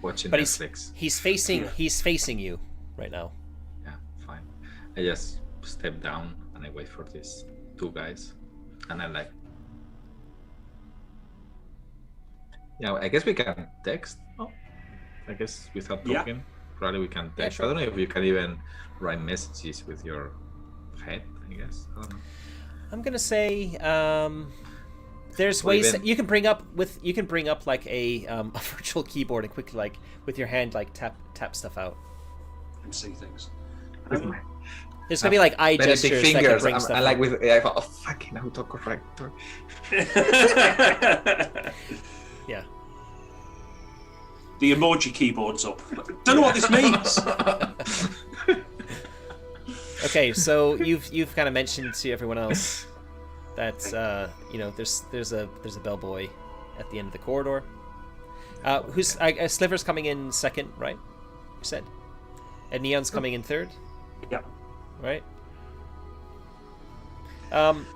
Watching but Netflix. He's facing you right now. Yeah, fine. I just step down and I wait for these two guys, and I'm like, yeah, I guess we can text. Oh. I guess without talking, probably we can text. Yeah, sure. I don't know if you can even write messages with your head. I guess I don't know. I'm gonna say there's ways that you can bring up like a virtual keyboard and quickly like with your hand like tap stuff out and see things. There's gonna be like eye gestures fingers. that can bring stuff. I like with I thought, fucking autocorrect. Yeah. The emoji keyboard's up. Don't know what this means. Okay, so you've kind of mentioned to everyone else that there's a bellboy at the end of the corridor. Who's Sliver's coming in second, right? You said, and Neon's coming in third. Yeah. Right. I'm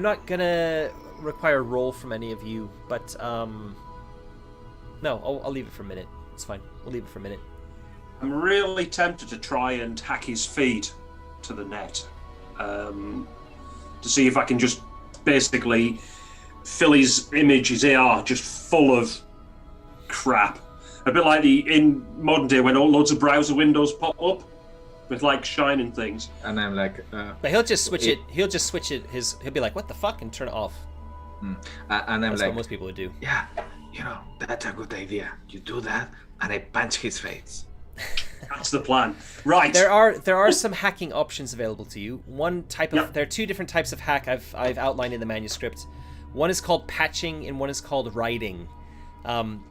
not gonna require a roll from any of you, but no, I'll leave it for a minute. It's fine. We'll leave it for a minute. I'm really tempted to try and hack his feed to the net, to see if I can just basically fill his image, his AR, just full of crap. A bit like in modern day when loads of browser windows pop up with like shining things. And I'm like, but he'll just switch it. He'll just switch it. He'll be like, "What the fuck?" and turn it off. and I'm That's like, what most people would do. Yeah, that's a good idea. You do that, and I punch his face. That's the plan. Right. There are some hacking options available to you. There are two different types of hack I've outlined in the manuscript. One is called patching and one is called writing.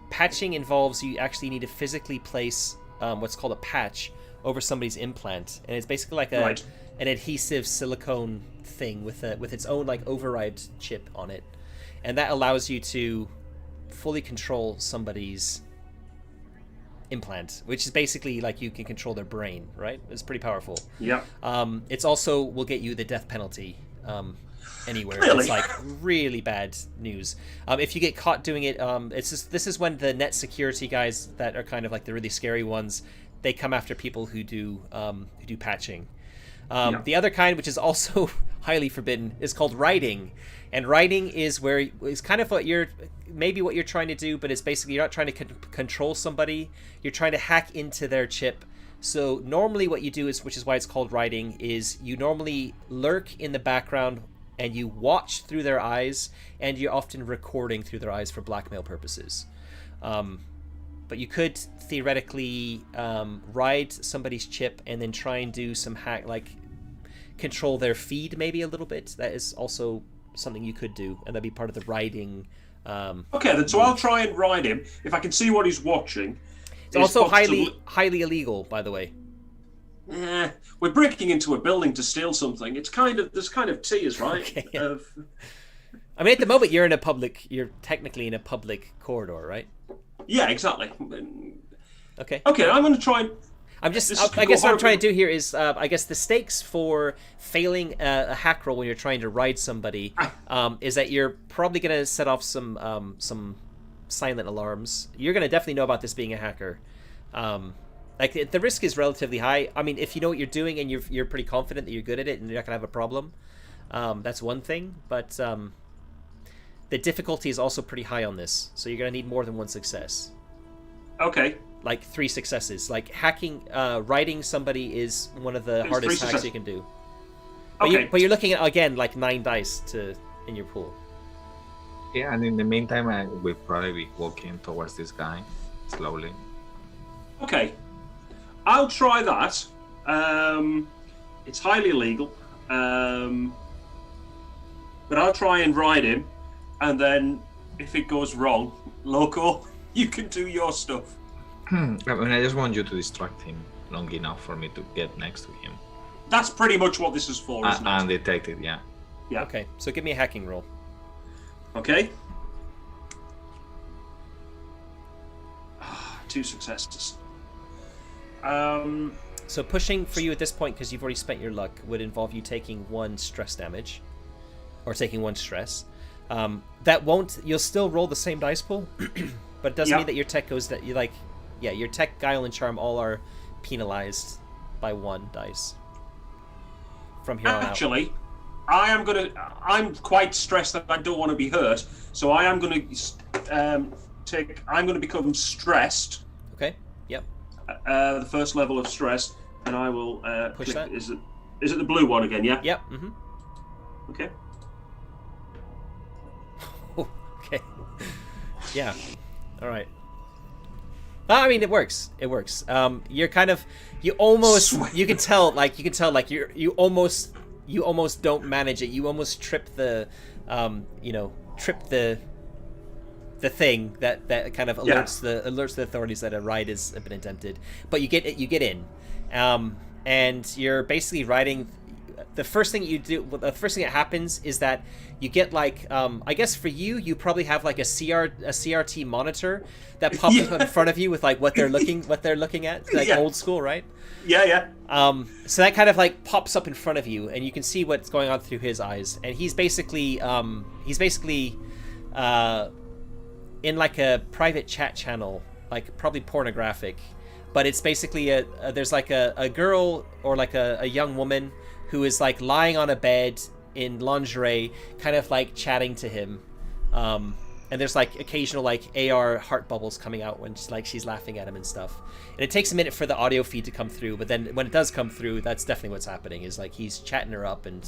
Patching involves you actually need to physically place what's called a patch over somebody's implant, and it's basically like an adhesive silicone thing with its own like override chip on it, and that allows you to fully control somebody's implant, which is basically like you can control their brain, right? It's pretty powerful. Yeah. It's also will get you the death penalty anywhere. Really? It's like really bad news. If you get caught doing it, this is when the net security guys that are kind of like the really scary ones, they come after people who do patching. The other kind, which is also highly forbidden, is called writing. And writing is kind of what you're maybe what you're trying to do, but it's basically you're not trying to control somebody. You're trying to hack into their chip. So normally what you do is, which is why it's called riding, is you normally lurk in the background and you watch through their eyes, and you're often recording through their eyes for blackmail purposes. But you could theoretically ride somebody's chip and then try and do some hack, like control their feed maybe a little bit. That is also something you could do, and that'd be part of the riding. Okay, then so I'll try and ride him if I can see what he's watching. It's also highly illegal, by the way. We're breaking into a building to steal something. It's there's kind of tiers, right? Okay, yeah. I mean, at the moment you're technically in a public corridor, right? Yeah, exactly. Okay. Okay, I'm going to try and... I guess what I'm trying to do here is, I guess the stakes for failing a hack roll when you're trying to ride somebody is that you're probably going to set off some silent alarms. You're going to definitely know about this being a hacker. Like the risk is relatively high. I mean, if you know what you're doing and you're pretty confident that you're good at it and you're not going to have a problem, that's one thing. But the difficulty is also pretty high on this, so you're going to need more than one success. Okay. Like 3 successes. Like hacking, riding somebody is one of the hardest hacks you can do. But you're looking at, again, like 9 dice in your pool. Yeah, and in the meantime, I will probably be walking towards this guy slowly. Okay, I'll try that. It's highly illegal, but I'll try and ride him, and then if it goes wrong, Loco, you can do your stuff. I mean, I just want you to distract him long enough for me to get next to him. That's pretty much what this is for, isn't it? Undetected, yeah. Yeah. Okay, so give me a hacking roll. Okay. 2 successes. So pushing for you at this point, because you've already spent your luck, would involve you taking 1 stress damage, or taking 1 stress. That won't. You'll still roll the same dice pool, but it doesn't mean that your tech goes that you like. Yeah, your tech, guile, and charm all are penalized by 1 dice from here on out. Actually, I'm quite stressed that I don't want to be hurt, so I am going to I'm going to become stressed. Okay. Yep. The first level of stress, and I will push that. Is it the blue one again? Yeah. Yep. Mm-hmm. Okay. Okay. Yeah. All right. I mean, it works. It works. You're kind of, you can tell you almost don't manage it. You almost trip the thing that kind of alerts the authorities that a ride has been attempted. But you get in, and you're basically riding. The first thing that happens is that you get like, I guess for you probably have like a CRT monitor that pops up in front of you with like what they're looking at, like old school, right? Yeah. So that kind of like pops up in front of you, and you can see what's going on through his eyes, and he's basically in like a private chat channel, like probably pornographic, but it's basically there's like a girl or like a young woman who is like lying on a bed in lingerie, kind of like chatting to him, and there's like occasional like AR heart bubbles coming out when she's laughing at him and stuff. And it takes a minute for the audio feed to come through, but then when it does come through, that's definitely what's happening. Is like he's chatting her up, and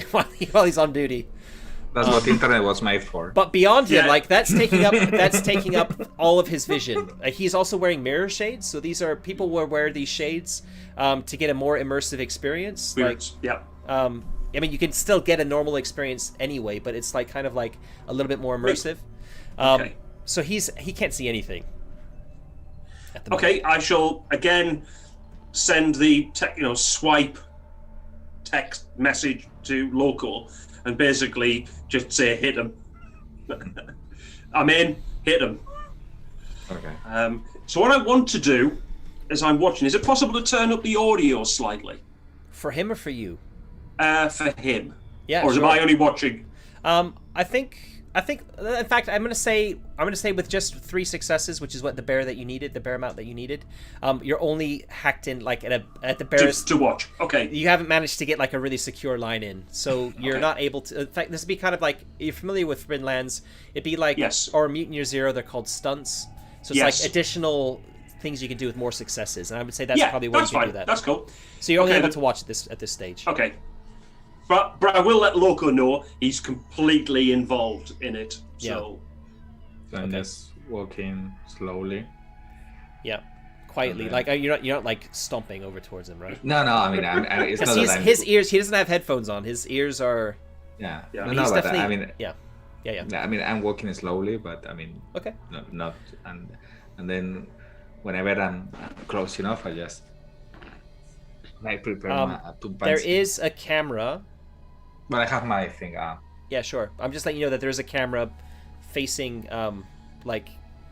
while he's on duty. That's what the internet was made for. But beyond him, like that's taking up all of his vision. He's also wearing mirror shades, so these are people will wear these shades to get a more immersive experience. I mean, you can still get a normal experience anyway, but it's like kind of like a little bit more immersive. Okay. So he can't see anything. At the Okay, moment. I shall again send the swipe text message to Local and basically just say hit him. I'm in, hit him. Okay. So what I want to do as I'm watching, is it possible to turn up the audio slightly? For him or for you? For him. Yeah. Or am I only watching? I think I think, in fact, I'm gonna say with just 3 successes, which is what the bear amount that you needed. You're only hacked in like at the barest to watch. Okay. You haven't managed to get like a really secure line in, so you're not able to. In fact, this would be kind of like, you're familiar with Forbidden Lands. It'd be like, or Mutant Year Zero. They're called stunts. So it's like additional things you can do with more successes, and I would say that's probably where you can do that. That's cool. So you're only able to watch it at this stage. Okay. But I will let Loco know he's completely involved in it. So I'm just walking slowly. Yeah, quietly. Like you're not like stomping over towards him, right? No. I mean, it's not that his ears. He doesn't have headphones on. His ears are. Yeah. Yeah. No, he's but definitely. I mean. Yeah. I mean, I'm walking slowly, but I mean. Okay. Not and then whenever I'm close enough, I just prepare my two buttons. There is a camera. But I have my thing. Yeah, sure. I'm just letting you know that there's a camera facing, like,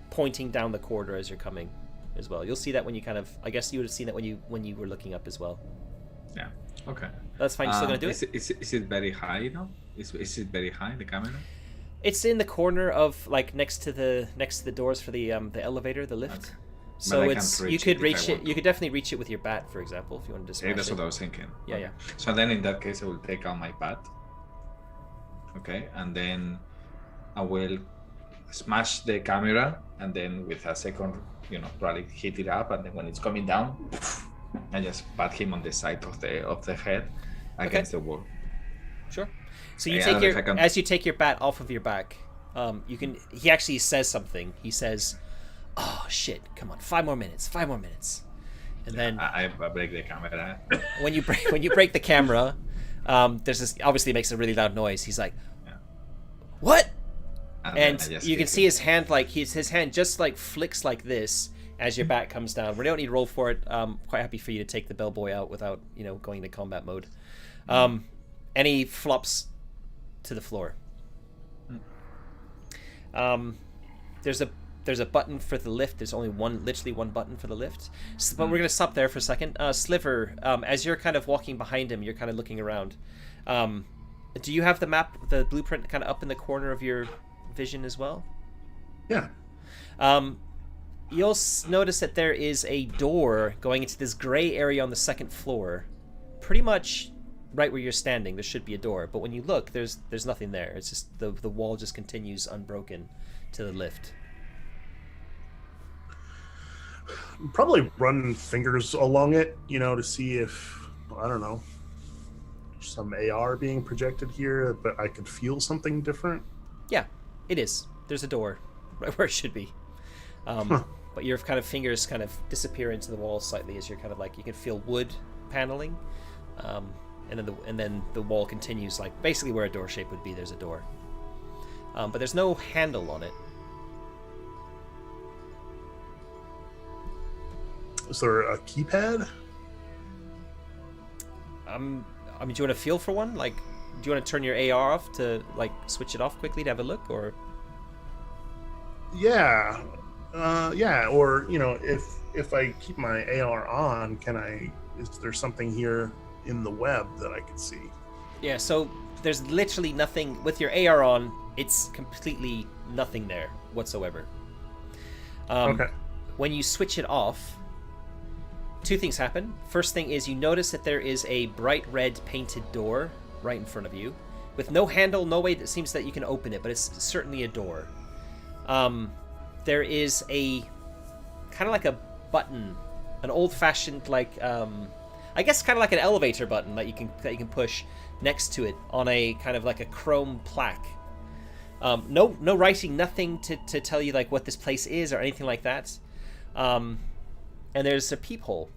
pointing down the corridor as you're coming, as well. You'll see that when you kind of. I guess you would have seen that when you were looking up as well. Yeah. Okay. That's fine. You're still gonna do it. Is it very high now? Is it very high, the camera? It's in the corner of like next to the doors for the elevator, the lift. Okay. So you could reach it. You could definitely reach it with your bat, for example, if you wanted to smash it. That's what I was thinking. Yeah, okay. yeah. So then, in that case, I will take out my bat. Okay, and then I will smash the camera, and then with a second, probably hit it up, and then when it's coming down, I just pat him on the side of the head against the wall. Sure. So you as you take your bat off of your back, you can. He actually says something. He says, "Oh shit! Come on, 5 more minutes. 5 more minutes." And then I break the camera. when you break the camera, there's this. Obviously, it makes a really loud noise. He's like, "What?" And you can see his hand, like his hand just like flicks like this as your bat comes down. We don't need to roll for it. Quite happy for you to take the bellboy out without going into combat mode. And he flops to the floor. There's a button for the lift. There's only literally one button for the lift. So, but we're gonna stop there for a second. Sliver, as you're kind of walking behind him, you're kind of looking around. Do you have the map, the blueprint, kind of up in the corner of your vision as well? Yeah. You'll notice that there is a door going into this gray area on the second floor, pretty much right where you're standing. There should be a door, but when you look, there's nothing there. It's just the wall just continues unbroken to the lift. Probably run fingers along it, to see if, I don't know, some AR being projected here, but I could feel something different. Yeah, it is. There's a door right where it should be. But your kind of fingers kind of disappear into the wall slightly as you're kind of like, you can feel wood paneling. And then the wall continues, like basically where a door shape would be, there's a door. But there's no handle on it. Is there a keypad? I mean, do you want to feel for one? Like, do you want to turn your AR off to like switch it off quickly to have a look, or? Yeah, or if I keep my AR on, is there something here in the web that I could see? Yeah, so there's literally nothing with your AR on. It's completely nothing there whatsoever. Okay. When you switch it off, 2 things happen. First thing is you notice that there is a bright red painted door right in front of you with no handle, no way that seems that you can open it, but it's certainly a door. There is a kind of like a button, an old-fashioned I guess kind of like an elevator button that you can push next to it on a kind of like a chrome plaque. No writing, nothing to tell you like what this place is or anything like that. And there's a peephole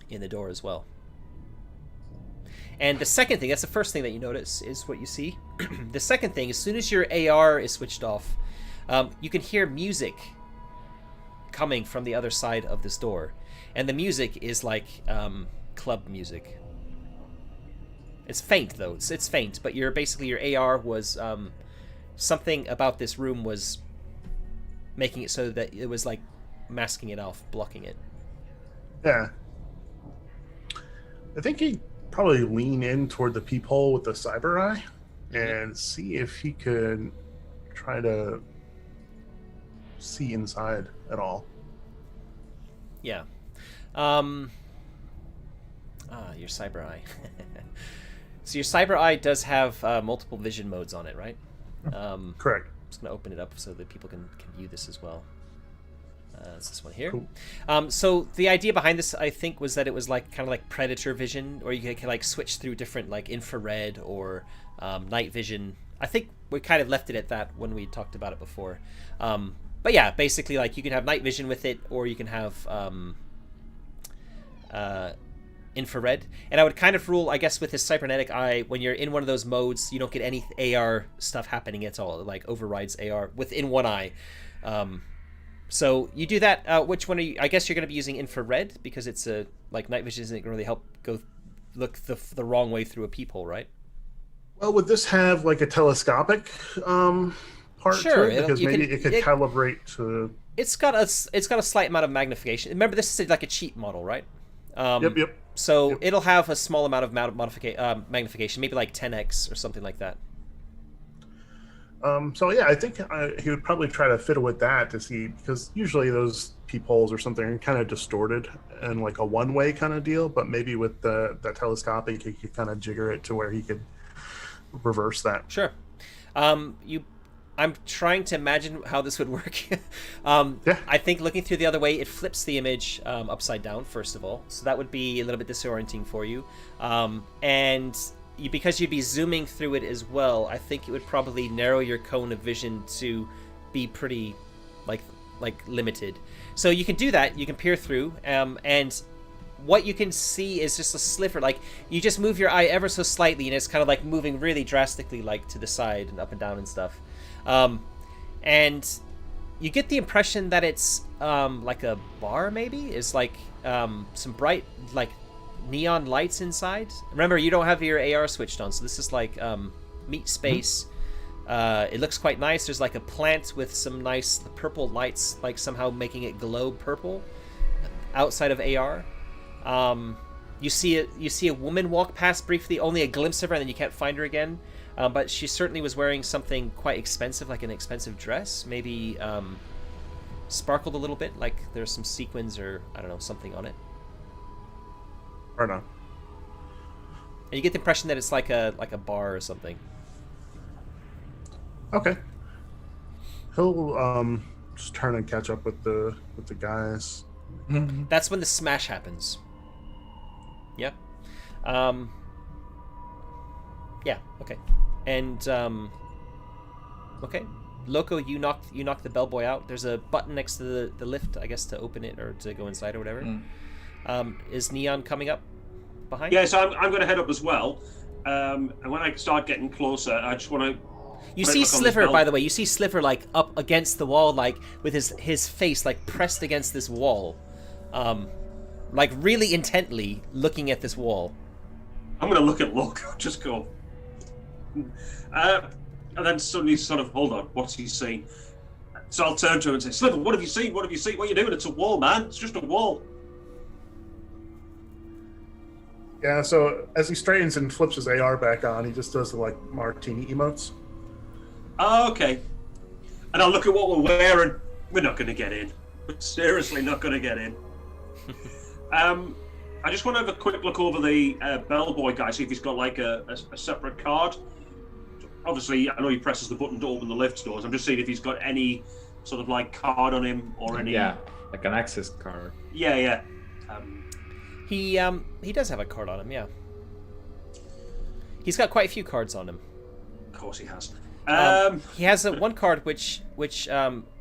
in the door as well. And the second thing, that's the first thing that you notice, is what you see. The second thing, as soon as your AR is switched off, you can hear music coming from the other side of this door. And the music is like club music. It's faint though. It's faint, but your AR was something about this room was making it so that it was like masking it off, blocking it. Yeah. I think he'd probably lean in toward the peephole with the cyber eye and see if he could try to see inside at all. Yeah. Your Cyber Eye. So your Cyber Eye does have multiple vision modes on it, right? Correct. I'm just going to open it up so that people can view this as well. It's this one here. Cool. So the idea behind this, I think, was that it was like kind of like predator vision, or you can like switch through different like infrared or night vision. I think we kind of left it at that when we talked about it before. But yeah, basically like you can have night vision with it, or you can have infrared. And I would kind of rule, I guess, with this cybernetic eye, when you're in one of those modes, you don't get any AR stuff happening at all. It like overrides AR within one eye. So you do that. Which one are you? I guess you're going to be using infrared because it's a like night vision isn't going to really help go look the wrong way through a peephole, right? Well, would this have like a telescopic part Sure, to it? Because maybe it could calibrate to. It's got a slight amount of magnification. Remember, this is like a cheap model, right? Yep. So it'll have a small amount of magnification, maybe like 10x or something like that. So yeah, I think he would probably try to fiddle with that to see, because usually those peepholes or something are kind of distorted and like a one-way kind of deal. But maybe with that telescopic, he could kind of jigger it to where he could reverse that. Sure. I'm trying to imagine how this would work. Yeah. I think looking through the other way, it flips the image upside down, first of all. So that would be a little bit disorienting for you. Because you'd be zooming through it as well, I think it would probably narrow your cone of vision to be pretty like limited. So you can do that. You can peer through, and what you can see is just a sliver. Like you just move your eye ever so slightly, and it's kind of like moving really drastically, like to the side and up and down and stuff. And you get the impression that it's like a bar, maybe. It's like some bright like neon lights inside. Remember, you don't have your AR switched on, so this is like meat space. It looks quite nice. There's like a plant with some nice purple lights, like somehow making it glow purple outside of AR. You see a woman walk past briefly, only a glimpse of her, and then you can't find her again. But she certainly was wearing something quite expensive, like an expensive dress. Maybe sparkled a little bit, like there's some sequins or I don't know, something on it. Or no. And you get the impression that it's like a bar or something. Okay. He'll just turn and catch up with the guys. That's when the smash happens. Yep. Yeah. Okay. And okay. Loco, you knocked the bellboy out. There's a button next to the lift, I guess, to open it or to go inside or whatever. Is Neon coming up behind? Yeah, so I'm going to head up as well. And when I start getting closer, I just want to. You see Sliver, by the way. You see Sliver like up against the wall, like with his face like pressed against this wall, like really intently looking at this wall. I'm going to look at Loco. Just go. And then suddenly, sort of, hold on, what's he seen? So I'll turn to him and say, Sliver, what have you seen? What have you seen? What are you doing? It's a wall, man. It's just a wall. Yeah, so as he straightens and flips his AR back on, he just does the like martini emotes. Oh, okay. And I'll look at what we're wearing. We're not going to get in. We're seriously not going to get in. I just want to have a quick look over the bellboy guy, see if he's got like a separate card. Obviously, I know he presses the button to open the lift doors. I'm just seeing if he's got any sort of like card on him or any. Yeah, like an access card. Yeah. He does have a card on him. Yeah. He's got quite a few cards on him. Of course, he has. He has one card which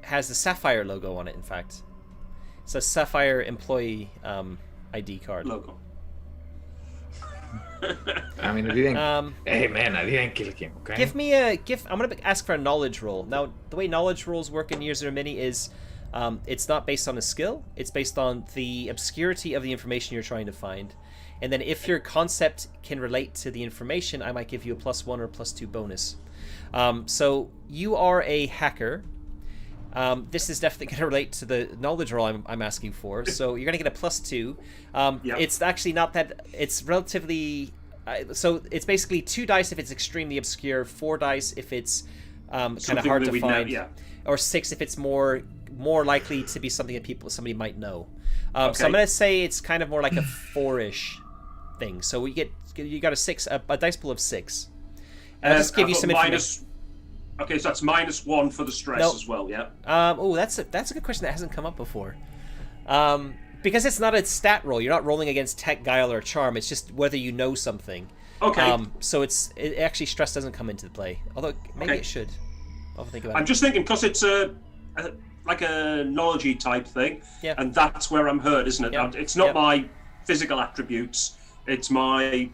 has the Sapphire logo on it. In fact, it's a Sapphire employee ID card. Logo. I mean, I didn't. Hey man, I didn't kill him. Okay. I'm gonna ask for a knowledge roll. Now, the way knowledge rolls work in Years Are Many is, it's not based on a skill. It's based on the obscurity of the information you're trying to find, and then if your concept can relate to the information, I might give you a +1 or +2 bonus. So you are a hacker. This is definitely going to relate to the knowledge roll I'm asking for. So you're going to get a +2. Yep. It's actually not that. It's relatively. So it's basically 2 dice if it's extremely obscure, 4 dice if it's kind of Something hard that to we'd find. yeah. Or 6 if it's more likely to be something that somebody might know. Okay. So I'm gonna say it's kind of more like a 4-ish thing. So you got a dice pool of 6. And I'll just give you some information. Okay, so that's -1 for the stress as well, yeah. That's a good question that hasn't come up before. Because it's not a stat roll. You're not rolling against tech, guile, or charm. It's just whether you know something. Okay. So it actually stress doesn't come into play. Although maybe it should. I'll think about it. I'm just thinking because it's like a knowledge-y type thing, Yeah. and that's where I'm hurt, isn't it? Yeah. It's not Yeah. my physical attributes. It's I'm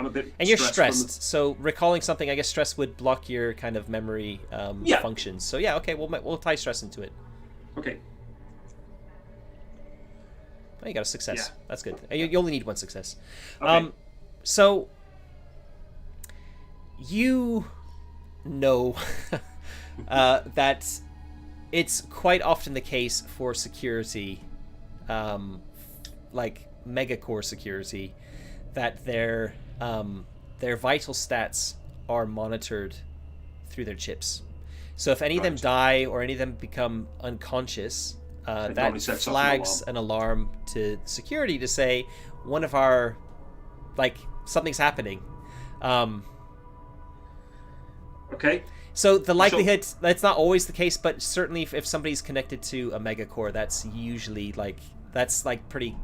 a bit. And you're stressed. stressed, so recalling something, I guess stress would block your kind of memory functions. So yeah, okay, we'll tie stress into it. Okay. Oh, you got a success. Yeah. That's good. You only need 1 success. Okay. So you know that it's quite often the case for security, like megacore security, that their vital stats are monitored through their chips. So if any of them die or any of them become unconscious, that flags an alarm to security to say one of our, like, something's happening. Okay. So the likelihood, that's not always the case, but certainly if somebody's connected to a megacore, that's usually pretty.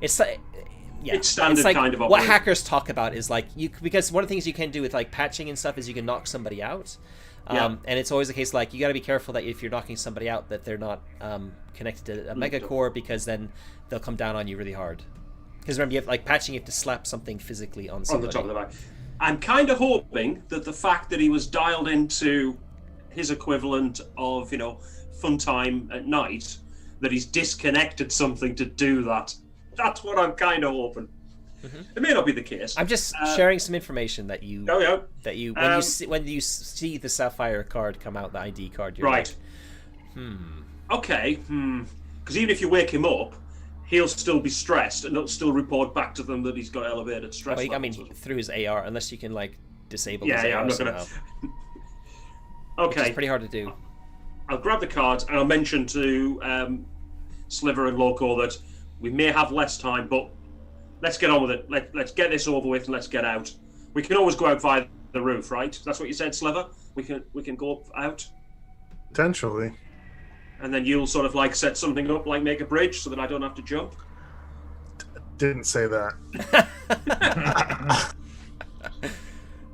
It's standard it's like kind of what operation. hackers talk about is like because one of the things you can do with like patching and stuff is you can knock somebody out. And it's always the case, like, you got to be careful that if you're knocking somebody out, that they're not connected to a megacore, because then they'll come down on you really hard. Because remember, you have, like, patching, you have to slap something physically on somebody. On the top of the back. I'm kind of hoping that the fact that he was dialed into his equivalent of, fun time at night, that he's disconnected something to do that. That's what I'm kind of hoping. Mm-hmm. It may not be the case. I'm just sharing some information that you when you see the Sapphire card come out, the ID card, you're right. Okay. Because even if you wake him up, he'll still be stressed, and it'll still report back to them that he's got elevated stress levels. I mean, through his AR, unless you can like disable his AR. Yeah, I'm not somehow. Okay. It's pretty hard to do. I'll grab the cards and I'll mention to Sliver and Loco that we may have less time, but let's get on with it. Let's get this over with and let's get out. We can always go out via the roof, right? That's what you said, Sliver? We can go out? Potentially. And then you'll sort of like set something up, like make a bridge so that I don't have to jump? Didn't say that.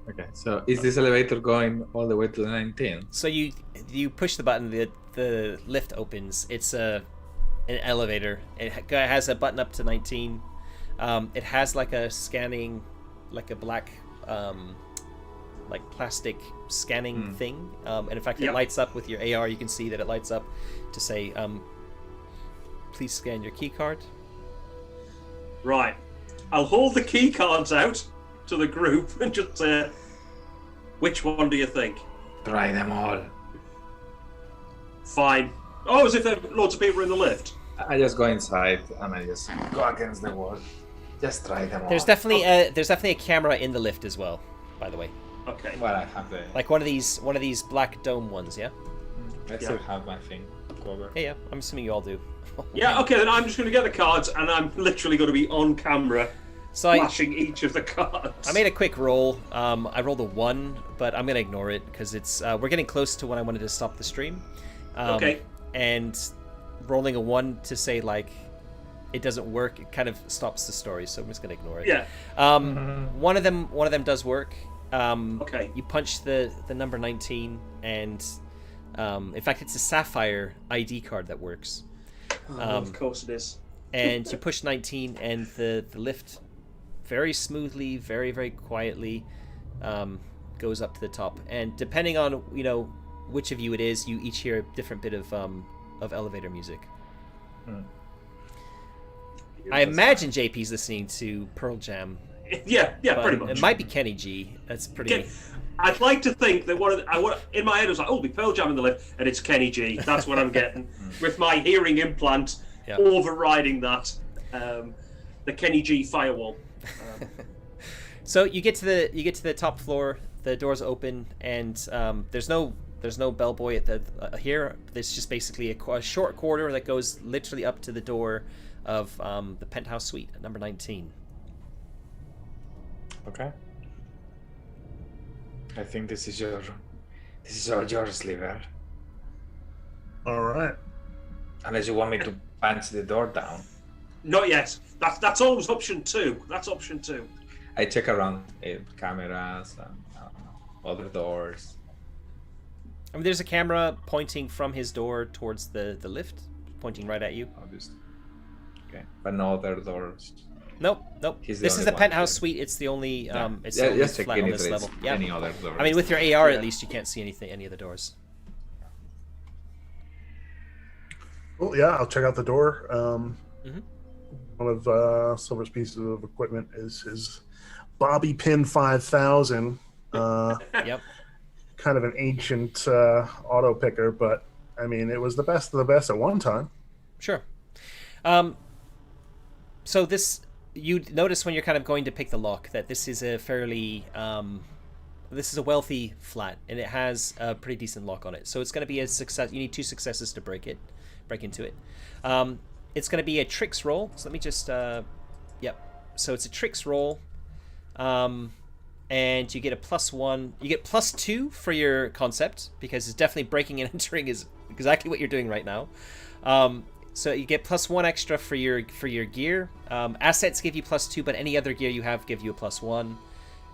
Okay, so is this elevator going all the way to the 19? So you push the button, the lift opens. It's an elevator. It has a button up to 19. It has like a scanning, like a black, like plastic scanning thing. And in fact, it lights up with your AR. You can see that it lights up to say, please scan your key card. Right. I'll hold the key cards out to the group and just say, which one do you think? Try them all. Fine. Oh, as if there are loads of people in the lift. I just go inside and I just Go against the wall. Just try them all. There's definitely a camera in the lift as well, by the way. Okay. well, I have the Like one of these black dome ones, yeah? I still have my thing covered. Yeah. I'm assuming you all do. Yeah, okay, then I'm just going to get the cards and I'm literally going to be on camera So flashing each of the cards. I made a quick roll. I rolled a 1, but I'm gonna ignore it because it's we're getting close to when I wanted to stop the stream. Okay. And rolling a 1 to say like it doesn't work, it kind of stops the story, so I'm just gonna ignore it. Yeah. One of them does work. Okay. You punch the number 19, and in fact it's a Sapphire ID card that works. Of course it is. And you push 19, and the lift very smoothly, very, very quietly goes up to the top. And depending on which of you it is, you each hear a different bit of elevator music. I imagine JP's listening to Pearl Jam. Yeah, pretty much. It might be Kenny G. That's pretty. I'd like to think that in my head I was like, oh, it'll be Pearl Jam in the lift, and it's Kenny G. That's what I'm getting with my hearing implant overriding that. The Kenny G firewall. So you get to the top floor. the doors open, and there's no bellboy at the here. There's just basically a short corridor that goes literally up to the door of the penthouse suite at number 19. Okay. I think this is all yours, Liver. All right. Unless you want me to punch the door down. Not yet. That's always option 2. That's option 2. I check around cameras and other doors. I mean, there's a camera pointing from his door towards the lift, pointing right at you. Obviously. Okay, but no other doors. Nope. He's the This is only the one, penthouse yeah. suite. It's the only it's Yeah, the only just flat checking on if this there's level. Yeah. any other doors. I mean, with your AR Yeah. at least, you can't see any of the doors. Well, yeah, I'll check out the door. Mhm. One of Silver's pieces of equipment is his Bobby Pin 5000. Yep. Kind of an ancient auto picker, but I mean, it was the best of the best at one time. Sure. So this, you notice when you're kind of going to pick the lock that this is a fairly, this is a wealthy flat, and it has a pretty decent lock on it. So it's going to be a success. You need 2 successes to break into it. It's going to be a tricks roll. So let me just, yep. So it's a tricks roll, and you get a +1. You get +2 for your concept, because it's definitely breaking and entering is exactly what you're doing right now. So you get +1 extra for your gear. Assets give you +2, but any other gear you have give you a +1.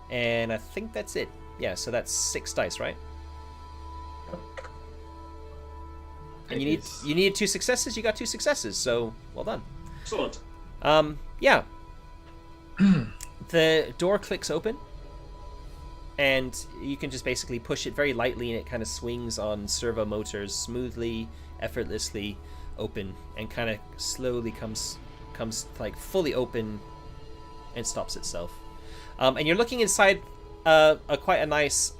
And I think that's it. Yeah, so that's 6 dice, right? And you need 2 successes. You got 2 successes, so well done. Excellent. Yeah. The door clicks open, and you can just basically push it very lightly, and it kind of swings on servo motors smoothly, effortlessly open, and kind of slowly comes like fully open and stops itself. And you're looking inside quite a nice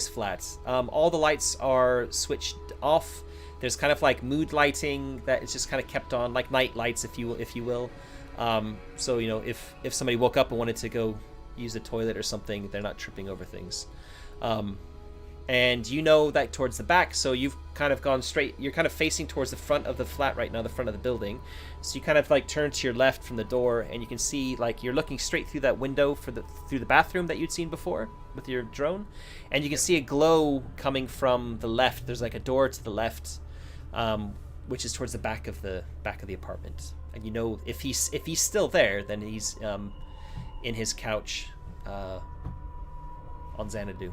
flat. All the lights are switched off. There's kind of like mood lighting that is just kind of kept on, like night lights, if you will. So you know, if somebody woke up and wanted to go use the toilet or something, they're not tripping over things. And you know that towards the back, so you've kind of gone straight. You're kind of facing towards the front of the flat right now, the front of the building. So you kind of like turn to your left from the door, and you can see like you're looking straight through that window through the bathroom that you'd seen before with your drone, and you can see a glow coming from the left. There's like a door to the left, which is towards the back of the apartment. And you know if he's still there, then he's in his couch on Xanadu.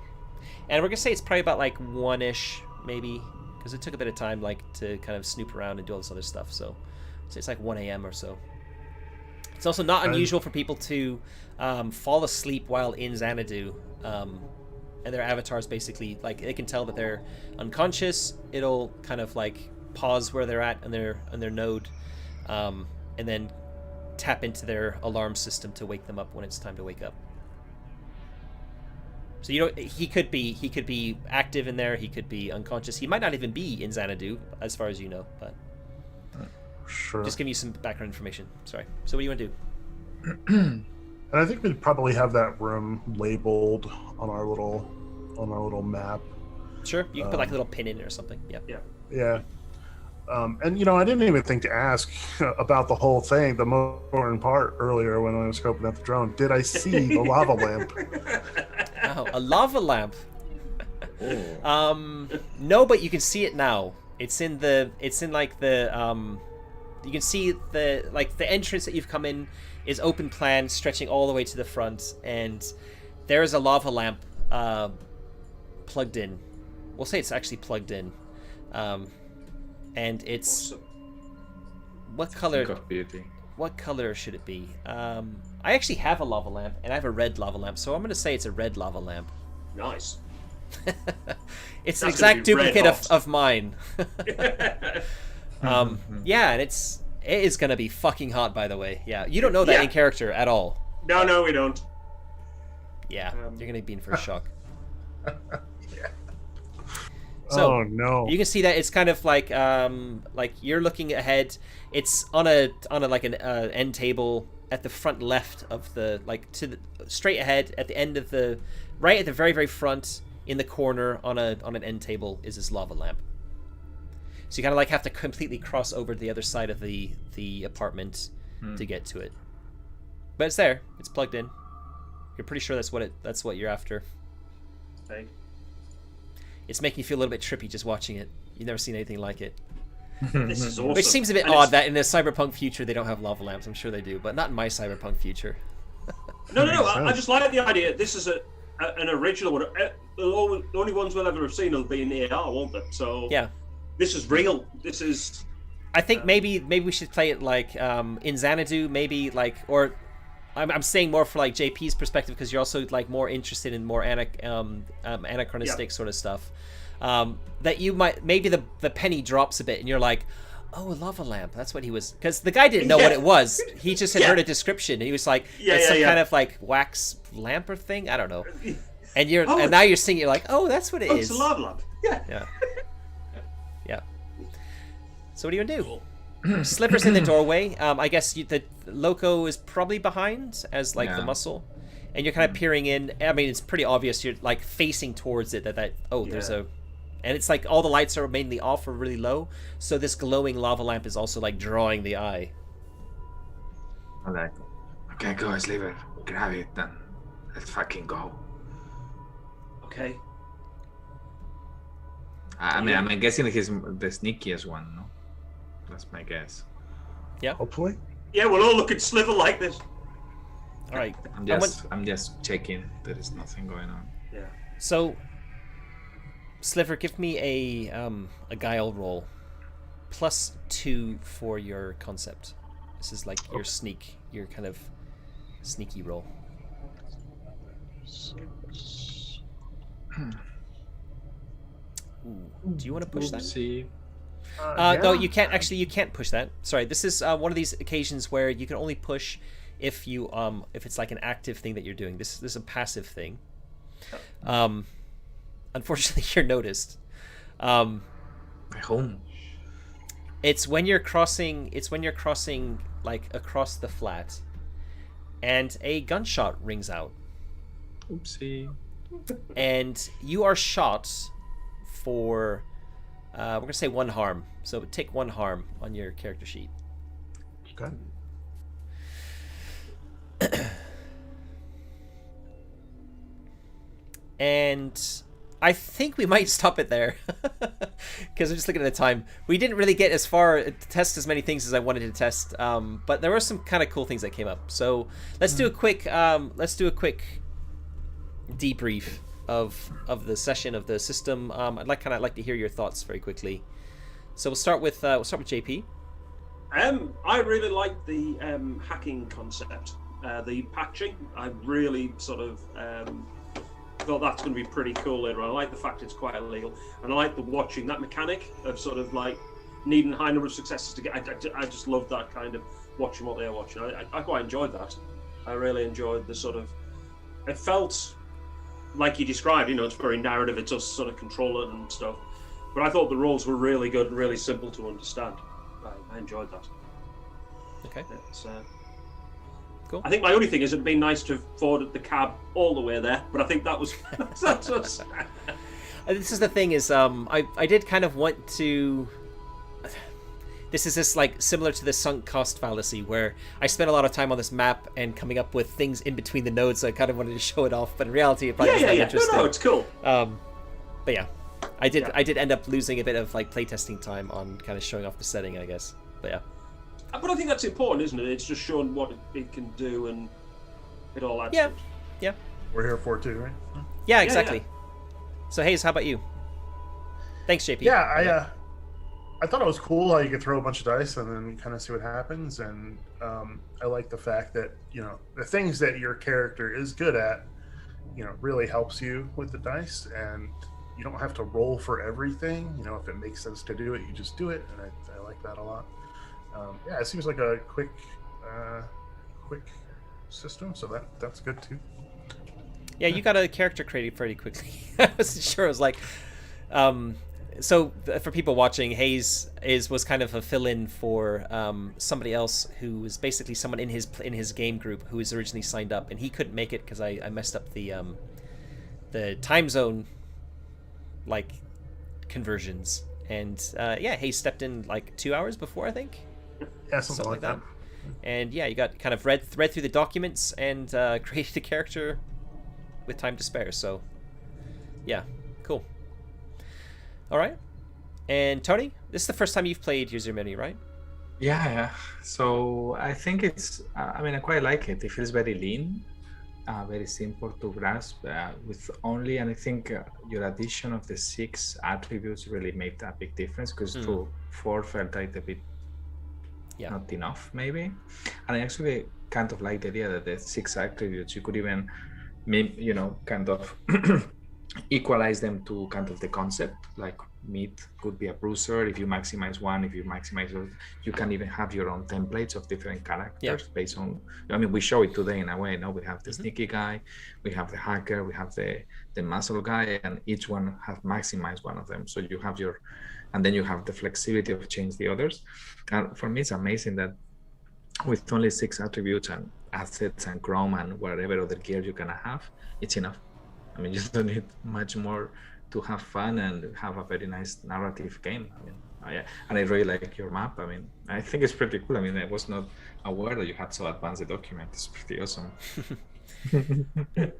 And we're gonna say it's probably about like 1-ish, maybe, because it took a bit of time like to kind of snoop around and do all this other stuff. So it's like 1 a.m. or so. It's also not unusual for people to fall asleep while in Xanadu, and their avatars basically, like, they can tell that they're unconscious. It'll kind of like pause where they're at on their node, and then tap into their alarm system to wake them up when it's time to wake up. So you know, he could be active in there. He could be unconscious. He might not even be in Xanadu, as far as you know. But Sure. just give you some background information. Sorry. So what do you want to do? And I think we'd probably have that room labeled on our little map. Sure. You can put like a little pin in it or something. Yeah. Yeah. Yeah. And you know, I didn't even think to ask about the whole thing. The most important part earlier when I was scoping out the drone, did I see the lava lamp? Oh, a lava lamp. No, but you can see it now. You can see the entrance that you've come in is open plan, stretching all the way to the front, and there is a lava lamp plugged in. We'll say it's actually plugged in. And it's Awesome. what color? Think of beauty. What color should it be? I actually have a lava lamp, and I have a red lava lamp, so I'm going to say it's a red lava lamp. Nice. It's That's an gonna exact be red duplicate hot. of mine. Yeah, and it is going to be fucking hot, by the way. Yeah, you don't know that Yeah. in character at all. No, we don't. Yeah, you're going to be in for a shock. Yeah. So, oh no. you can see that it's kind of like you're looking ahead. It's on a like an end table at the front left of the straight ahead at the end of the right at the very, very front, in the corner on an end table, is this lava lamp. So you kind of like have to completely cross over to the other side of the apartment to get to it. But it's there. It's plugged in. You're pretty sure that's what you're after. Okay. It's making you feel a little bit trippy just watching it. You've never seen anything like it. This is awesome. Which seems a bit odd that in a cyberpunk future they don't have lava lamps. I'm sure they do, but not in my cyberpunk future. No. I just like the idea. This is an original one. The only ones we'll ever have seen will be in AR, won't it? So Yeah. This is real. This is. I think maybe we should play it like in Xanadu, maybe like, or I'm saying more for like JP's perspective because you're also like more interested in more anachronistic sort of stuff. That you might maybe the penny drops a bit and you're like, oh, a lava lamp. That's what he was, because the guy didn't know what it was. He just had heard a description and he was like, it's some kind of like wax lamp or thing. I don't know. And and now you're seeing, you're like, oh, that's what it is. It's a lava lamp. Yeah. Yeah. So what are you gonna do? Slipper's in the doorway. I guess the Loco is probably behind as like the muscle, and you're kind of peering in. I mean, it's pretty obvious. You're like facing towards it. There's a, and it's like all the lights are mainly off or really low. So this glowing lava lamp is also like drawing the eye. Okay, go, Sliver. Grab it and let's fucking go. Okay. I'm guessing he's the sneakiest one, no? That's my guess. Yeah. Hopefully. Yeah, we'll all look at Sliver like this. All right. I'm just checking there is nothing going on. Yeah. So, Sliver, give me a guile roll, +2 for your concept. This is like your kind of sneaky roll. Ooh. Do you want to push that? No, you can't. Actually, you can't push that. Sorry, this is one of these occasions where you can only push if it's like an active thing that you're doing. This is a passive thing. Unfortunately, you're noticed. My home. It's when you're crossing. Like across the flat, and a gunshot rings out. Oopsie. And you are shot for. We're gonna say 1 harm. So take 1 harm on your character sheet. Okay. And I think we might stop it there because I'm just looking at the time. We didn't really get as far to test as many things as I wanted to test, but there were some kind of cool things that came up. So let's do a quick debrief of the session of the system. I'd like to hear your thoughts very quickly. So we'll start with JP. I really like the hacking concept, the patching. I really sort of thought that's going to be pretty cool later on. I like the fact it's quite illegal, and I like the watching, that mechanic of sort of like needing a high number of successes to get. I just love that kind of watching what they're watching. I quite enjoyed that. I really enjoyed the sort of. It felt like you described, it's very narrative. It's us sort of control it and stuff. But I thought the rules were really good and really simple to understand. I enjoyed that. Okay. It's, cool. I think my only thing is it'd been nice to have forwarded the cab all the way there, but I think that was that's us. This is the thing is I did kind of want to. This is just like similar to the sunk cost fallacy where I spent a lot of time on this map and coming up with things in between the nodes, so I kind of wanted to show it off, but in reality it probably wasn't that interesting. No, it's cool. But yeah, I did end up losing a bit of like playtesting time on kind of showing off the setting, I guess. But yeah. But I think that's important, isn't it? It's just showing what it can do and it all adds. Yeah. We're here for it too, right? Yeah, exactly. Yeah. So Hayes, how about you? Thanks, JP. Yeah, I thought it was cool how you could throw a bunch of dice and then kind of see what happens, and I like the fact that the things that your character is good at, really helps you with the dice, and you don't have to roll for everything. If it makes sense to do it, you just do it, and I like that a lot. It seems like a quick system, so that's good too. Yeah, you got a character created pretty quickly. I wasn't sure. I was like, so for people watching, Hayes was kind of a fill-in for somebody else who was basically someone in his game group who was originally signed up, and he couldn't make it because I messed up the the time zone like conversions. And Hayes stepped in like 2 hours before, I think. Yeah, something like that. And yeah, you got kind of read through the documents and created a character with time to spare. So yeah, cool. All right. And Tony, this is the first time you've played User Menu, right? Yeah. So I think it's, I quite like it. It feels very lean, very simple to grasp with only, and I think your addition of the 6 attributes really made a big difference, because 4 felt like a bit not enough maybe. And I actually kind of like the idea that the 6 attributes, you could even, kind of equalize them to kind of the concept, like meat could be a bruiser if you maximize one, if you maximize, you can even have your own templates of different characters based on, we show it today in a way. We have the sneaky guy, we have the hacker, we have the muscle guy, and each one have maximized one of them. So you have and then you have the flexibility of change the others. And for me, it's amazing that with only 6 attributes and assets and Chrome and whatever other gear you're gonna have, it's enough. You just don't need much more to have fun and have a very nice narrative game. And I really like your map. I think it's pretty cool. I was not aware that you had so advanced a document. It's pretty awesome.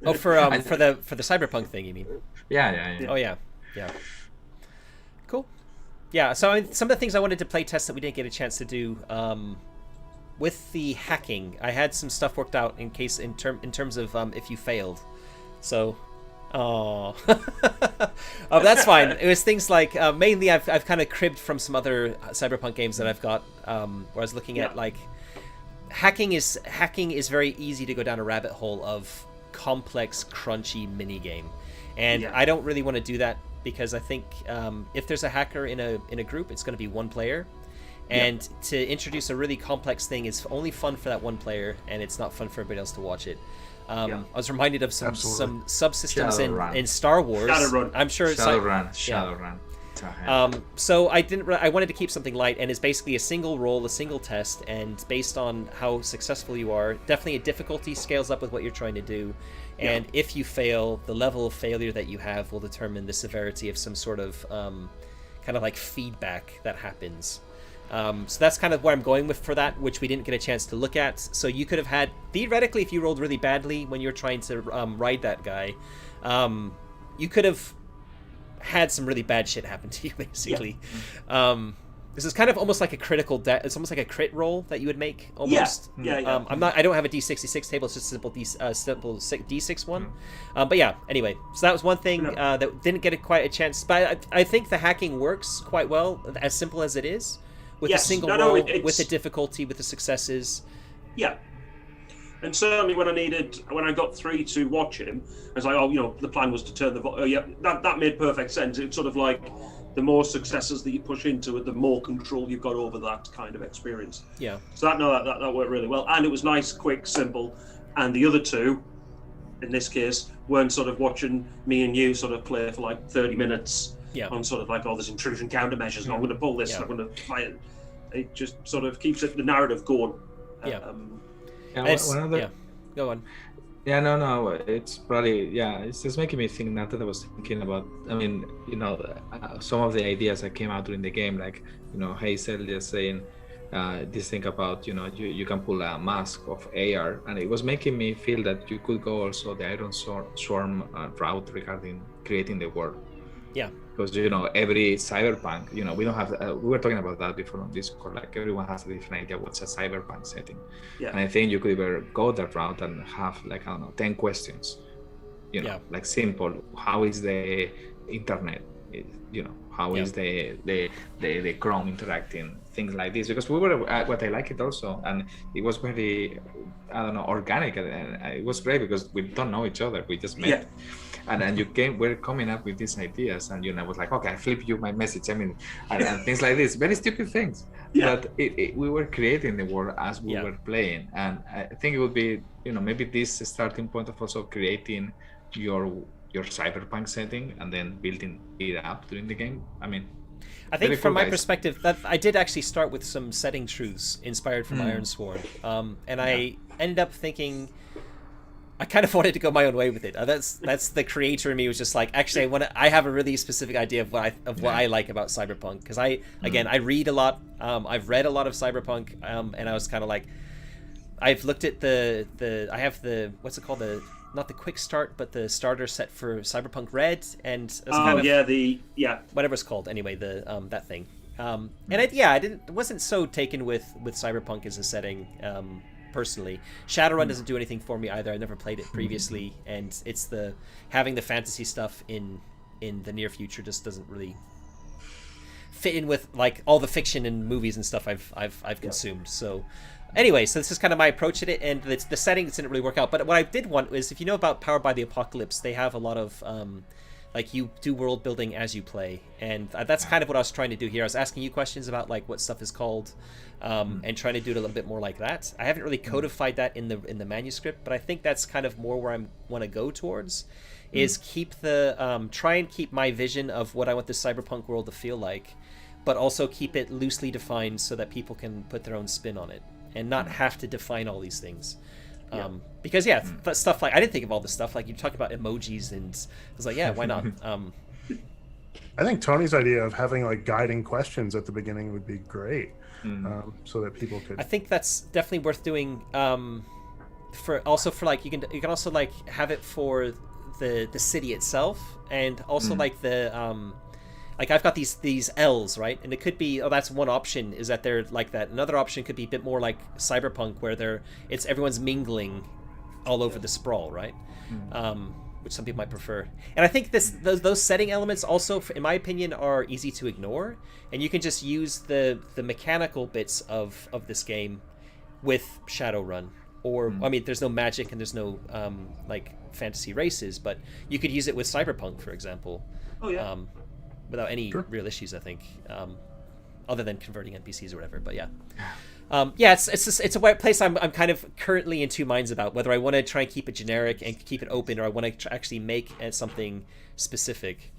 Oh, for the Cyberpunk thing, you mean? Yeah. Oh yeah. Cool. Yeah. So some of the things I wanted to play test that we didn't get a chance to do. With the hacking, I had some stuff worked out in terms of if you failed. So. Oh, that's fine. It was things like mainly I've kind of cribbed from some other Cyberpunk games that I've got, where I was looking at like hacking is very easy to go down a rabbit hole of complex, crunchy mini game, and I don't really want to do that, because I think if there's a hacker in a group, it's going to be one player. And to introduce a really complex thing is only fun for that one player, and it's not fun for everybody else to watch it. I was reminded of some subsystems in Star Wars. Shadowrun. I'm sure Shadowrun. So I wanted to keep something light, and it's basically a single roll, a single test, and based on how successful you are, definitely a difficulty scales up with what you're trying to do. And if you fail, the level of failure that you have will determine the severity of some sort of kind of like feedback that happens. So that's kind of where I'm going with for that, which we didn't get a chance to look at. So you could have had, theoretically, if you rolled really badly when you were trying to ride that guy, you could have had some really bad shit happen to you, basically. This is kind of almost like a critical it's almost like a crit roll that you would make, almost. I don't have a D66 table, it's just a simple D6 one. But yeah, anyway, so that was one thing that didn't get quite a chance. But I think the hacking works quite well, as simple as it is. With a single roll, with the difficulty, with the successes. Yeah. And certainly when I got 3 to watch him, I was like, the plan was to turn that made perfect sense. It's sort of like the more successes that you push into it, the more control you've got over that kind of experience. Yeah. So that worked really well. And it was nice, quick, simple. And the other 2, in this case, weren't sort of watching me and you sort of play for like 30 minutes. On sort of like, there's intrusion countermeasures, and I'm going to pull this, and I'm going to fight it. It just sort of keeps the narrative going. Go on. No, it's probably, it's just making me think now that I was thinking about, some of the ideas that came out during the game, like, Hazel just saying this thing about, you can pull a mask of AR, and it was making me feel that you could go also the Iron Swarm route regarding creating the world. Yeah. Because every cyberpunk, we don't have. We were talking about that before on Discord. Like everyone has a different idea what's a cyberpunk setting, and I think you could either go that route and have 10 questions, like simple. How is the internet? How is the Chrome interacting? Things like this. Because we were what I like it also, and it was very, organic, and it was great because we don't know each other. We just met. Yeah. And we're coming up with these ideas, and I was like, okay, I flip you my message. And things like this, very stupid things. Yeah. But we were creating the world as we were playing, and I think it would be, maybe this starting point of also creating your cyberpunk setting and then building it up during the game. I think from my perspective, that I did actually start with some setting truths inspired from Iron Sworn, and I ended up thinking, I kind of wanted to go my own way with it. That's the creator in me was just like, actually, I have a really specific idea of what I like about Cyberpunk, because I read a lot. I've read a lot of Cyberpunk, and I was kind of like, I've looked at I have the, what's it called, not the quick start, but the starter set for Cyberpunk Red, and whatever it's called anyway, that thing. And I wasn't so taken with Cyberpunk as a setting. Personally, Shadowrun doesn't do anything for me either. I never played it previously, and it's having the fantasy stuff in the near future just doesn't really fit in with like all the fiction and movies and stuff I've consumed. So anyway, so this is kind of my approach at it, and the settings didn't really work out. But what I did want was, if you know about Powered by the Apocalypse, they have a lot of like you do world building as you play, and that's kind of what I was trying to do here. I was asking you questions about like what stuff is called, and trying to do it a little bit more like that. I haven't really codified that in the manuscript, but I think that's kind of more where I want to go towards, is keep try and keep my vision of what I want the cyberpunk world to feel like, but also keep it loosely defined so that people can put their own spin on it and not have to define all these things. Because stuff like, I didn't think of all this stuff, like you talk about emojis, and I was like, yeah, why not? I think Tony's idea of having like guiding questions at the beginning would be great, so that people could. I think that's definitely worth doing. For like you can also like have it for the city itself, and also like the like I've got these L's, right? And it could be, that's one option, is that they're like that. Another option could be a bit more like Cyberpunk, where everyone's mingling all over the sprawl, right? Which some people might prefer. And I think those setting elements also, in my opinion, are easy to ignore, and you can just use the mechanical bits of this game with Shadowrun. Or I mean, there's no magic and there's no like fantasy races, but you could use it with Cyberpunk, for example. Oh yeah. Without any real issues, I think, other than converting NPCs or whatever. But it's a weird place. I'm kind of currently in two minds about whether I want to try and keep it generic and keep it open, or I want to actually make something specific.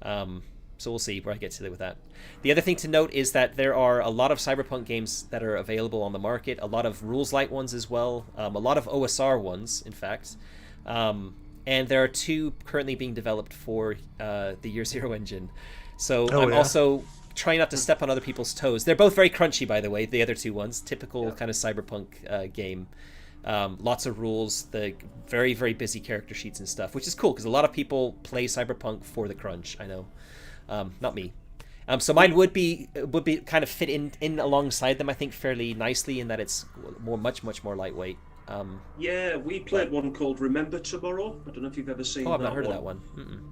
So we'll see where I get to with that. The other thing to note is that there are a lot of Cyberpunk games that are available on the market, a lot of rules light ones as well, a lot of OSR ones, in fact. And there are two currently being developed for the Year Zero engine. So I'm also trying not to step on other people's toes. They're both very crunchy, by the way, the other two ones. Typical kind of Cyberpunk game. Lots of rules, the very, very busy character sheets and stuff, which is cool because a lot of people play Cyberpunk for the crunch, I know. Not me. So mine would be kind of fit in alongside them, I think, fairly nicely, in that it's much more lightweight. We played one called Remember Tomorrow. I don't know if you've ever seen that. I've not heard of that one.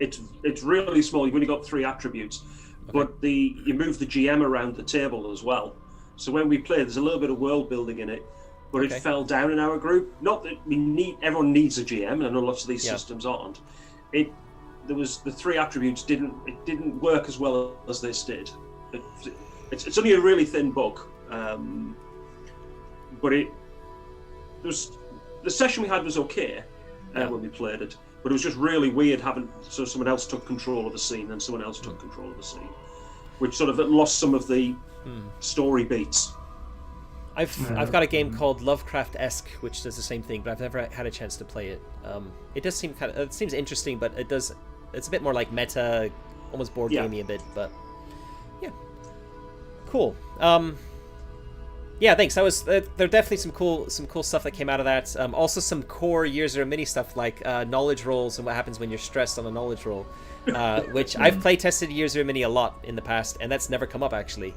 It's really small. You've only got 3 attributes, but you move the GM around the table as well. So when we play, there's a little bit of world building in it, but it fell down in our group. Not that everyone needs a GM, and I know lots of these systems aren't. There was the 3 attributes didn't work as well as this did. It's only a really thin book, but the session we had was okay when we played it, but it was just really weird so someone else took control of the scene and someone else took control of the scene, which sort of lost some of the story beats. I've got a game called Lovecraft-esque, which does the same thing, but I've never had a chance to play it. It does seem it seems interesting, but it's a bit more like meta, almost board gamey a bit, but yeah, cool. Yeah, thanks. There are definitely some cool stuff that came out of that. Also, some core Year Zero mini stuff like knowledge rolls and what happens when you're stressed on a knowledge roll, which I've play tested Year Zero mini a lot in the past, and that's never come up actually.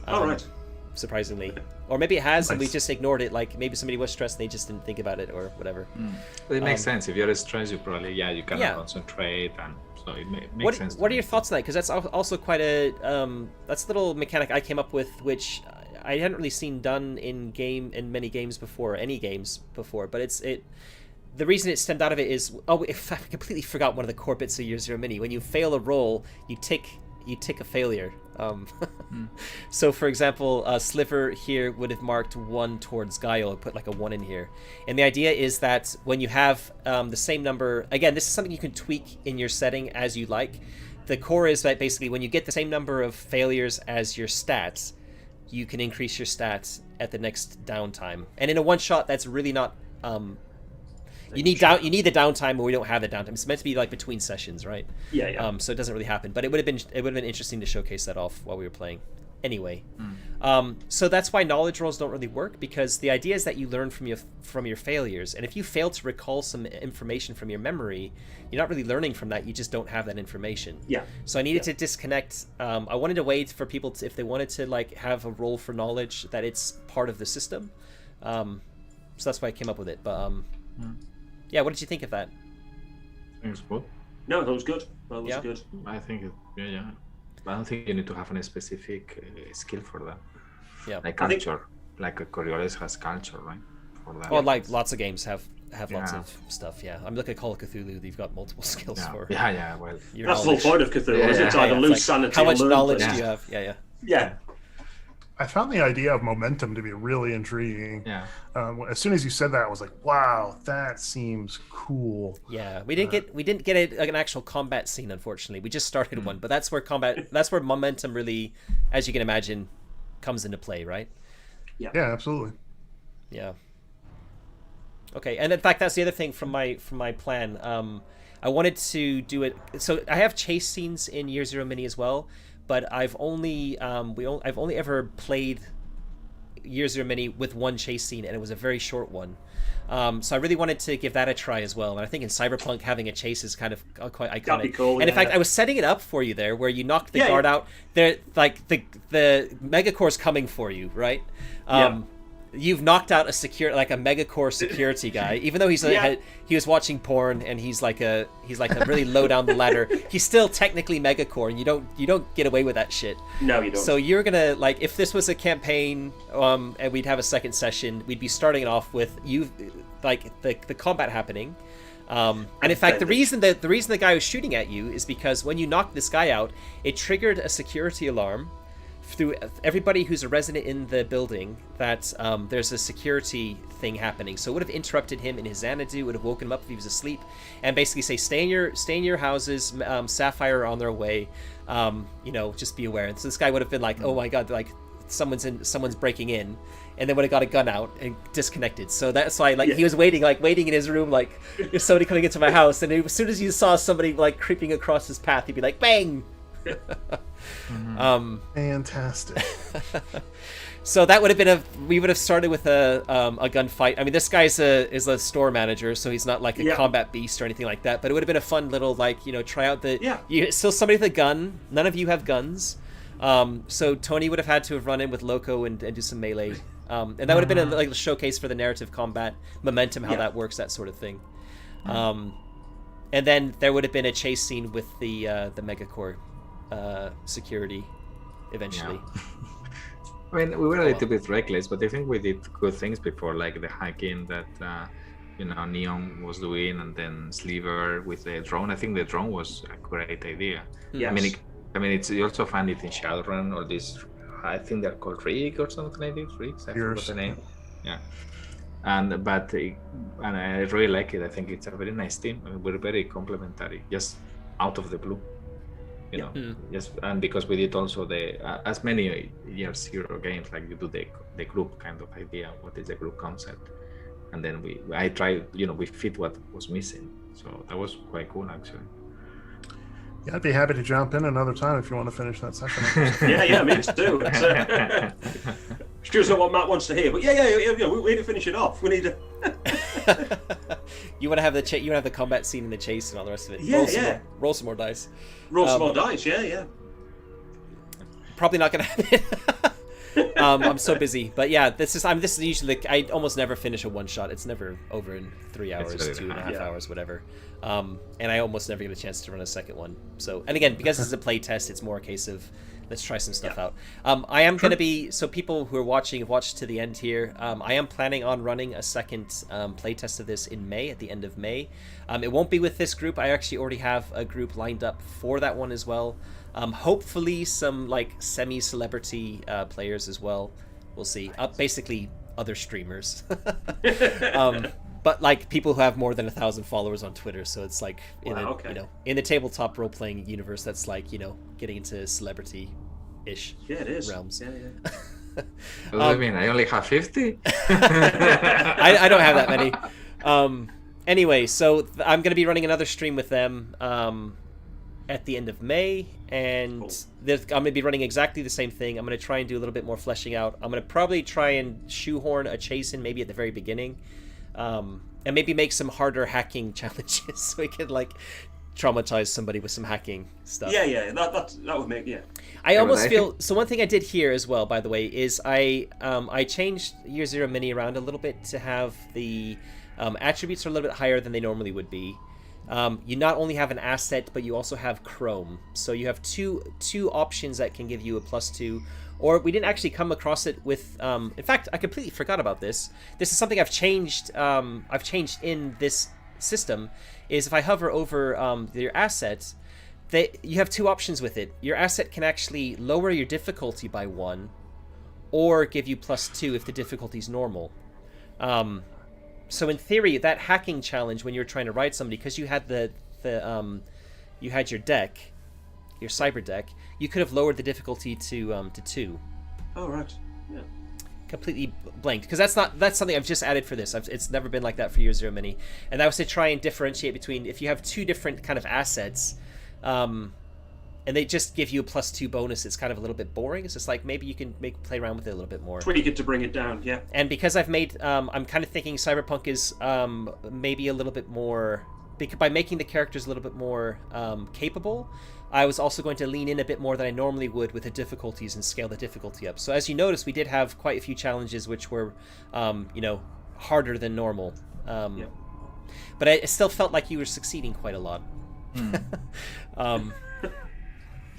All right. Surprisingly, or maybe it has, and we just ignored it. Like maybe somebody was stressed and they just didn't think about it or whatever. But it makes sense. If you're stressed, you probably you cannot concentrate, and so it makes sense. What are your thoughts on that? Because that's also quite a that's a little mechanic I came up with, which I hadn't really seen done in many games before, but the reason it stemmed out of it is, if I completely forgot one of the core bits of Year Zero mini. When you fail a roll, you tick a failure. So for example, Sliver here would have marked 1 towards Guile, put like a 1 in here, and the idea is that when you have the same number, again, this is something you can tweak in your setting as you like. The core is that basically when you get the same number of failures as your stats, you can increase your stats at the next downtime. And in a one-shot, that's really not... You need the downtime where we don't have the downtime. It's meant to be like between sessions, right? Yeah. So it doesn't really happen. But it would have been interesting to showcase that off while we were playing. Anyway, so that's why knowledge rolls don't really work, because the idea is that you learn from your failures, and if you fail to recall some information from your memory, you're not really learning from that. You just don't have that information. Yeah. So I needed to disconnect. I wanted to wait for people to, if they wanted to like have a roll for knowledge, that it's part of the system. So that's why I came up with it. But yeah, what did you think of that? I think it's good. No, that was good. That was good. I think it, yeah. I don't think you need to have any specific skill for that. Yeah. Like culture, like Coriolis has culture, right? For that. Well, like lots of games have lots of stuff. Yeah, I'm looking at Call of Cthulhu. They've got multiple skills for. Yeah. Well, that's the whole point of Cthulhu. It's either lose sanity. How much or knowledge things. do you have? Yeah. I found the idea of momentum to be really intriguing. Yeah. As soon as you said that, I was like, "Wow, that seems cool." Yeah, we didn't get an actual combat scene, unfortunately. We just started one, but that's where momentum really, as you can imagine, comes into play, right? Yeah, absolutely. Yeah. Okay, and in fact, that's the other thing from my plan. I wanted to do it. So I have chase scenes in Year Zero Mini as well. But I've only ever played Year Zero Mini with one chase scene, and it was a very short one. So I really wanted to give that a try as well. And I think in Cyberpunk, having a chase is kind of quite iconic. That'd be cool, and in fact, I was setting it up for you there, where you knocked the guard out. There, like the Megacore's coming for you, right? You've knocked out a Megacore security guy, even though he was watching porn and he's like a really low down the ladder. He's still technically Megacore, and you don't get away with that shit. No, you don't. So you're gonna, like, if this was a campaign, and we'd have a second session, we'd be starting it off with you, like the combat happening. And in fact, the reason the guy was shooting at you is because when you knocked this guy out, it triggered a security alarm through everybody who's a resident in the building that there's a security thing happening. So it would have interrupted him in his Xanadu, would have woken him up if he was asleep, and basically say, stay in your houses, Sapphire are on their way, just be aware. And so this guy would have been like, oh my god, like someone's breaking in, and then would have got a gun out and disconnected. So that's why he was waiting in his room, like, is somebody coming into my house? And as soon as you saw somebody like creeping across his path, he'd be like, bang. Fantastic. So that would have been we would have started with a gunfight. I mean, this guy's is a store manager, so he's not like a combat beast or anything like that. But it would have been a fun little, like, try out still somebody with a gun. None of you have guns. So Tony would have had to have run in with Loco and do some melee. And that would have been a showcase for the narrative combat momentum, how that works, that sort of thing. And then there would have been a chase scene with the Megacore security eventually. I mean, we were a little bit reckless, but I think we did good things before, like the hacking that Neon was doing, and then Sliver with the drone. I think the drone was a great idea. Yes. I mean, you also find it in Shadowrun, or this. I think they're called Rig or something like this. Rigs, I forgot the name. Yeah. And I really like it. I think it's a very nice team. I mean, we're very complementary, just out of the blue. Just, and because we did also the as many Year Zero games, like you do the group kind of idea, what is the group concept, and then I tried, we fit what was missing, so that was quite cool actually. Yeah, I'd be happy to jump in another time if you want to finish that session. yeah, me too. It's just not what Matt wants to hear, but yeah, we need to finish it off. We need to. You want to have the combat scene in the chase and all the rest of it. Roll some more dice. Roll some more dice. Yeah. Probably not gonna happen. I'm so busy, but yeah, this is usually I almost never finish a one shot. It's never over in 3 hours, 2.5 hours, whatever. And I almost never get a chance to run a second one. So, and again, because it's a play test, it's more a case of let's try some stuff out. I am going to be, so people who are watching have watched to the end here. I am planning on running a second playtest of this in May, at the end of May. It won't be with this group. I actually already have a group lined up for that one as well. Hopefully some like semi-celebrity players as well. We'll see. Basically other streamers. But like people who have more than 1,000 followers on Twitter, so it's like in the tabletop role playing universe, that's like getting into celebrity-ish realms. What do you mean? I only have 50. I don't have that many. Anyway, so I'm going to be running another stream with them at the end of May, and I'm going to be running exactly the same thing. I'm going to try and do a little bit more fleshing out. I'm going to probably try and shoehorn a chase in maybe at the very beginning, and maybe make some harder hacking challenges so we can like traumatize somebody with some hacking stuff. Yeah, that would make I almost feel so. One thing I did here as well, by the way, is I changed Year Zero Mini around a little bit to have the attributes are a little bit higher than they normally would be. You not only have an asset, but you also have Chrome. So you have two options that can give you a +2. Or we didn't actually come across it with. In fact, I completely forgot about this. This is something I've changed. I've changed in this system. Is if I hover over your asset, you have two options with it. Your asset can actually lower your difficulty by 1, or give you +2 if the difficulty is normal. So in theory, that hacking challenge when you were trying to ride somebody, because you had you had your deck, your cyber deck, you could have lowered the difficulty to 2. Oh right, yeah. Completely blanked, because that's something I've just added for this. It's never been like that for Year Zero Mini, and that was to try and differentiate between if you have two different kind of assets, and they just give you a +2 bonus. It's kind of a little bit boring. It's just like maybe you can play around with it a little bit more. Tweak it to bring it down, yeah. And because I've made, I'm kind of thinking Cyberpunk is maybe a little bit more, by making the characters a little bit more capable, I was also going to lean in a bit more than I normally would with the difficulties and scale the difficulty up. So as you notice, we did have quite a few challenges which were, harder than normal. Yeah. But I still felt like you were succeeding quite a lot.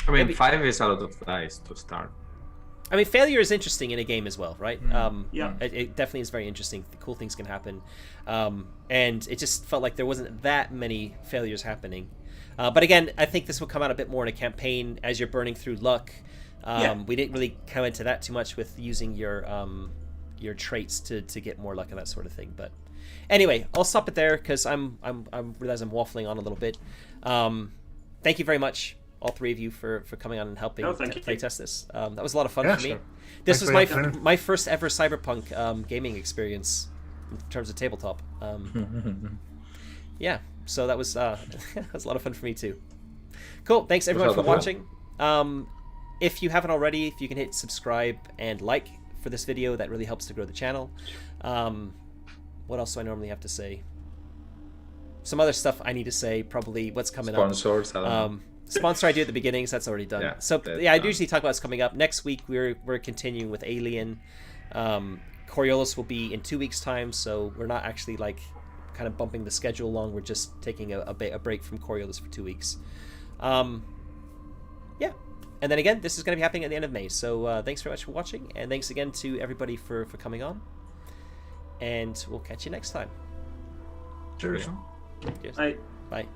I mean, 5 is a lot of dice to start. I mean, failure is interesting in a game as well, right? Yeah. It definitely is very interesting. Cool things can happen. And it just felt like there wasn't that many failures happening. But again, I think this will come out a bit more in a campaign as you're burning through luck. We didn't really come into that too much with using your traits to get more luck and that sort of thing. But anyway, I'll stop it there because I realize I'm waffling on a my bit. Thank you very much, all three of you, for coming on and helping play test this. That was a lot of fun for me. Sure. This Thanks was my first ever Cyberpunk gaming experience in terms of tabletop. Yeah, so that was that was a lot of fun for me too. Cool. Thanks everyone for watching. If you haven't already, if you can hit subscribe and like for this video, that really helps to grow the channel. What else do I normally have to say? Some other stuff I need to say, probably what's coming Sponsors, up. Sponsor I do at the beginning, so that's already done. Yeah, so yeah, I usually talk about what's coming up. Next week we're continuing with Alien. Coriolis will be in 2 weeks' time, so we're not actually like kind of bumping the schedule along. We're just taking a break from Coriolis for 2 weeks. Yeah, and then again, this is going to be happening at the end of May. So thanks very much for watching, and thanks again to everybody for coming on. And we'll catch you next time. Cheers. Cheers. Bye. Bye.